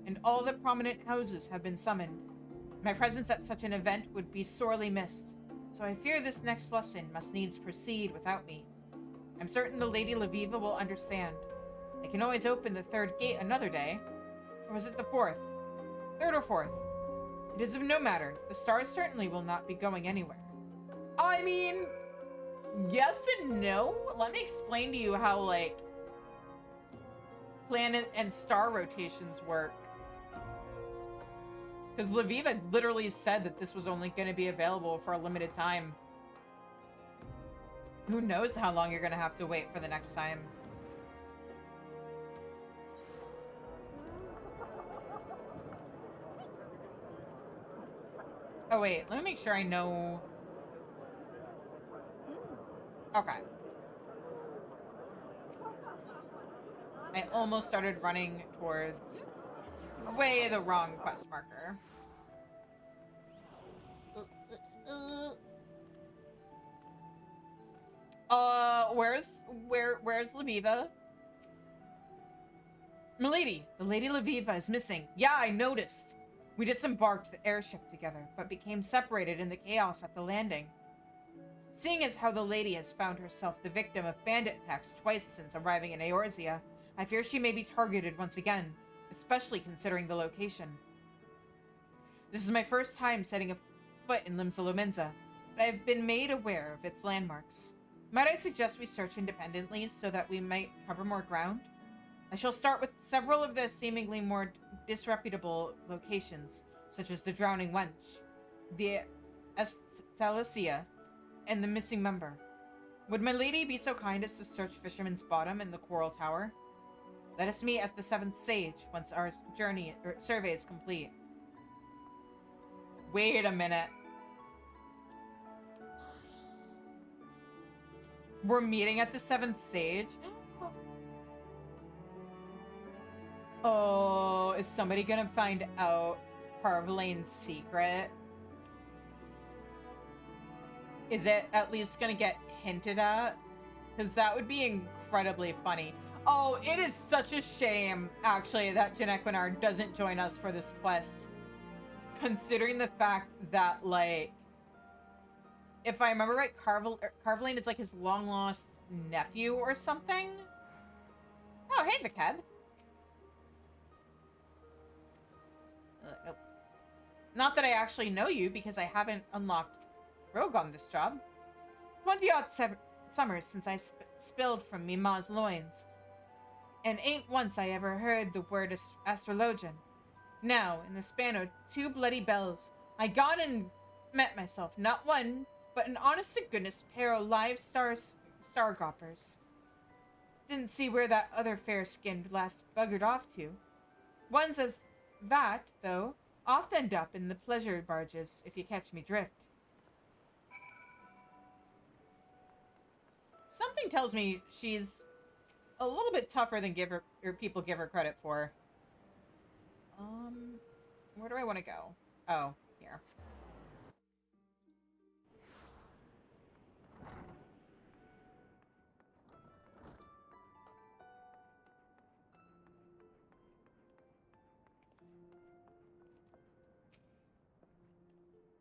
and all the prominent houses have been summoned. My presence at such an event would be sorely missed, so I fear this next lesson must needs proceed without me. I'm certain the Lady Laviva will understand. I can always open the third gate another day. Or was it the fourth? Third or fourth? It is of no matter. The stars certainly will not be going anywhere. I mean, yes and no. Let me explain to you how, like, planet and star rotations work. Because Lviva literally said that this was only going to be available for a limited time. Who knows how long you're going to have to wait for the next time. Oh, wait. Let me make sure I know. Okay. I almost started running towards way the wrong quest marker. Where's Lviva? Milady, the Lady Lviva is missing. Yeah, I noticed. We disembarked the airship together, but became separated in the chaos at the landing. Seeing as how the lady has found herself the victim of bandit attacks twice since arriving in Eorzea, I fear she may be targeted once again, especially considering the location. This is my first time setting a foot in Limsa Lominsa, but I have been made aware of its landmarks. Might I suggest we search independently so that we might cover more ground? I shall start with several of the seemingly more disreputable locations, such as the Drowning Wench, the Estalicia, and the Missing Member. Would my lady be so kind as to search Fisherman's Bottom and the Coral Tower? Let us meet at the 7th Sage once our survey is complete. Wait a minute. We're meeting at the 7th Sage? Oh, is somebody gonna find out Parvlane's secret? Is it at least gonna get hinted at? Because that would be incredibly funny. Oh, it is such a shame, actually, that Janequinar doesn't join us for this quest. Considering the fact that, like, if I remember right, Parvlane is like his long-lost nephew or something? Oh, hey, Vikeb. Nope. Not that I actually know you, because I haven't unlocked Rogue on this job. 20-odd summers since I spilled from me ma's loins. And ain't once I ever heard the word astrologian. Now, in the span of 2 bloody bells, I gone and met myself not one, but an honest-to-goodness pair of live stargoppers. Didn't see where that other fair-skinned lass buggered off to. Ones as that, though, oft end up in the pleasure barges, if you catch me drift. Something tells me she's a little bit tougher than people give her credit for. Where do I want to go? Oh, here.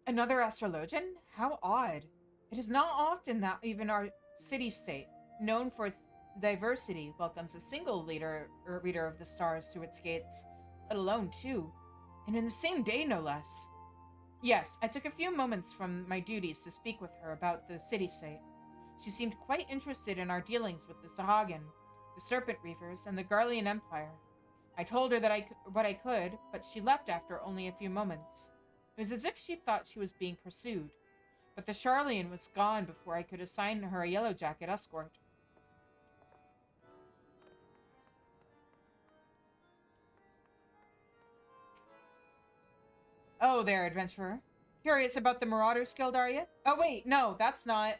Another astrologian? How odd. It is not often that even our city-state, known for its diversity, welcomes a single leader or reader of the stars to its gates, let alone 2, and in the same day, no less. Yes, I took a few moments from my duties to speak with her about the city-state. She seemed quite interested in our dealings with the Sahagin, the Serpent Reavers, and the Garlean Empire. I told her that what I could, but she left after only a few moments. It was as if she thought she was being pursued, but the Charlian was gone before I could assign her a yellow jacket escort. Oh there, adventurer. Curious about the Marauders Guild, are you? Oh wait, no, that's not...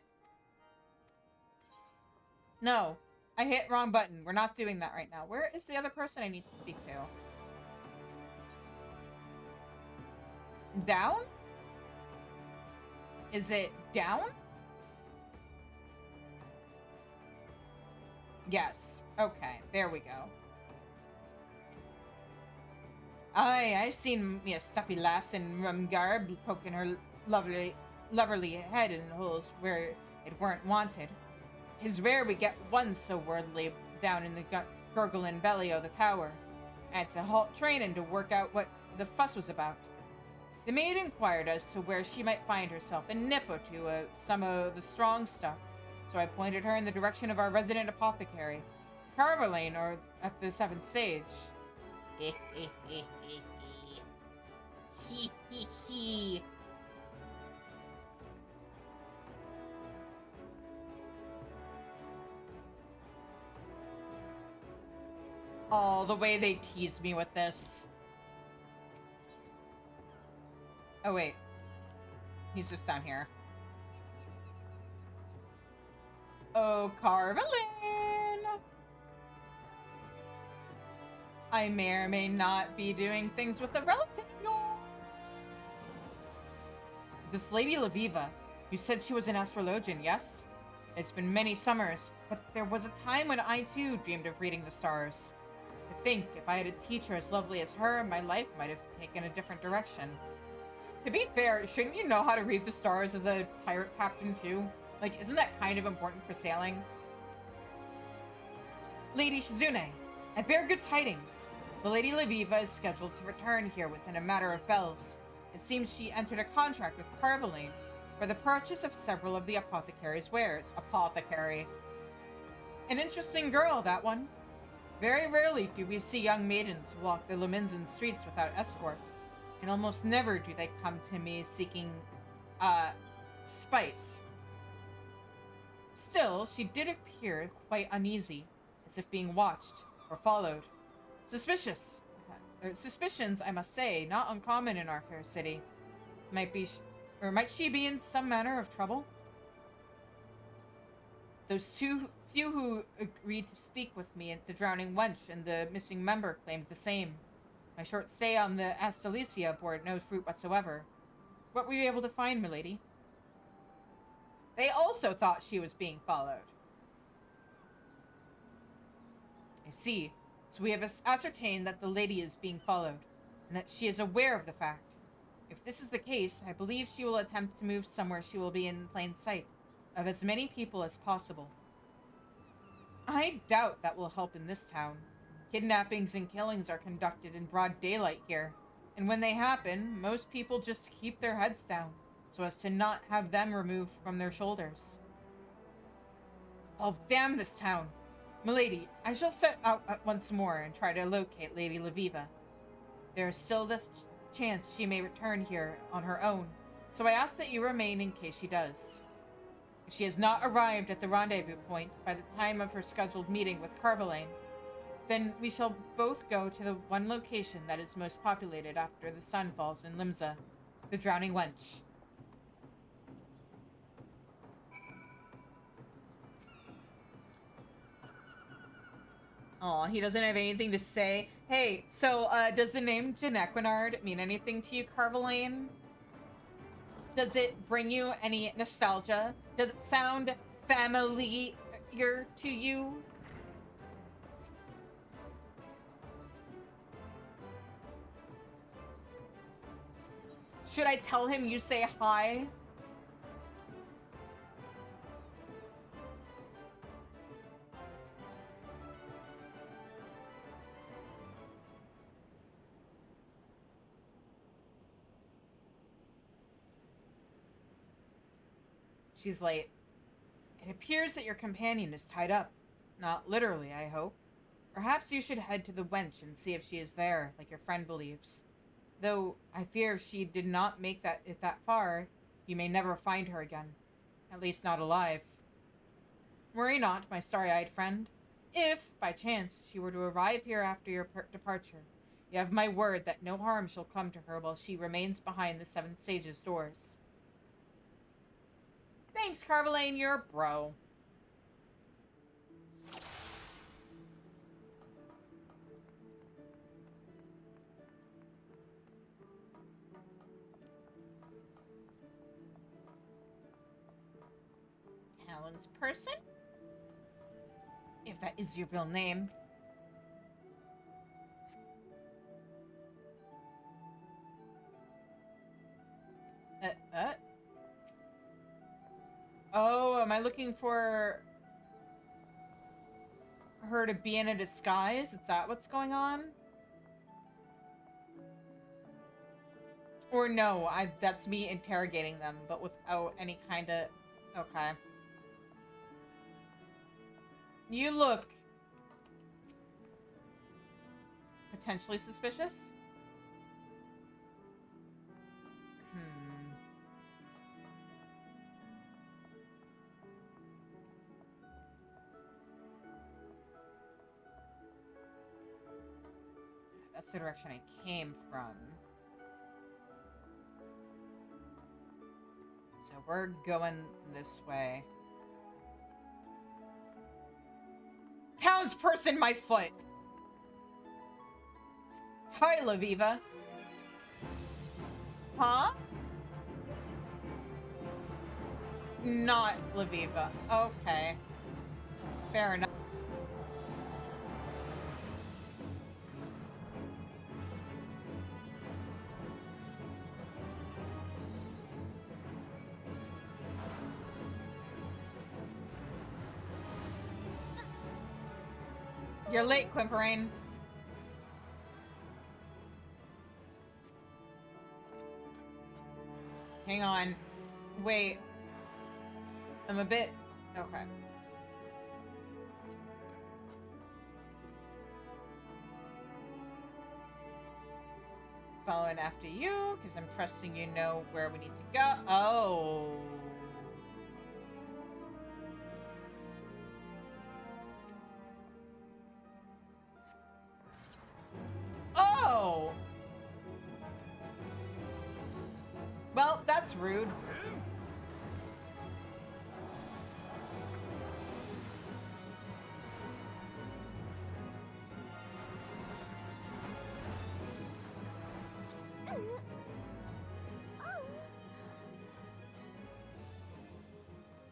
No, I hit wrong button. We're not doing that right now. Where is the other person I need to speak to? Down? Is it down? Yes. Okay, there we go. Aye, I've seen me a stuffy lass in rum garb poking her loverly head in holes where it weren't wanted. 'Tis rare we get one so worldly down in the gurgling belly o' the tower. I had to halt training to work out what the fuss was about. The maid inquired as to where she might find herself a nip or two of some of the strong stuff, so I pointed her in the direction of our resident apothecary, Carvalane, or at the 7th Sage. Oh, the way they tease me with this. Oh, wait. He's just down here. Oh, Carvelin! I may or may not be doing things with a relative of yours. This Lady Laviva, you said she was an astrologian, yes? It's been many summers, but there was a time when I too dreamed of reading the stars. To think, if I had a teacher as lovely as her, my life might have taken a different direction. To be fair, shouldn't you know how to read the stars as a pirate captain too? Like, isn't that kind of important for sailing? Lady Shizune, I bear good tidings. The Lady Laviva is scheduled to return here within a matter of bells. It seems she entered a contract with Carveline for the purchase of several of the apothecary's wares. Apothecary. An interesting girl, that one. Very rarely do we see young maidens walk the Luminzen streets without escort, and almost never do they come to me seeking, spice. Still, she did appear quite uneasy, as if being watched or followed. Suspicions, I must say, not uncommon in our fair city. Might she be in some manner of trouble? Those few who agreed to speak with me at the Drowning Wench and the missing member claimed the same. My short stay on the Astalicia bore no fruit whatsoever. What were you able to find, milady? They also thought she was being followed. I see. So we have ascertained that the lady is being followed, and that she is aware of the fact. If this is the case, I believe she will attempt to move somewhere she will be in plain sight of as many people as possible. I doubt that will help in this town. Kidnappings and killings are conducted in broad daylight here, and when they happen, most people just keep their heads down, so as to not have them removed from their shoulders. Oh, damn this town! Milady, I shall set out once more and try to locate Lady Laviva. There is still this chance she may return here on her own, so I ask that you remain in case she does. If she has not arrived at the rendezvous point by the time of her scheduled meeting with Carveline, then we shall both go to the one location that is most populated after the sun falls in Limsa, the Drowning Wench. Aw, he doesn't have anything to say. Hey, so, does the name Janequinard mean anything to you, Carveline? Does it bring you any nostalgia? Does it sound familiar to you? Should I tell him you say hi? She's late. It appears that your companion is tied up. Not literally, I hope. Perhaps you should head to the wench and see if she is there, like your friend believes. Though, I fear if she did not make it that far, you may never find her again. At least not alive. Worry not, my starry-eyed friend. If, by chance, she were to arrive here after your departure, you have my word that no harm shall come to her while she remains behind the Seventh Sage's doors. Thanks, Carveline, you're a bro. Townsperson? If that is your real name. Oh, am I looking for her to be in a disguise? Is that what's going on? Or no, that's me interrogating them, but without any kind of... Okay. You look potentially suspicious. That's the direction I came from. So we're going this way. Townsperson, my foot! Hi, Laviva. Huh? Not Laviva. Okay. Fair enough. You're late, Quimperine. Hang on. Wait. I'm a bit... Okay. Following after you, because I'm trusting you know where we need to go. Oh. Oh! Well, that's rude.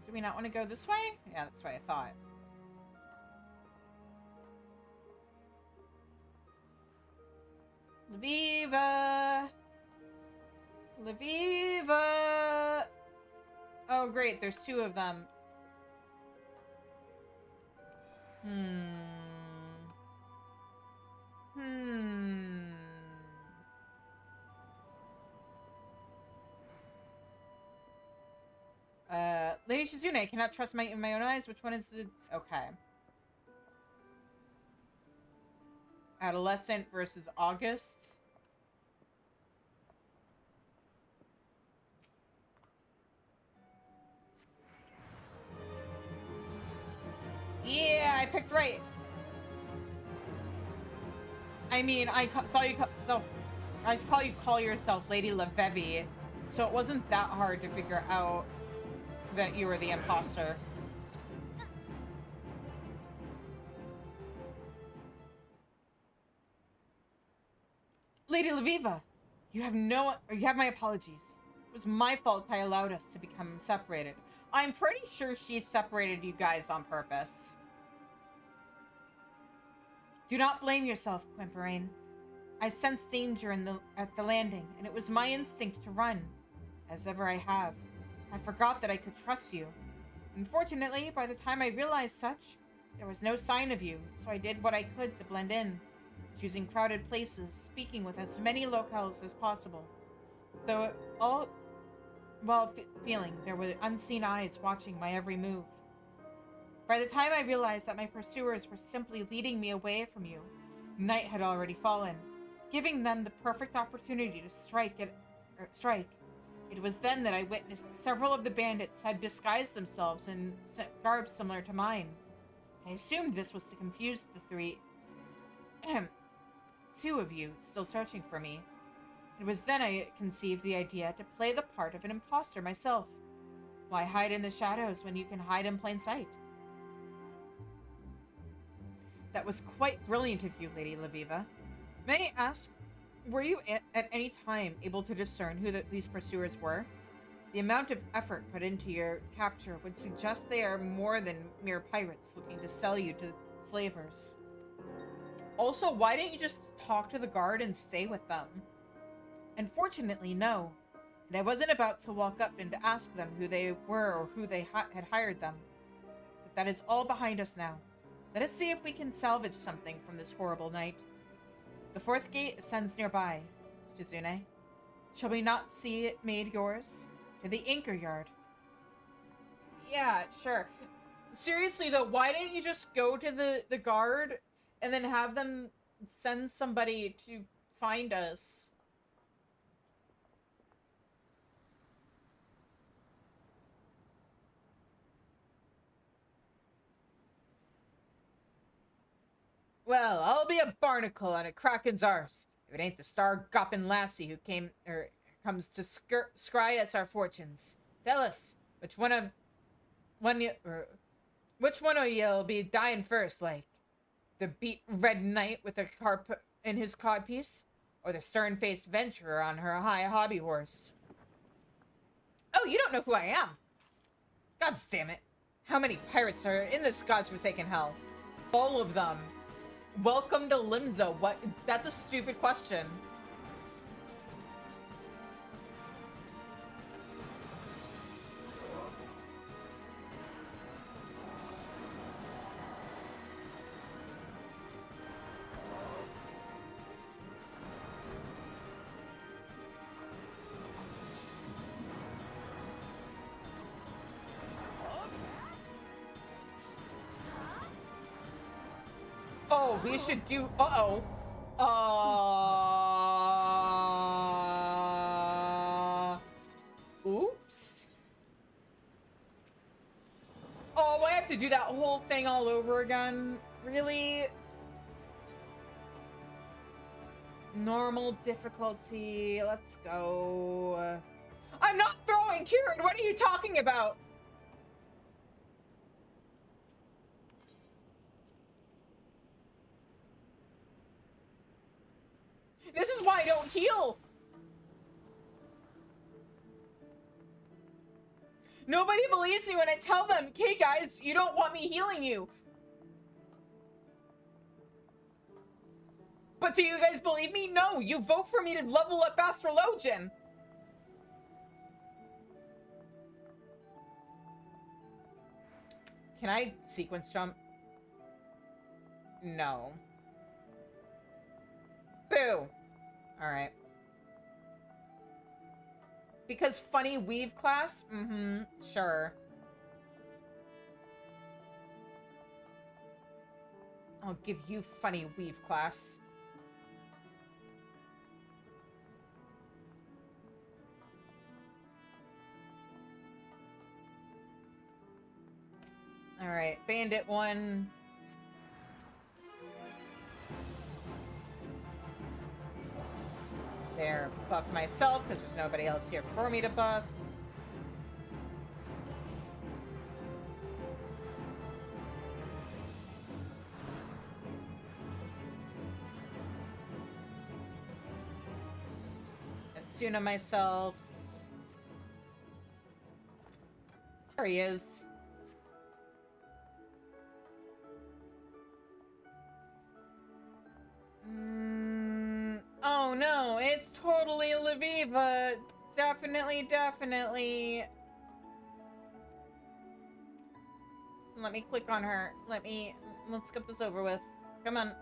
Do we not want to go this way? Yeah, that's what I thought. Laviva! Laviva! Oh, great. There's two of them. Lady Shizune, I cannot trust my own eyes. Which one is the... Okay. Adolescent versus August. Yeah, I picked right. I mean, I saw you call yourself Lady Lavevi, so it wasn't that hard to figure out that you were the imposter. Lady Laviva, you have my apologies. It was my fault I allowed us to become separated. I'm pretty sure she separated you guys on purpose. Do not blame yourself, Quimperine. I sensed danger at the landing, and it was my instinct to run, as ever I have. I forgot that I could trust you. Unfortunately, by the time I realized such, there was no sign of you, so I did what I could to blend in, choosing crowded places, speaking with as many locals as possible. Though all while feeling there were unseen eyes watching my every move. By the time I realized that my pursuers were simply leading me away from you, night had already fallen, giving them the perfect opportunity to strike. It was then that I witnessed several of the bandits had disguised themselves in garbs similar to mine. I assumed this was to confuse the two of you still searching for me. It was then I conceived the idea to play the part of an imposter myself. Why hide in the shadows when you can hide in plain sight? That was quite brilliant of you, Lady Laviva. May I ask, were you at any time able to discern who these pursuers were? The amount of effort put into your capture would suggest they are more than mere pirates looking to sell you to slavers. Also, why didn't you just talk to the guard and stay with them? Unfortunately, no. And I wasn't about to walk up and to ask them who they were or who they had hired them. But that is all behind us now. Let us see if we can salvage something from this horrible night. The fourth gate ascends nearby, Shizune. Shall we not see it made yours? To the anchor yard. Yeah, sure. Seriously though, why didn't you just go to the guard and then have them send somebody to find us? Well, I'll be a barnacle on a kraken's arse if it ain't the star-goppin' lassie who comes to scry us our fortunes. Tell us, which one of you'll be dying first, like the beat red knight with a carp in his codpiece, or the stern-faced venturer on her high hobby horse? Oh, you don't know who I am. God damn it. How many pirates are in this godforsaken hell? All of them. Welcome to Limzo. What? That's a stupid question. Oh, we should do... Uh-oh. Oops. Oh, I have to do that whole thing all over again? Really? Normal difficulty. Let's go. I'm not throwing, Kieran! What are you talking about? This is why I don't heal! Nobody believes me when I tell them, okay guys, you don't want me healing you. But do you guys believe me? No, you vote for me to level up Astrologian. Can I sequence jump? No. Boo. Alright. Because funny weave class? Mm-hmm. Sure. I'll give you funny weave class. Alright, Bandit 1. There, buff myself, because there's nobody else here for me to buff. Asuna myself. There he is. Oh no, it's totally Lviva. Definitely, definitely. Let me click on her. Let's get this over with. Come on.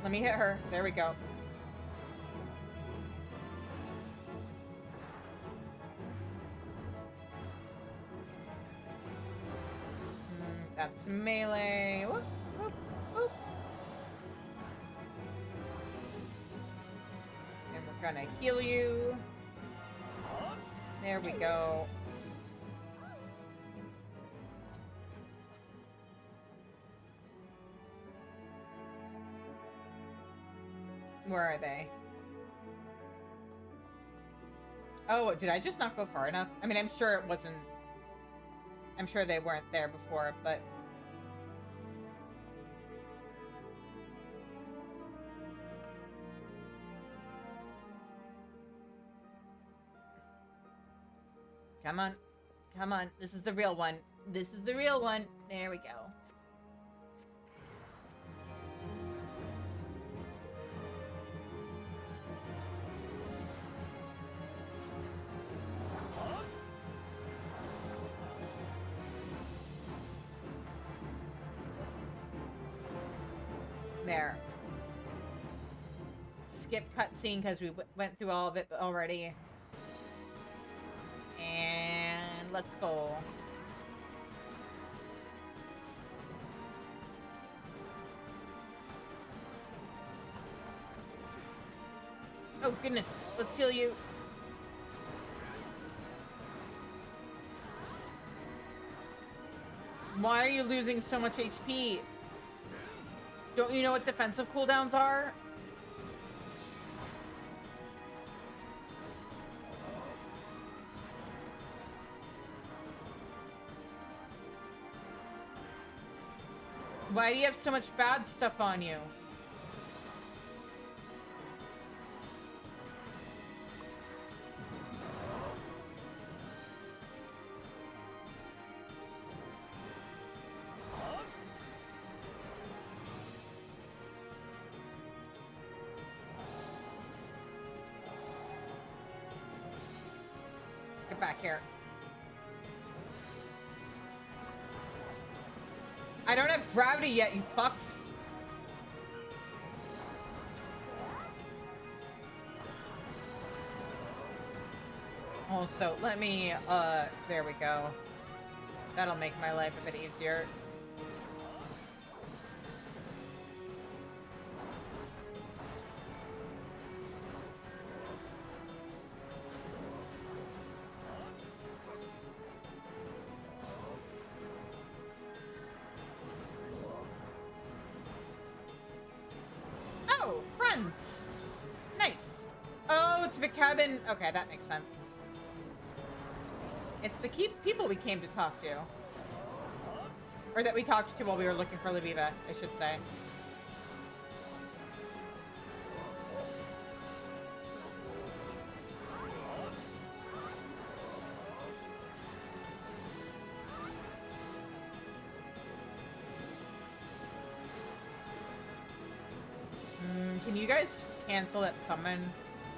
Let me hit her. There we go. That's melee. Whoop, whoop, whoop. And we're gonna heal you. There we go. Where are they? Oh, did I just not go far enough? I mean, I'm sure it wasn't... I'm sure they weren't there before, but... Come on. Come on. This is the real one. This is the real one. There we go. There. Skip cutscene because we went through all of it already. And let's go. Oh goodness, let's heal you. Why are you losing so much HP? Don't you know what defensive cooldowns are? Why do you have so much bad stuff on you? Get back here. I don't have gravity yet, you fucks. Also, let me, there we go. That'll make my life a bit easier. Oh, friends! Nice. Oh, it's the cabin. Okay, that makes sense. It's the people we came to talk to. Or that we talked to while we were looking for Lviva, I should say. Can you guys cancel that summon?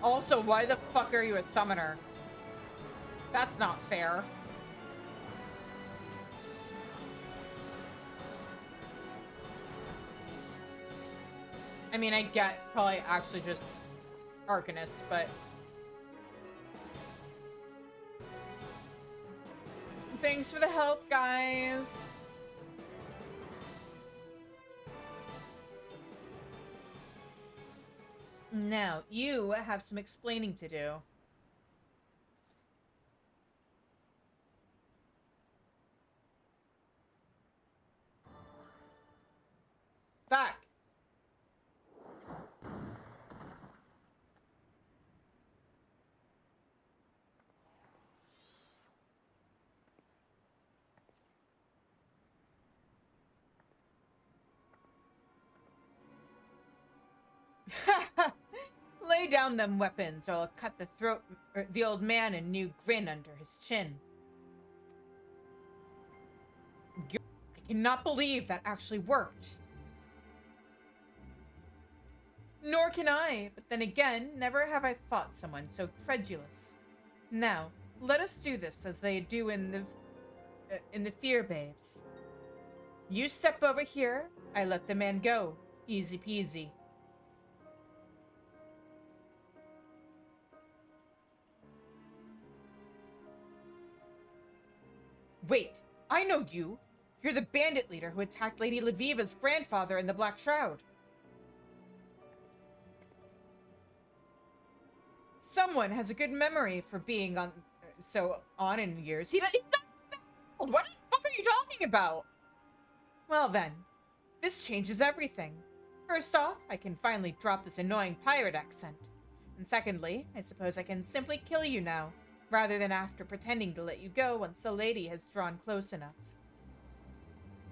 Also, why the fuck are you a summoner? That's not fair. I mean, I get probably actually just Arcanist, but... Thanks for the help, guys! Now, you have some explaining to do. Fuck! Lay down them weapons, or I'll cut the throat the old man a new grin under his chin. I cannot believe that actually worked. Nor can I, but then again, never have I fought someone so credulous. Now, let us do this as they do in the Fear Babes. You step over here, I let the man go. Easy peasy. Wait, I know you. You're the bandit leader who attacked Lady Lviva's grandfather in the Black Shroud. Someone has a good memory for being on in years. He's not that old. What the fuck are you talking about? Well then, this changes everything. First off, I can finally drop this annoying pirate accent. And secondly, I suppose I can simply kill you now, rather than after pretending to let you go once the lady has drawn close enough.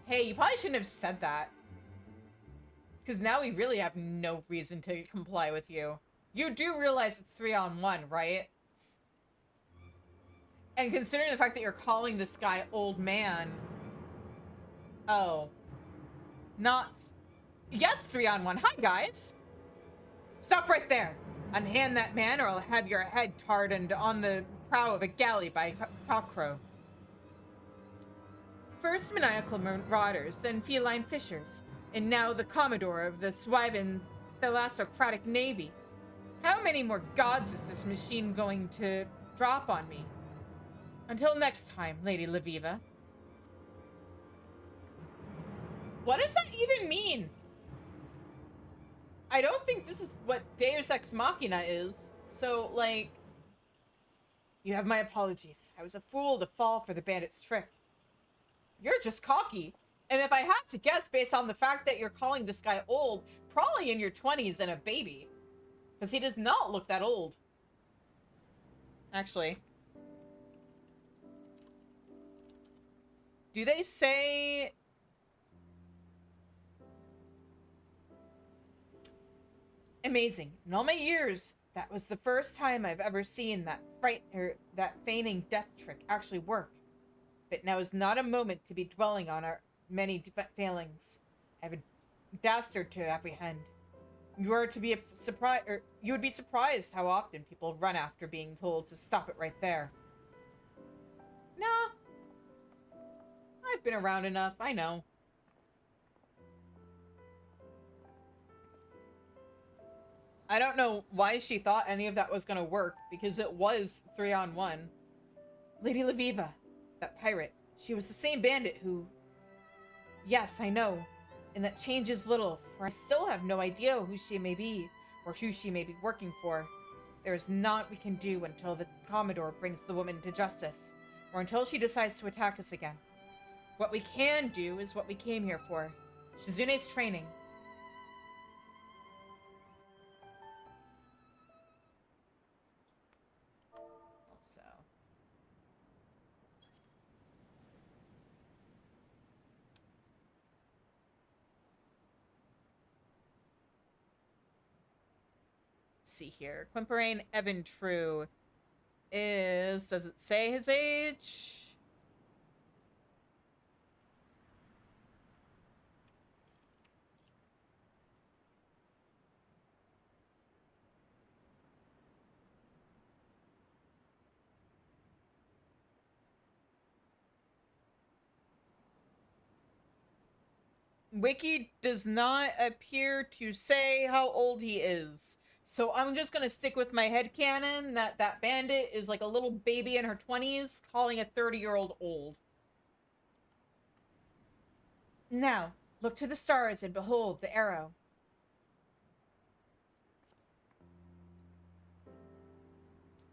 Hey, you probably shouldn't have said that. Because now we really have no reason to comply with you. You do realize it's 3-on-1, right? And considering the fact that you're calling this guy old man... Oh. Not... Yes, 3-on-1. Hi, guys! Stop right there! Unhand that man or I'll have your head tarred on the prow of a galley by cockcrow. First maniacal marauders, then feline fishers, and now the commodore of the Swiven thalassocratic navy. How many more gods is this machine going to drop on me? Until next time, Lady Lviva. What does that even mean? I don't think this is what Deus Ex Machina is. So, like... You have my apologies. I was a fool to fall for the bandit's trick. You're just cocky. And if I had to guess based on the fact that you're calling this guy old, probably in your 20s and a baby. Because he does not look that old. Actually. Do they say... Amazing. In all my years, that was the first time I've ever seen that that feigning death trick actually work. But now is not a moment to be dwelling on our many failings. I have a dastard to apprehend. You are to be surprised, or you would be surprised how often people run after being told to stop it right there. Nah. I've been around enough, I know. I don't know why she thought any of that was gonna work, because it was 3-on-1. Lady Laviva, that pirate, she was the same bandit who... Yes, I know. And that changes little, for I still have no idea who she may be, or who she may be working for. There is naught we can do until the Commodore brings the woman to justice, or until she decides to attack us again. What we can do is what we came here for. Shizune's training. Also. Let's see here. Quimperain Evan True is... Does it say his age? Wiki does not appear to say how old he is. So I'm just gonna stick with my headcanon that that bandit is like a little baby in her 20s calling a 30-year-old old. Now, look to the stars and behold the arrow.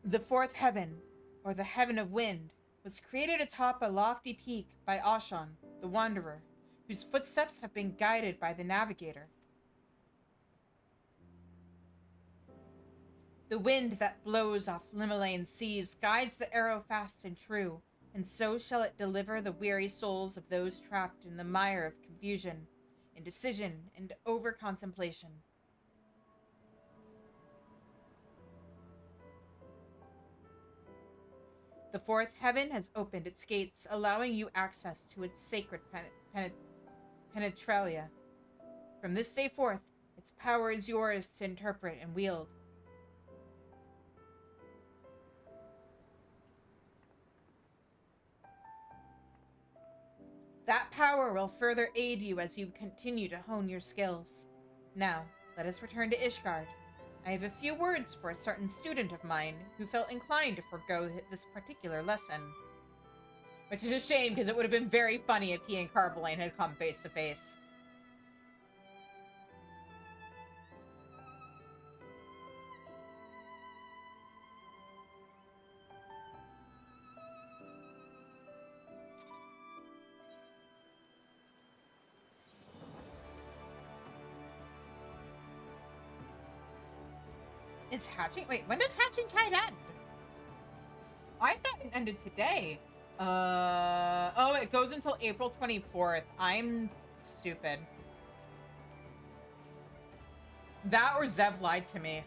The fourth heaven, or the heaven of wind, was created atop a lofty peak by Ashan, the wanderer, whose footsteps have been guided by the navigator. The wind that blows off Limelaine seas guides the arrow fast and true, and so shall it deliver the weary souls of those trapped in the mire of confusion, indecision, and over-contemplation. The fourth heaven has opened its gates, allowing you access to its sacred penetralia. From this day forth, its power is yours to interpret and wield. That power will further aid you as you continue to hone your skills. Now, let us return to Ishgard. I have a few words for a certain student of mine who felt inclined to forego this particular lesson. Which is a shame, because it would have been very funny if he and Carboline had come face to face. Is hatching... Wait, when does hatching tide end? I thought it ended today. Oh, it goes until April 24th. I'm stupid. That or Zev lied to me.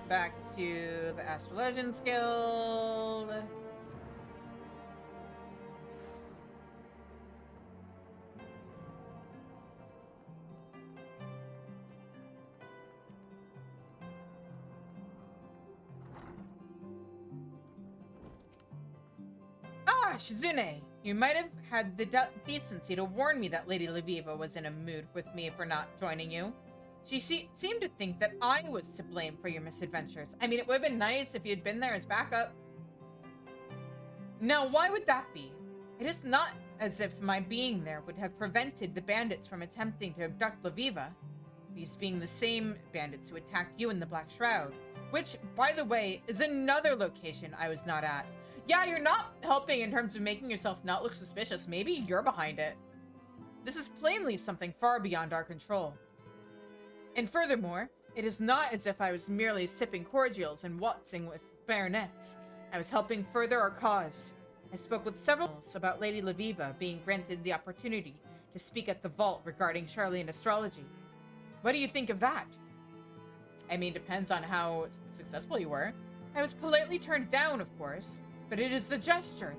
Back to the Astral Legends Guild. Ah, Shizune! You might have had the decency to warn me that Lady Laviva was in a mood with me for not joining you. She seemed to think that I was to blame for your misadventures. I mean, it would have been nice if you'd been there as backup. Now, why would that be? It is not as if my being there would have prevented the bandits from attempting to abduct Lviva. These being the same bandits who attacked you in the Black Shroud. Which, by the way, is another location I was not at. Yeah, you're not helping in terms of making yourself not look suspicious. Maybe you're behind it. This is plainly something far beyond our control. And furthermore, it is not as if I was merely sipping cordials and waltzing with baronets. I was helping further our cause. I spoke with several about Lady Lviva being granted the opportunity to speak at the vault regarding Charlian astrology. What do you think of that? I mean, depends on how successful you were. I was politely turned down, of course, but it is the gesture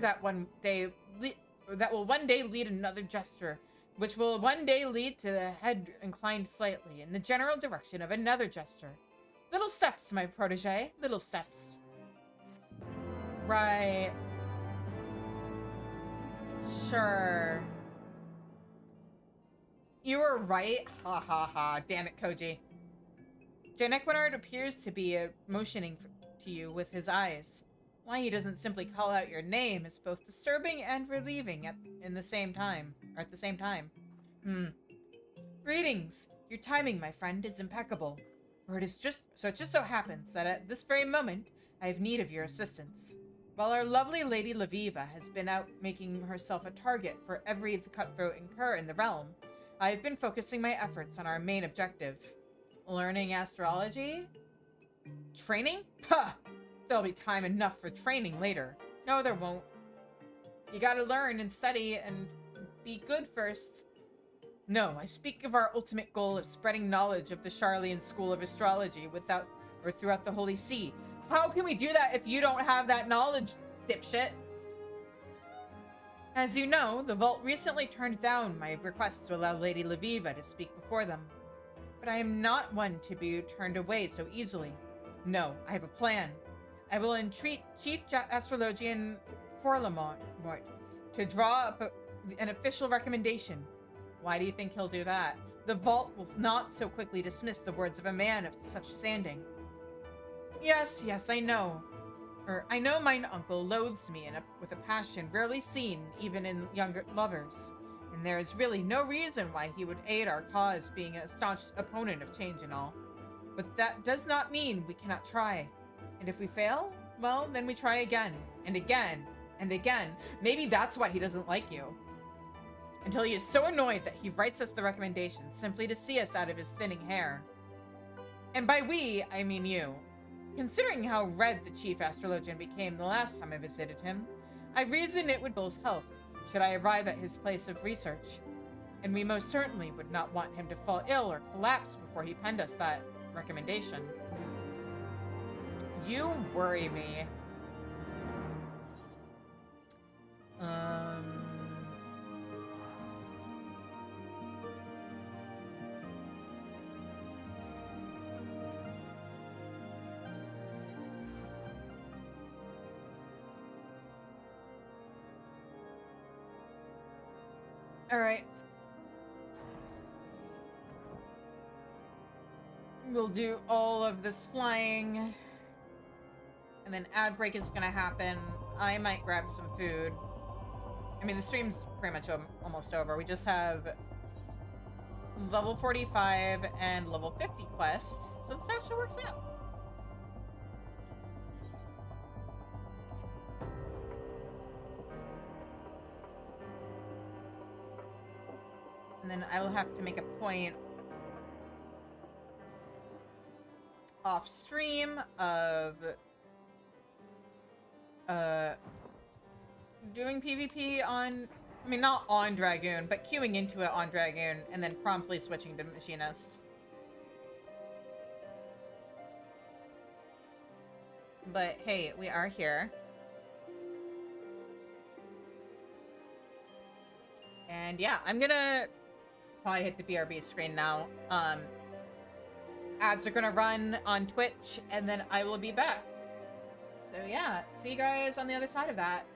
that will one day lead another gesture, which will one day lead to the head inclined slightly in the general direction of another gesture. Little steps, my protege, little steps. Right. Sure. You were right. Ha ha ha. Damn it, Koji. Jan Equinard appears to be motioning to you with his eyes. Why he doesn't simply call out your name is both disturbing and relieving at the same time. Greetings. Your timing, my friend, is impeccable. For it just so happens that at this very moment, I have need of your assistance. While our lovely Lady Lviva has been out making herself a target for every cutthroat incur in the realm, I have been focusing my efforts on our main objective. Learning astrology? Training? Puh! There'll be time enough for training later. No, there won't. You gotta learn and study and be good first. No, I speak of our ultimate goal of spreading knowledge of the Charlian school of astrology throughout the Holy See. How can we do that if you don't have that knowledge, dipshit? As you know, the Vault recently turned down my request to allow Lady Lviva to speak before them. But I am not one to be turned away so easily. No, I have a plan. I will entreat Chief Astrologian Forlamont to draw up an official recommendation. Why do you think he'll do that? The Vault will not so quickly dismiss the words of a man of such standing. Yes, I know. I know mine uncle loathes me with a passion rarely seen even in younger lovers. And there is really no reason why he would aid our cause, being a staunch opponent of change and all. But that does not mean we cannot try. And if we fail, well, then we try again, and again, and again. Maybe that's why he doesn't like you. Until he is so annoyed that he writes us the recommendation simply to see us out of his thinning hair. And by we, I mean you. Considering how red the Chief Astrologian became the last time I visited him, I reason it would Bill's health should I arrive at his place of research. And we most certainly would not want him to fall ill or collapse before he penned us that recommendation. You worry me. All right. We'll do all of this flying. And then ad break is going to happen. I might grab some food. I mean, the stream's pretty much almost over. We just have level 45 and level 50 quests. So this actually works out. And then I will have to make a point off stream of doing PvP on, I mean, not on Dragoon, but queuing into it on Dragoon and then promptly switching to Machinist. But hey, we are here. And yeah, I'm gonna probably hit the BRB screen now. Ads are gonna run on Twitch, and then I will be back. So yeah, see you guys on the other side of that.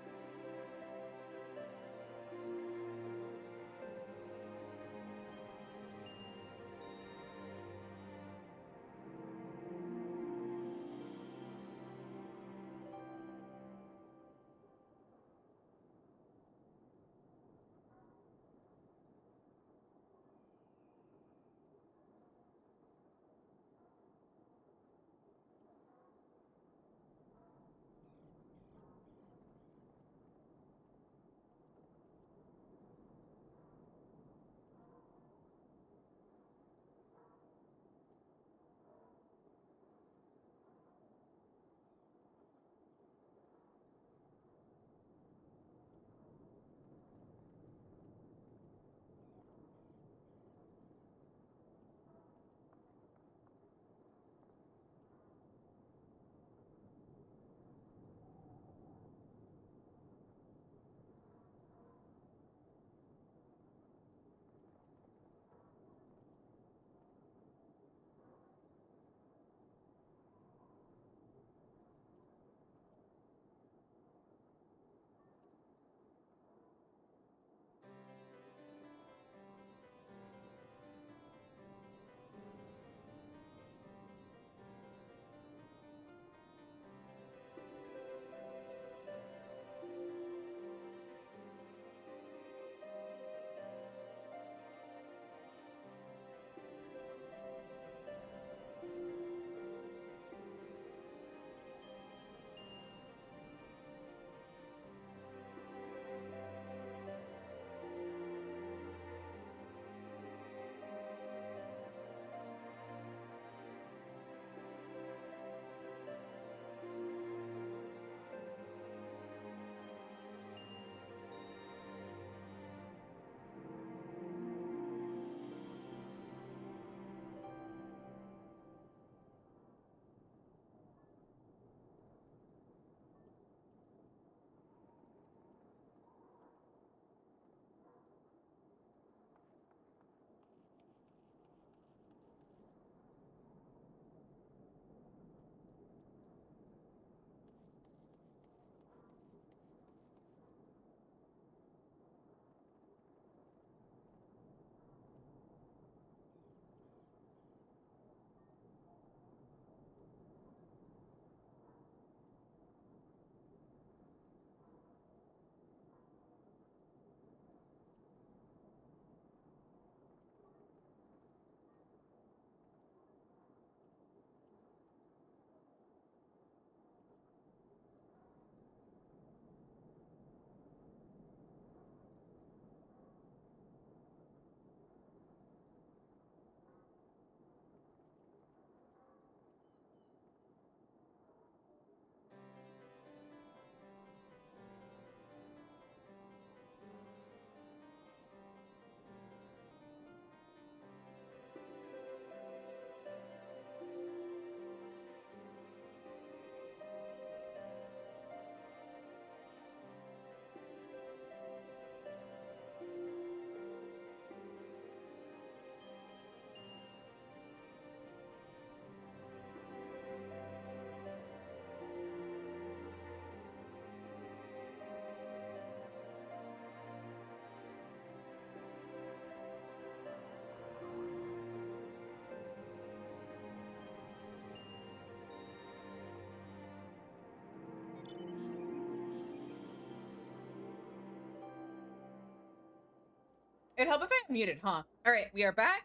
It'd help if I muted, huh? Alright, we are back.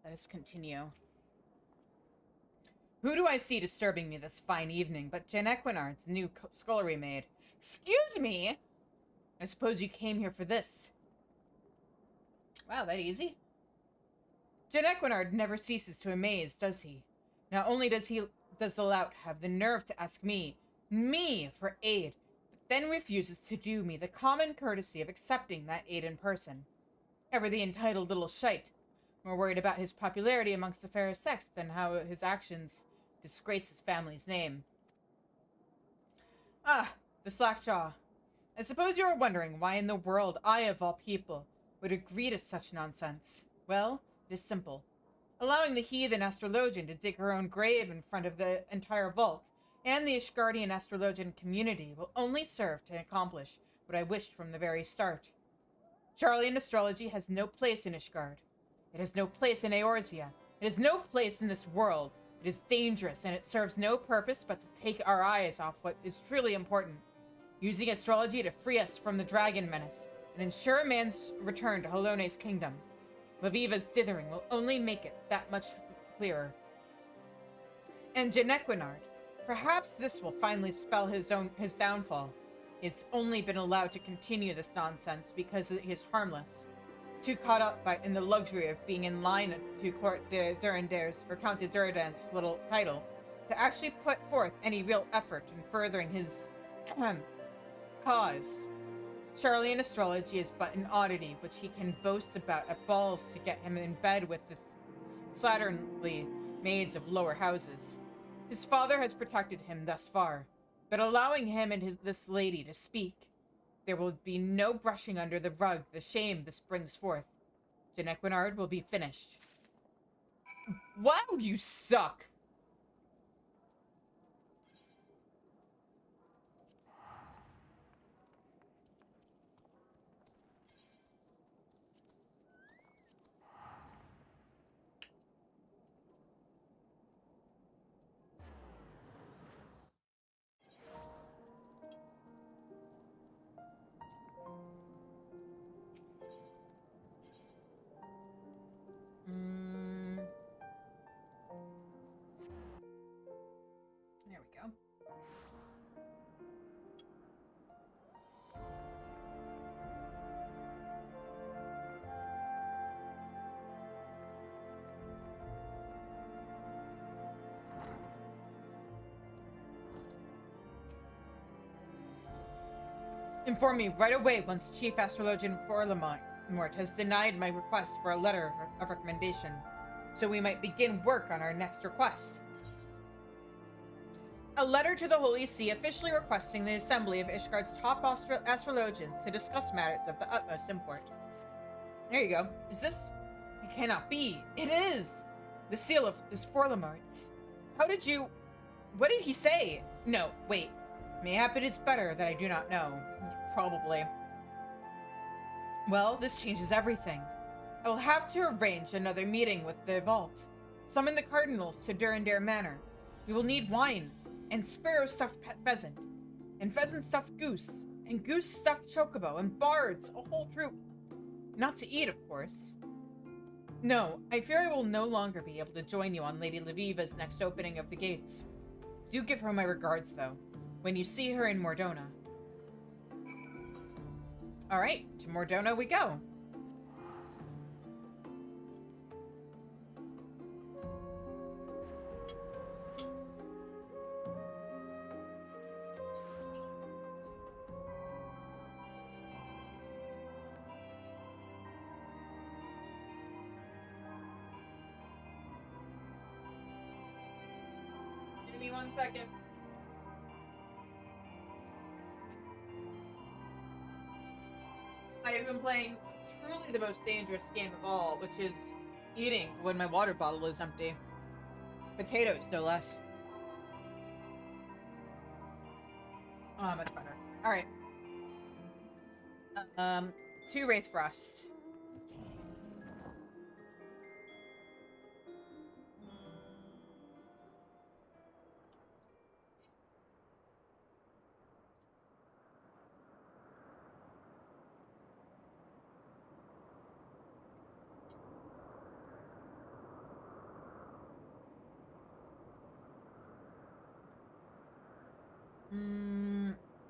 Let us continue. Who do I see disturbing me this fine evening but Jen Equinard's new scullery maid? Excuse me! I suppose you came here for this. Wow, that easy. Jen Equinard never ceases to amaze, does he? Not only does the lout have the nerve to ask me for aid, but then refuses to do me the common courtesy of accepting that aid in person. Ever the entitled little shite, more worried about his popularity amongst the fair sex than how his actions disgrace his family's name. Ah, the slackjaw. I suppose you are wondering why in the world I, of all people, would agree to such nonsense. Well, it is simple. Allowing the heathen astrologian to dig her own grave in front of the entire vault, and the Ishgardian astrologian community will only serve to accomplish what I wished from the very start. Charlian astrology has no place in Ishgard. It has no place in Eorzea. It has no place in this world. It is dangerous, and it serves no purpose but to take our eyes off what is truly important. Using astrology to free us from the dragon menace, and ensure man's return to Halone's kingdom. Laviva's dithering will only make it that much clearer. And Janequinard, perhaps this will finally spell his downfall. He has only been allowed to continue this nonsense because he is harmless, too caught up in the luxury of being in line to Count de Duradan's little title, to actually put forth any real effort in furthering his cause. Charlian astrology is but an oddity which he can boast about at balls to get him in bed with the slatternly maids of lower houses. His father has protected him thus far, but allowing him and this lady to speak, there will be no brushing under the rug the shame this brings forth. Janequinard will be finished. Wow, you suck! There we go. Inform me right away once Chief Astrologian Forlamont has denied my request for a letter of recommendation, so we might begin work on our next request. A letter to the Holy See officially requesting the assembly of Ishgard's top astrologians to discuss matters of the utmost import. There you go. Is this? It cannot be. It is! The seal of this Forlamart's. How did you... What did he say? No, wait. Mayhap it is better that I do not know. Probably. Well, this changes everything. I will have to arrange another meeting with the vault. Summon the cardinals to Durandare Manor. We will need wine, and sparrow-stuffed pheasant, and pheasant-stuffed goose, and goose-stuffed chocobo, and bards, a whole troop. Not to eat, of course. No, I fear I will no longer be able to join you on Lady Laviva's next opening of the gates. Do give her my regards, though, when you see her in Mordona. Alright, to Mordona we go. Give me 1 second. I have been playing truly the most dangerous game of all, which is eating when my water bottle is empty. Potatoes, no less. Oh, much better. Alright. 2 Wraith Frost.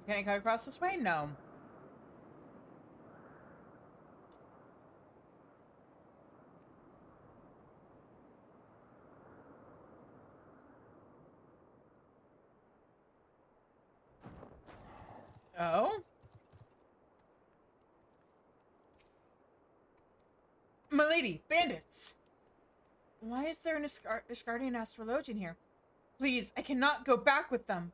Can I cut across this way? No. Oh? Milady, bandits! Why is there an Asgardian astrologian here? Please, I cannot go back with them.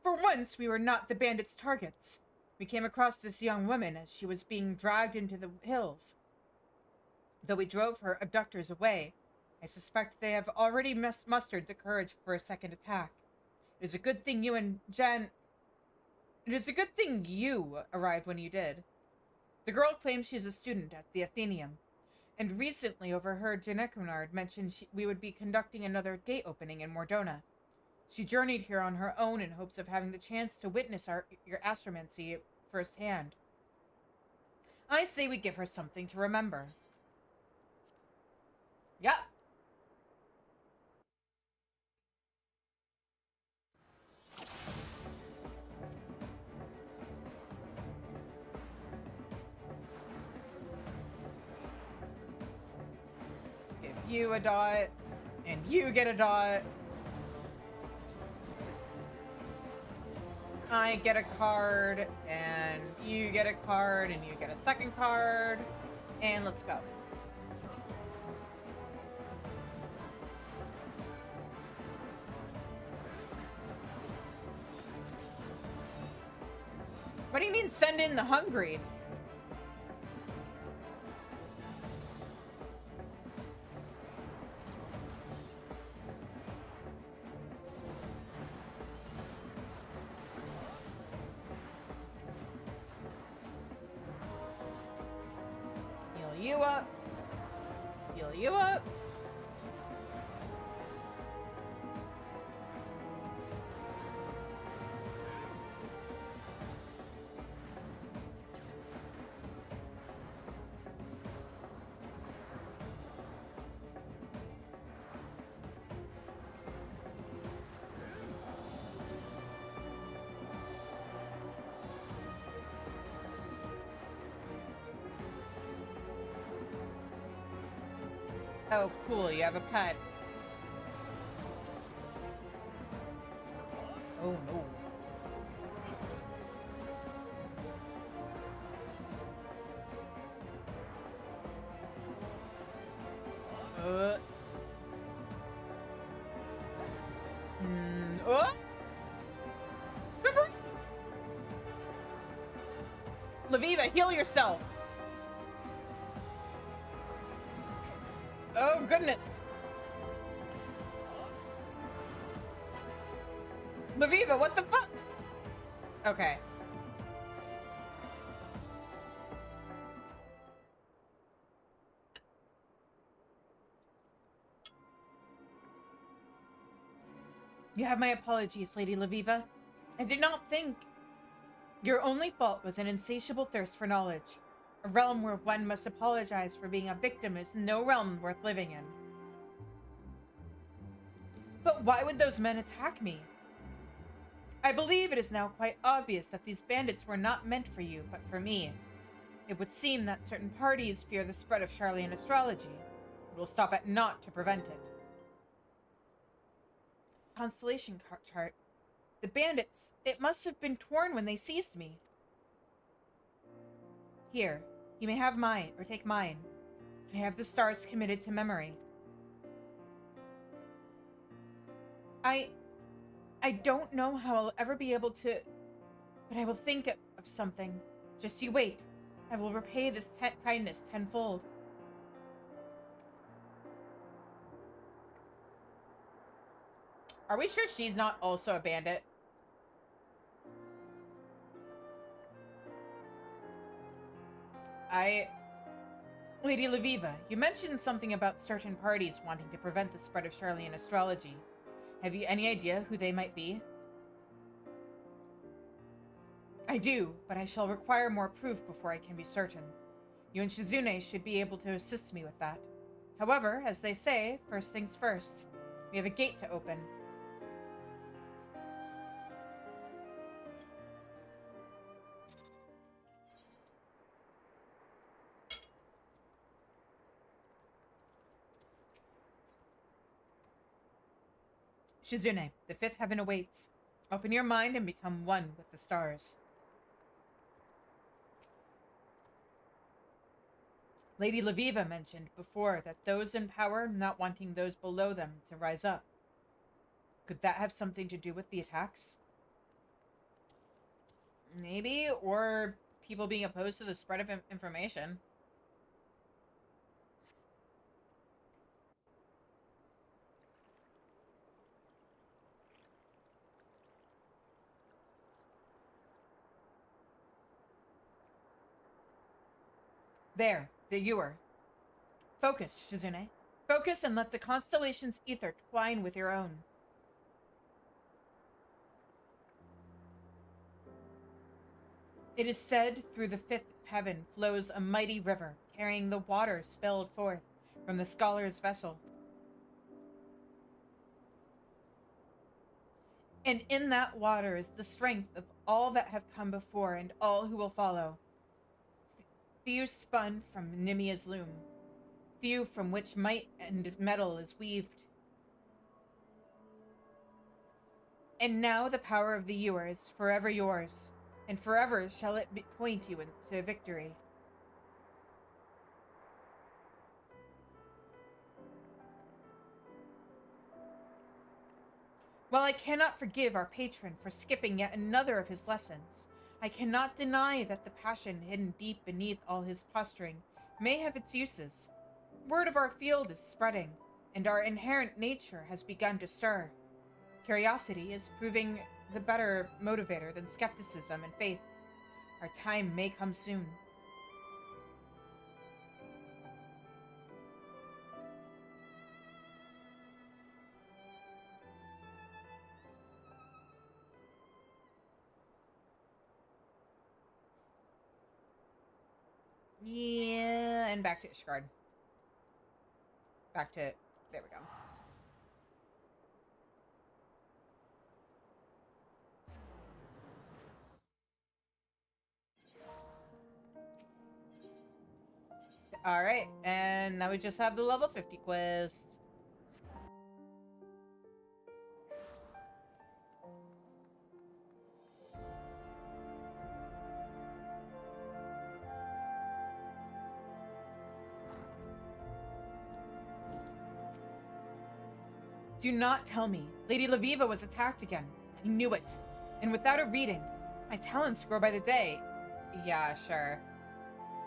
For once, we were not the bandits' targets. We came across this young woman as she was being dragged into the hills. Though we drove her abductors away, I suspect they have already mustered the courage for a second attack. It is a good thing you and Jen... It is a good thing you arrived when you did. The girl claims she is a student at the Athenaeum, and recently overheard Janeconard mention we would be conducting another gate opening in Mordona. She journeyed here on her own in hopes of having the chance to witness your astromancy firsthand. I say we give her something to remember. Yeah. Give you a dot, and you get a dot. I get a card, and you get a card, and you get a second card, and let's go. What do you mean send in the hungry? Heal you up. Heal you up. Oh, cool, you have a pet. Oh, no. Oh! Laviva, heal yourself! Oh, goodness. Laviva, what the fuck? Okay. You have my apologies, Lady Laviva. I did not think. Your only fault was an insatiable thirst for knowledge. A realm where one must apologize for being a victim is no realm worth living in. But why would those men attack me? I believe it is now quite obvious that these bandits were not meant for you, but for me. It would seem that certain parties fear the spread of Charlian astrology. It will stop at naught to prevent it. Constellation chart. The bandits, it must have been torn when they seized me. Here, you may have mine, or take mine. I have the stars committed to memory. I don't know how I'll ever be able to, but I will think of something. Just you wait. I will repay this kindness tenfold. Are we sure she's not also a bandit? Lady Laviva, you mentioned something about certain parties wanting to prevent the spread of Charlian astrology. Have you any idea who they might be? I do, but I shall require more proof before I can be certain. You and Shizune should be able to assist me with that. However, as they say, first things first. We have a gate to open. Shizune, the fifth heaven awaits. Open your mind and become one with the stars. Lady Laviva mentioned before that those in power not wanting those below them to rise up. Could that have something to do with the attacks? Maybe, or people being opposed to the spread of information. There, you are. Focus, Shizune. Focus and let the constellation's ether twine with your own. It is said through the fifth heaven flows a mighty river, carrying the water spilled forth from the scholar's vessel. And in that water is the strength of all that have come before and all who will follow. Thew spun from Nimia's loom, thew from which might and metal is weaved. And now the power of the ewer is forever yours, and forever shall it point you into victory. While I cannot forgive our patron for skipping yet another of his lessons, I cannot deny that the passion hidden deep beneath all his posturing may have its uses. Word of our field is spreading, and our inherent nature has begun to stir. Curiosity is proving the better motivator than skepticism and faith. Our time may come soon. Yeah, and back to Ishgard. Back to... There we go. Alright, and now we just have the level 50 quest. Do not tell me. Lady Laviva was attacked again. I knew it. And without a reading, my talents grow by the day. Yeah, sure.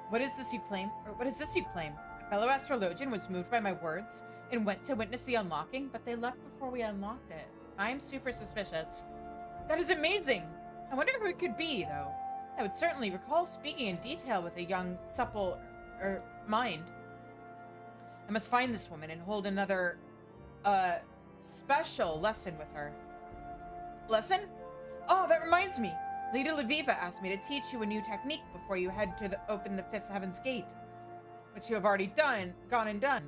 What is this you claim? Or what is this you claim? A fellow astrologian was moved by my words and went to witness the unlocking, but they left before we unlocked it. I'm super suspicious. That is amazing! I wonder who it could be, though. I would certainly recall speaking in detail with a young, supple, mind. I must find this woman and hold another, special lesson with her. Lesson? Oh, that reminds me! Lady Laviva asked me to teach you a new technique before you head to open the fifth heaven's gate, which you have already gone and done.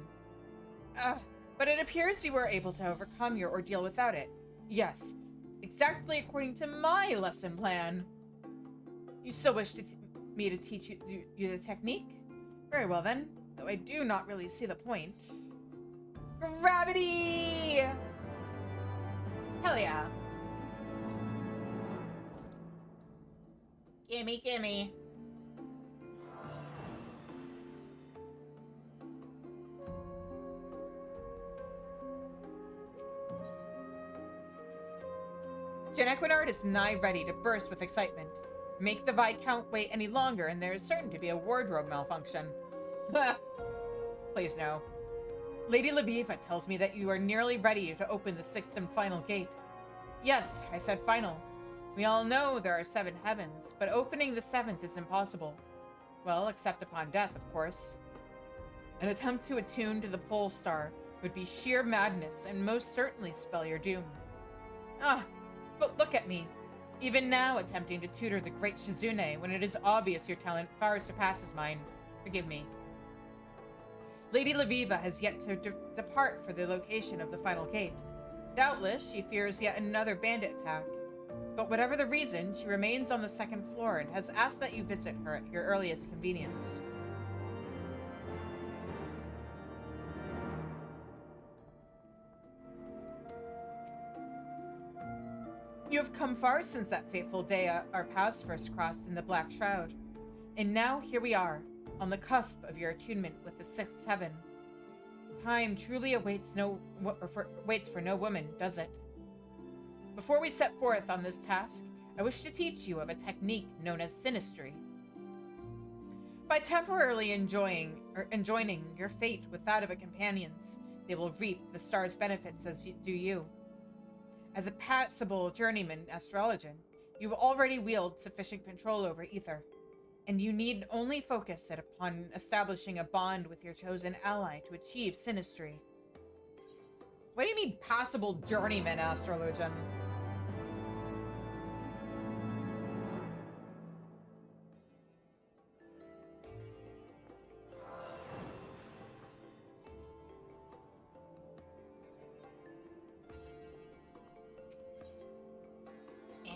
But it appears you were able to overcome your ordeal without it. Yes, exactly according to my lesson plan. You still wish me to teach you the technique? Very well then, though I do not really see the point. Gravity! Hell yeah. Gimme, gimme. Jen Equinard is nigh ready to burst with excitement. Make the Viscount wait any longer, and there is certain to be a wardrobe malfunction. Please no. Lady Laviva tells me that you are nearly ready to open the sixth and final gate. Yes, I said final. We all know there are 7 heavens, but opening the 7th is impossible. Well, except upon death, of course. An attempt to attune to the pole star would be sheer madness and most certainly spell your doom. Ah, but look at me. Even now attempting to tutor the great Shizune when it is obvious your talent far surpasses mine. Forgive me. Lady Laviva has yet to depart for the location of the final gate. Doubtless, she fears yet another bandit attack. But whatever the reason, she remains on the 2nd floor and has asked that you visit her at your earliest convenience. You have come far since that fateful day our paths first crossed in the Black Shroud. And now here we are, on the cusp of your attunement with the Sixth Heaven. Time truly waits for no woman, does it? Before we set forth on this task, I wish to teach you of a technique known as synastry. By temporarily enjoining your fate with that of a companion's, they will reap the star's benefits as do you. As a passable journeyman astrologian, you already wield sufficient control over ether, and you need only focus upon establishing a bond with your chosen ally to achieve synastry. What do you mean, passable journeyman astrologian?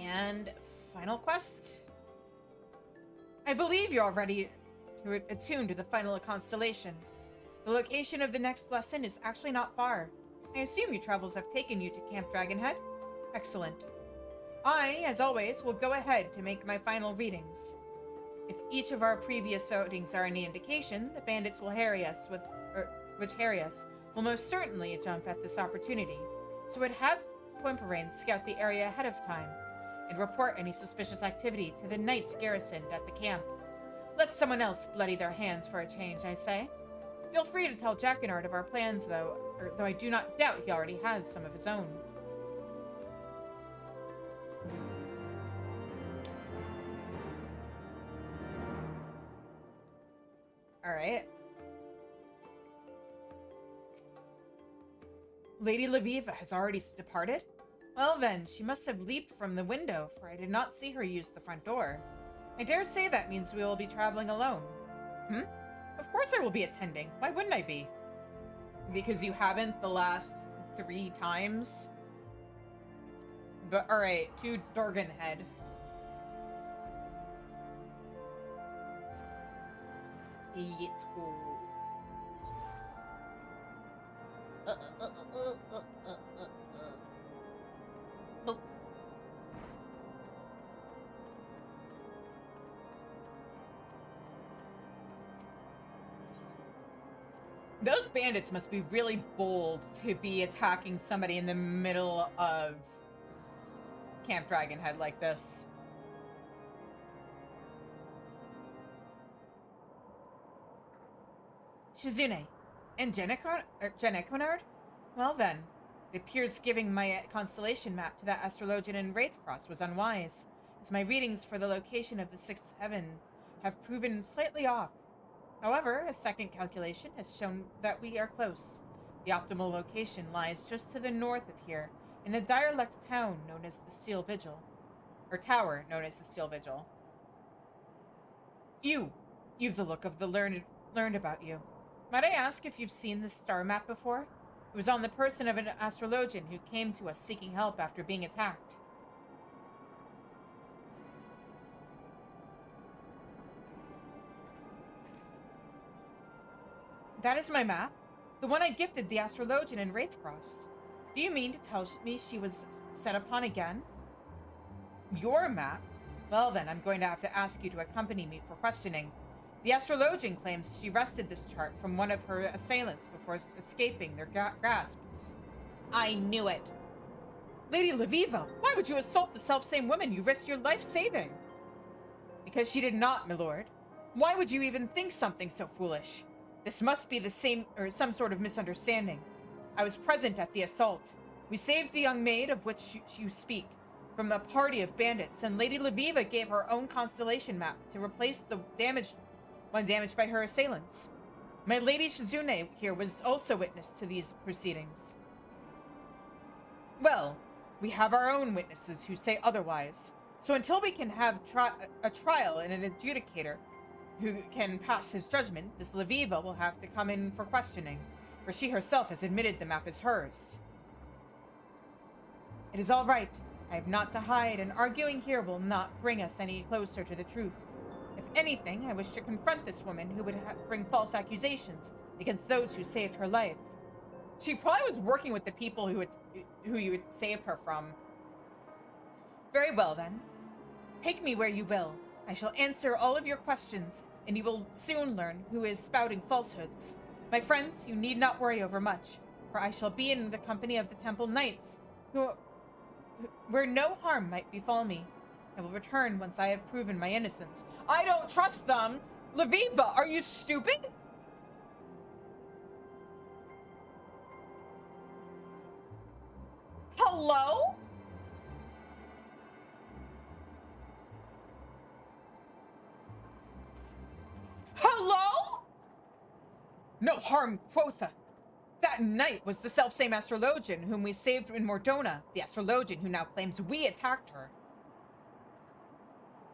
And final quest. I believe you're ready to attune to the final constellation. The location of the next lesson is actually not far. I assume your travels have taken you to Camp Dragonhead? Excellent. I, as always, will go ahead to make my final readings. If each of our previous outings are any indication, the bandits will harry us will most certainly jump at this opportunity. So I'd have Whimperain scout the area ahead of time and report any suspicious activity to the knights garrisoned at the camp. Let someone else bloody their hands for a change, I say. Feel free to tell Jackinard of our plans, though I do not doubt he already has some of his own. Alright. Lady Lviva has already departed? Well then, she must have leaped from the window, for I did not see her use the front door. I dare say that means we will be traveling alone. Of course I will be attending. Why wouldn't I be? Because you haven't the last 3 times? But alright, to Dragonhead. Let's go. Oh. Those bandits must be really bold to be attacking somebody in the middle of Camp Dragonhead like this. Shizune and Jenekonard? Well then, it appears giving my constellation map to that astrologian in Wraithfrost was unwise, as my readings for the location of the Sixth Heaven have proven slightly off. However, a second calculation has shown that we are close. The optimal location lies just to the north of here, in a derelict town known as the Steel Vigil. Or tower known as the Steel Vigil. You've the look of the learned about you. Might I ask if you've seen this star map before? It was on the person of an astrologian who came to us seeking help after being attacked. That is my map. The one I gifted the astrologian in Wraithfrost. Do you mean to tell me she was set upon again? Your map? Well then, I'm going to have to ask you to accompany me for questioning. The astrologian claims she wrested this chart from one of her assailants before escaping their grasp. I knew it. Lady Lviva, why would you assault the selfsame woman you risked your life saving? Because she did not, my lord. Why would you even think something so foolish? This must be some sort of misunderstanding. I was present at the assault. We saved the young maid of which you speak from a party of bandits, and Lady Lviva gave her own constellation map to replace the one damaged by her assailants. My Lady Shizune here was also witness to these proceedings. Well, we have our own witnesses who say otherwise. So until we can have a trial and an adjudicator who can pass his judgment, this Lviva will have to come in for questioning, for she herself has admitted the map is hers. It is all right. I have naught to hide, and arguing here will not bring us any closer to the truth. If anything, I wish to confront this woman who would bring false accusations against those who saved her life. She probably was working with the people who you had saved her from. Very well, then. Take me where you will. I shall answer all of your questions, and you will soon learn who is spouting falsehoods. My friends, you need not worry over much, for I shall be in the company of the Temple Knights, where no harm might befall me. I will return once I have proven my innocence. I don't trust them! Laviva, are you stupid? Hello? Hello? No harm, quotha. That knight was the selfsame astrologian whom we saved in Mordona, the astrologian who now claims we attacked her.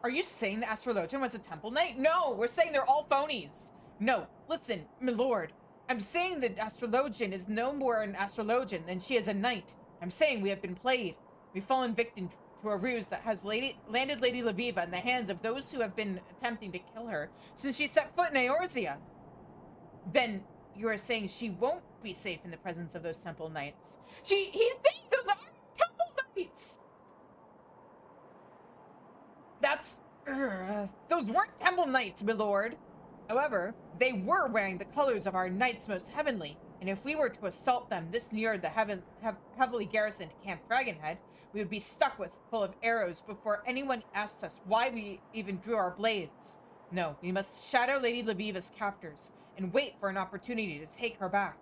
Are you saying the astrologian was a temple knight? No, we're saying they're all phonies. No, listen, my lord. I'm saying the astrologian is no more an astrologian than she is a knight. I'm saying we have been played. We've fallen victim to a ruse that has landed Lady Laviva in the hands of those who have been attempting to kill her since she set foot in Eorzea. Then you are saying she won't be safe in the presence of those temple knights. He's saying those are temple knights! Those weren't temple knights, my lord. However, they were wearing the colors of our knights most heavenly, and if we were to assault them this near the heavily garrisoned Camp Dragonhead, we would be stuck full of arrows before anyone asked us why we even drew our blades. No, we must shadow Lady Laviva's captors and wait for an opportunity to take her back.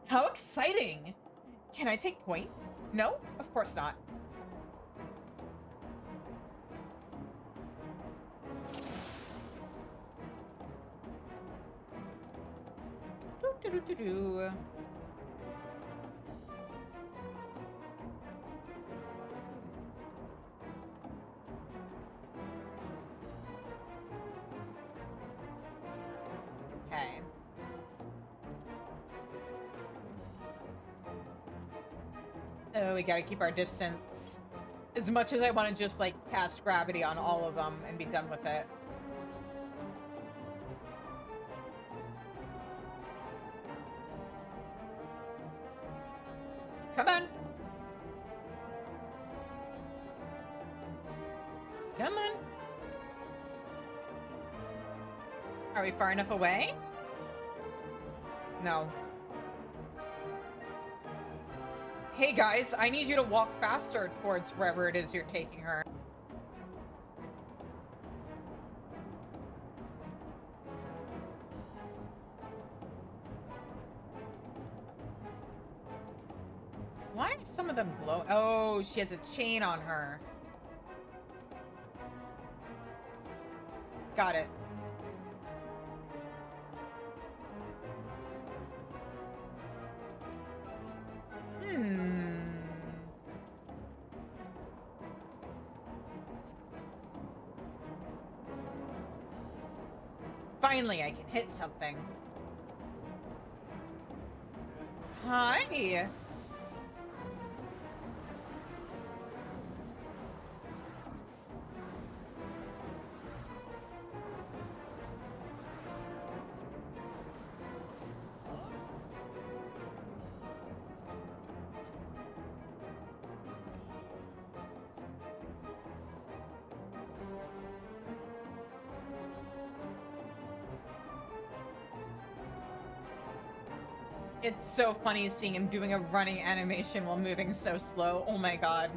How exciting! Can I take point? No, of course not. Do-do-do-do-do. Okay. Oh, we gotta keep our distance. As much as I want to just, like, cast gravity on all of them and be done with it. Come on. Come on. Are we far enough away? No. Hey guys, I need you to walk faster towards wherever it is you're taking her. Why are some of them glow? Oh, she has a chain on her. Got it. Finally, I can hit something. Hi. It's so funny seeing him doing a running animation while moving so slow. Oh my god.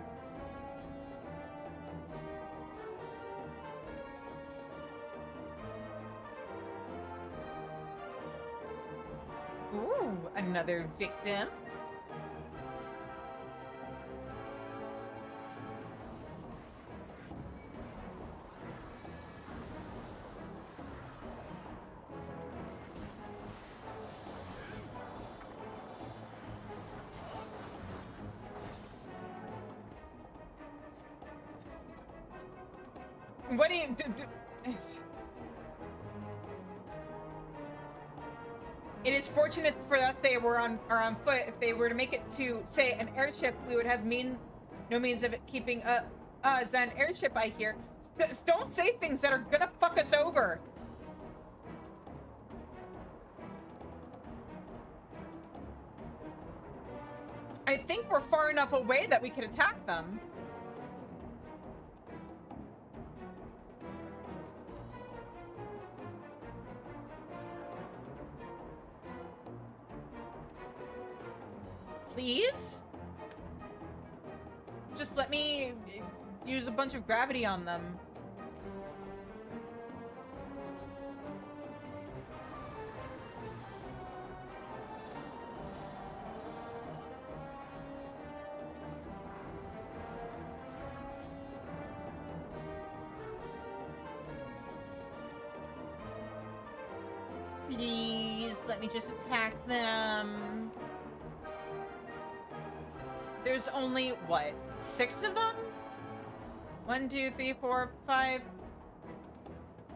Ooh, another victim. What do you do? It is fortunate for us they were on foot. If they were to make it to, say, an airship, we would have no means of it keeping up. As an airship, I hear. Don't say things that are gonna fuck us over. I think we're far enough away that we could attack them. just let me use a bunch of gravity on them. Please, let me just attack them. There's only, what, 6 of them? 1, 2, 3, 4, 5,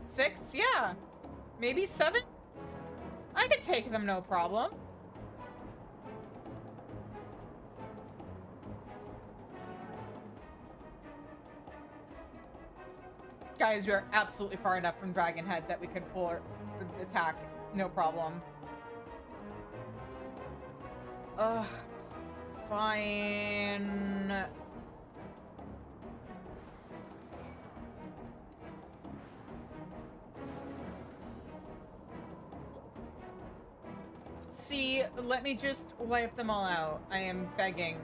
6? Yeah. Maybe 7? I could take them, no problem. Guys, we are absolutely far enough from Dragonhead that we could pull our attack, no problem. Ugh. Fine. See, let me just wipe them all out. I am begging.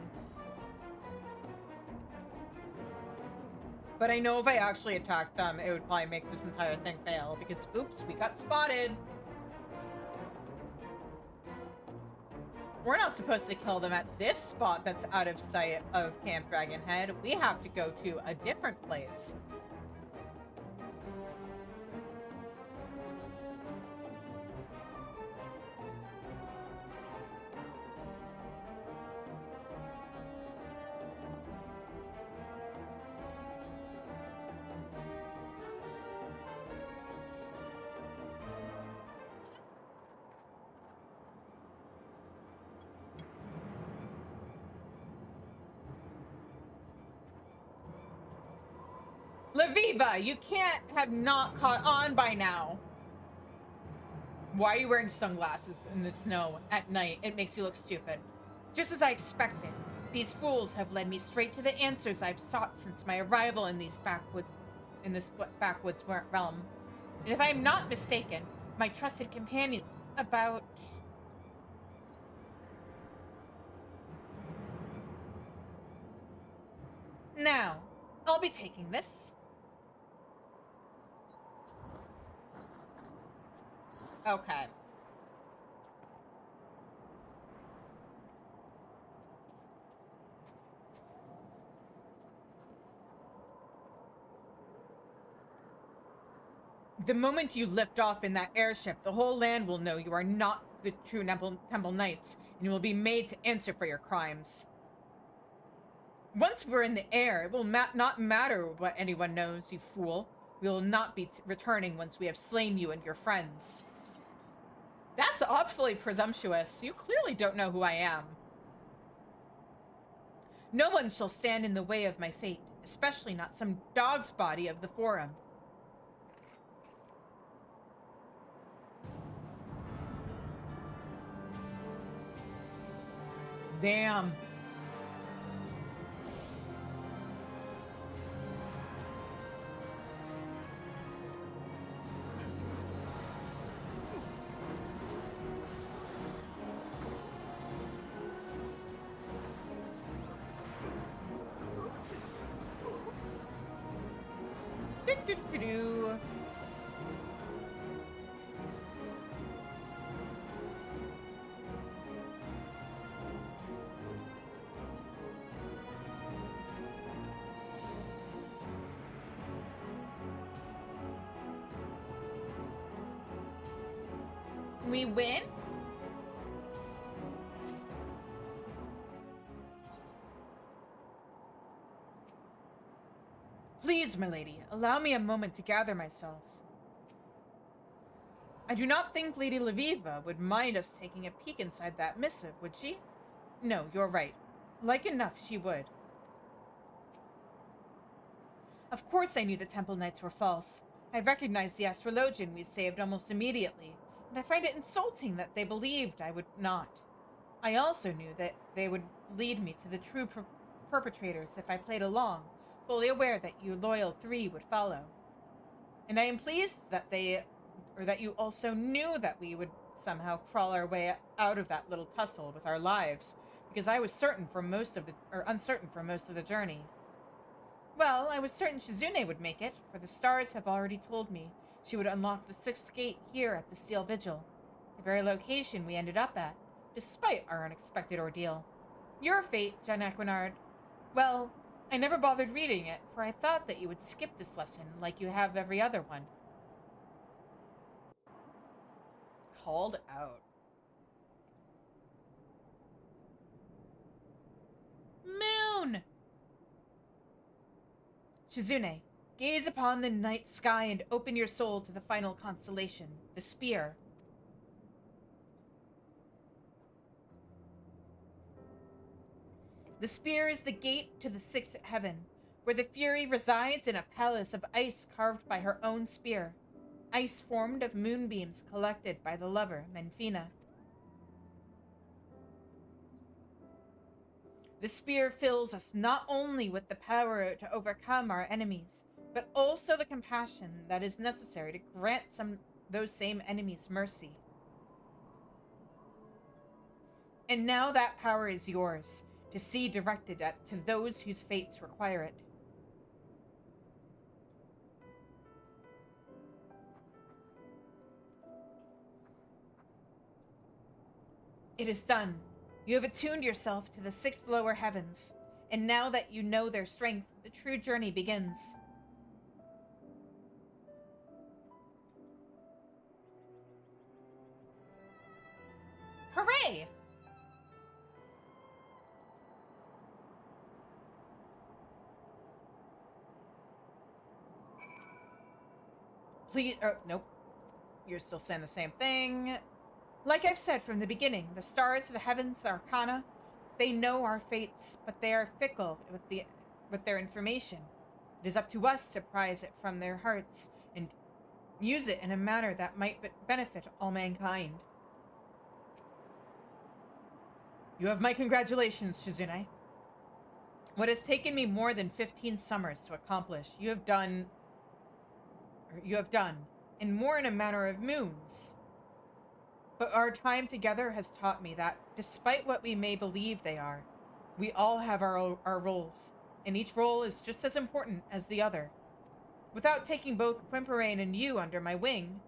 But I know if I actually attacked them, it would probably make this entire thing fail, because, oops, we got spotted. We're not supposed to kill them at this spot that's out of sight of Camp Dragonhead. We have to go to a different place. Laviva, you can't have not caught on by now. Why are you wearing sunglasses in the snow at night? It makes you look stupid. Just as I expected, these fools have led me straight to the answers I've sought since my arrival in this backwoods realm. And if I am not mistaken, my trusted companion about... Now, I'll be taking this. Okay. The moment you lift off in that airship, the whole land will know you are not the true Temple Knights, and you will be made to answer for your crimes. Once we're in the air, it will not matter what anyone knows, you fool. We will not be returning once we have slain you and your friends. That's awfully presumptuous. You clearly don't know who I am. No one shall stand in the way of my fate, especially not some dog's body of the Forum. Damn. Do-do-do-do. We win? Please, my lady, allow me a moment to gather myself. I do not think Lady Laviva would mind us taking a peek inside that missive, would she? No, you're right. Like enough she would. Of course I knew the Temple Knights were false. I recognized the astrologian we saved almost immediately, and I find it insulting that they believed I would not. I also knew that they would lead me to the true perpetrators if I played along, fully aware that you loyal 3 would follow. And I am pleased that that you also knew that we would somehow crawl our way out of that little tussle with our lives, because I was uncertain for most of the journey. Well, I was certain Shizune would make it, for the stars have already told me she would unlock the 6th gate here at the Steel Vigil, the very location we ended up at, despite our unexpected ordeal. Your fate, Jen Equinard. Well, I never bothered reading it, for I thought that you would skip this lesson like you have every other one. Called out. Moon! Shizune, gaze upon the night sky and open your soul to the final constellation, the spear. The spear is the gate to the 6th heaven, where the Fury resides in a palace of ice carved by her own spear, ice formed of moonbeams collected by the lover, Menfina. The spear fills us not only with the power to overcome our enemies, but also the compassion that is necessary to grant those same enemies mercy. And now that power is yours, to see directed to those whose fates require it. It is done. You have attuned yourself to the 6th lower heavens, and now that you know their strength, the true journey begins. Hooray! Please, nope. You're still saying the same thing. Like I've said from the beginning, the stars of the heavens, the arcana, they know our fates, but they are fickle with their information. It is up to us to prize it from their hearts and use it in a manner that might benefit all mankind. You have my congratulations, Shizune. What has taken me more than 15 summers to accomplish, you have done, and more in a matter of moons. But our time together has taught me that, despite what we may believe they are, we all have our roles, and each role is just as important as the other. Without taking both Quimperain and you under my wing,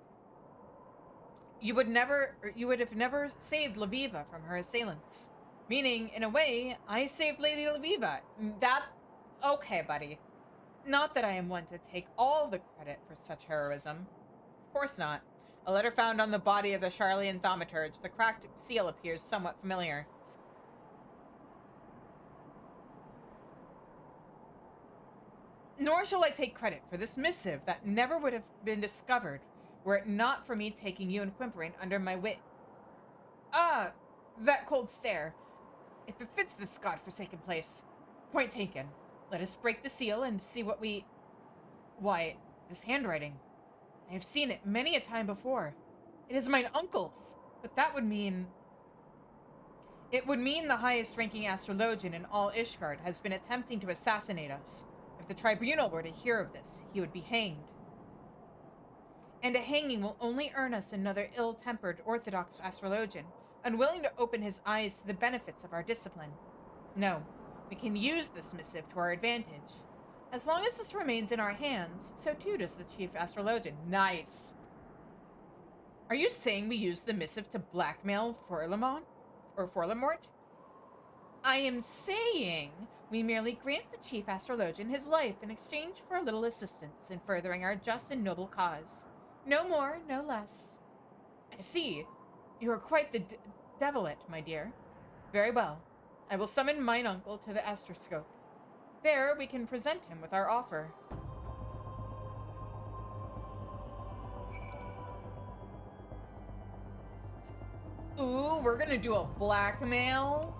you would have never saved Laviva from her assailants. Meaning, in a way, I saved Lady Laviva. Okay, buddy. Not that I am one to take all the credit for such heroism. Of course not. A letter found on the body of the Charlian thaumaturge. The cracked seal appears somewhat familiar. Nor shall I take credit for this missive that never would have been discovered were it not for me taking you and Quimperain under my wing. Ah, that cold stare. It befits this godforsaken place. Point taken. Let us break the seal and see what we... Why, this handwriting. I have seen it many a time before. It is mine uncle's, but that would mean... It would mean the highest-ranking astrologian in all Ishgard has been attempting to assassinate us. If the tribunal were to hear of this, he would be hanged. And a hanging will only earn us another ill-tempered Orthodox astrologian, unwilling to open his eyes to the benefits of our discipline. No, we can use this missive to our advantage. As long as this remains in our hands, so too does the chief astrologian. Nice. Are you saying we use the missive to blackmail Forlamont? Or Forlamort? I am saying we merely grant the chief astrologian his life in exchange for a little assistance in furthering our just and noble cause. No more, no less. I see. You are quite the devilet, my dear. Very well. I will summon mine uncle to the astroscope. There we can present him with our offer. Ooh, we're gonna do a blackmail.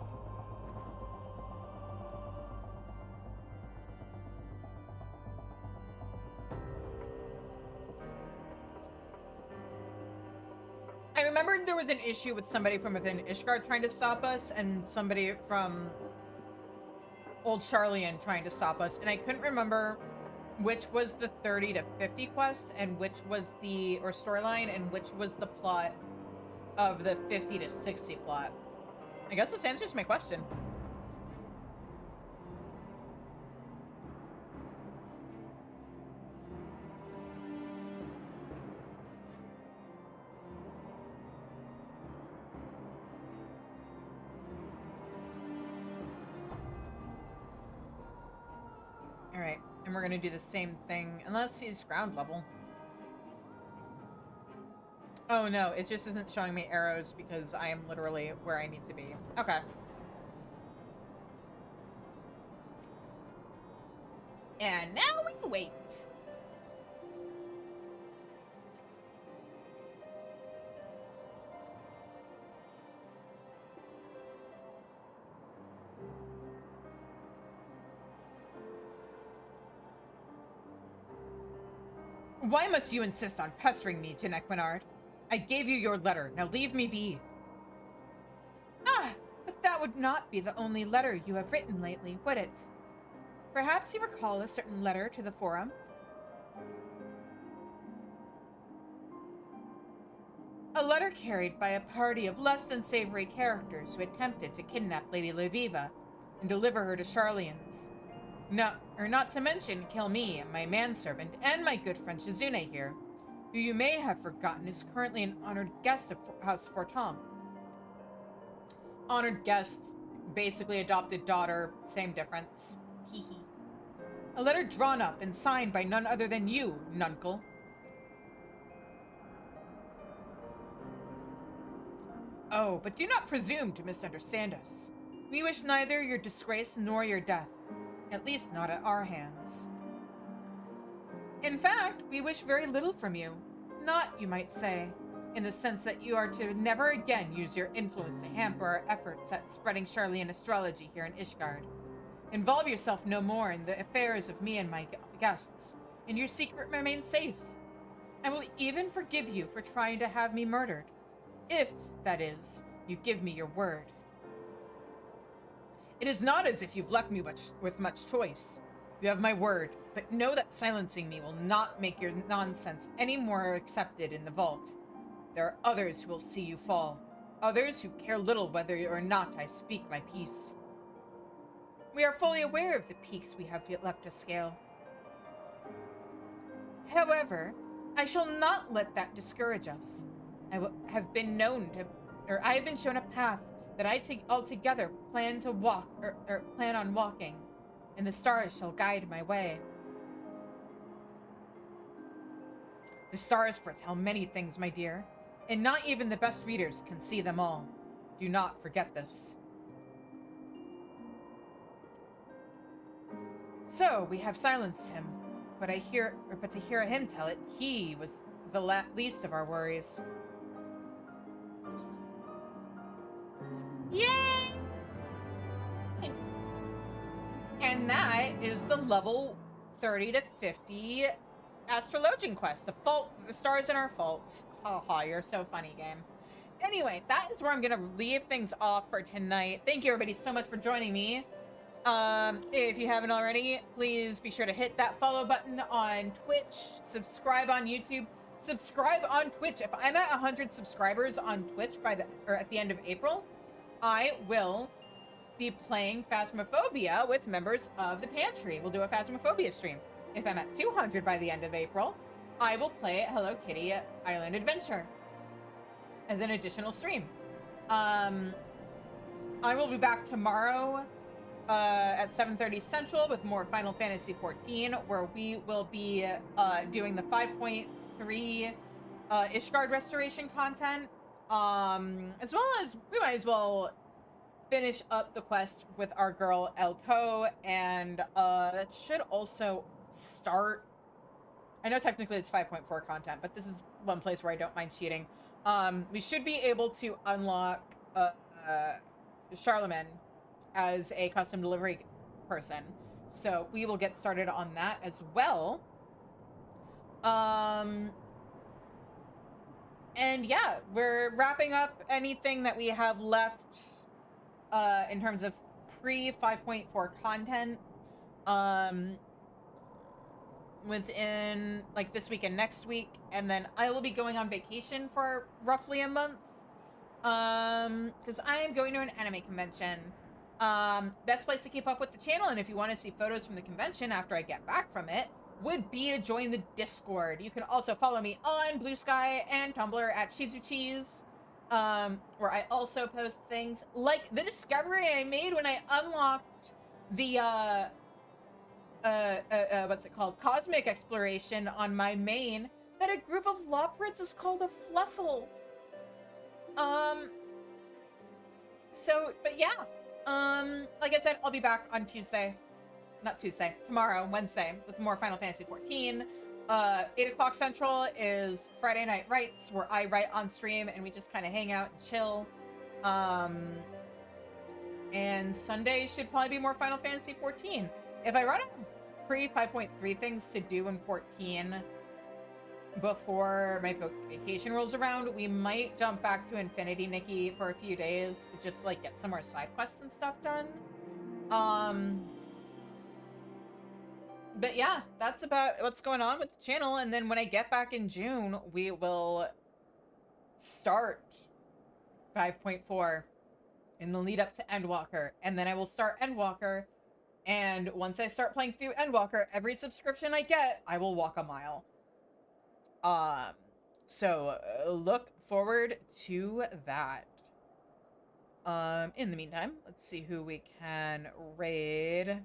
I remember there was an issue with somebody from within Ishgard trying to stop us, and somebody from Old Charlian trying to stop us, and I couldn't remember which was the 30 to 50 quest and which was the, or storyline, and which was the plot of the 50 to 60 plot. I guess this answers my question. Alright, and we're gonna do the same thing, unless he's ground level. Oh no, it just isn't showing me arrows because I am literally where I need to be. Okay. And now we wait. Why must you insist on pestering me, Jeanette Quinard? I gave you your letter. Now leave me be. Ah, but that would not be the only letter you have written lately, would it? Perhaps you recall a certain letter to the Forum? A letter carried by a party of less than savory characters who attempted to kidnap Lady Leviva and deliver her to Charlian's. Not to mention kill me, my manservant, and my good friend Shizune here, who you may have forgotten is currently an honored guest of House Fortom. Honored guest, basically adopted daughter, same difference. Hehe. A letter drawn up and signed by none other than you, Nuncle. Oh, but do not presume to misunderstand us. We wish neither your disgrace nor your death. At least not at our hands. In fact, we wish very little from you. Not, you might say, in the sense that you are to never again use your influence to hamper our efforts at spreading Charlian astrology here in Ishgard. Involve yourself no more in the affairs of me and my guests, and your secret remains safe. I will even forgive you for trying to have me murdered. If, that is, you give me your word. It is not as if you've left me with much choice. You have my word, but know that silencing me will not make your nonsense any more accepted in the vault. There are others who will see you fall. Others who care little whether or not I speak my piece. We are fully aware of the peaks we have yet left to scale. However, I shall not let that discourage us. I have been shown a path that I altogether plan to walk, or plan on walking, and the stars shall guide my way. The stars foretell many things, my dear, and not even the best readers can see them all. Do not forget this. So, we have silenced him, but to hear him tell it, he was the least of our worries. Yay! And that is the level 30 to 50 Astrologian quest. The stars in our faults. Haha, you're so funny, game. Anyway, that is where I'm gonna leave things off for tonight. Thank you everybody so much for joining me. If you haven't already, please be sure to hit that follow button on Twitch, subscribe on YouTube, subscribe on Twitch. If I'm at 100 subscribers on Twitch at the end of April, I will be playing Phasmophobia with members of the Pantry. We'll do a Phasmophobia stream. If I'm at 200 by the end of April, I will play Hello Kitty Island Adventure as an additional stream. I will be back tomorrow at 7:30 Central with more Final Fantasy XIV, where we will be doing the 5.3 Ishgard restoration content. As well as we might as well finish up the quest with our girl Elto, and that should also start. I know technically it's 5.4 content, but this is one place where I don't mind cheating. We should be able to unlock Charlemagne as a custom delivery person, so we will get started on that as well. And yeah, we're wrapping up anything that we have left in terms of pre-5.4 content within like this week and next week, and then I will be going on vacation for roughly a month. Because I am going to an anime convention. Best place to keep up with the channel, and if you want to see photos from the convention after I get back from it, would be to join the Discord. You can also follow me on Blue Sky and Tumblr at Shizucheese, where I also post things like the discovery I made when I unlocked the, what's it called? Cosmic Exploration on my main, that a group of Loprits is called a Fluffle. But yeah. Like I said, I'll be back on tomorrow, Wednesday, with more Final Fantasy XIV. 8 o'clock Central is Friday Night Writes, where I write on stream and we just kind of hang out and chill. And Sunday should probably be more Final Fantasy XIV. If I run out of pre-5.3 things to do in 14 before my vacation rolls around, we might jump back to Infinity Nikki for a few days, just like get some more side quests and stuff done. But yeah, that's about what's going on with the channel. And then when I get back in June, we will start 5.4 in the lead up to Endwalker, and then I will start Endwalker. And once I start playing through Endwalker, every subscription I get, I will walk a mile. So look forward to that. In the meantime, let's see who we can raid.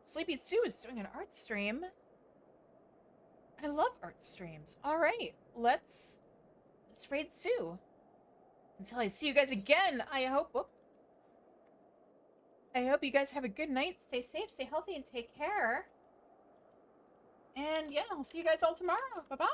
Sleepy Sue is doing an art stream. I love art streams. All right, let's raid Sue. Until I see you guys again, I hope you guys have a good night. Stay safe, stay healthy, and take care. And yeah, I'll see you guys all tomorrow. Bye-bye.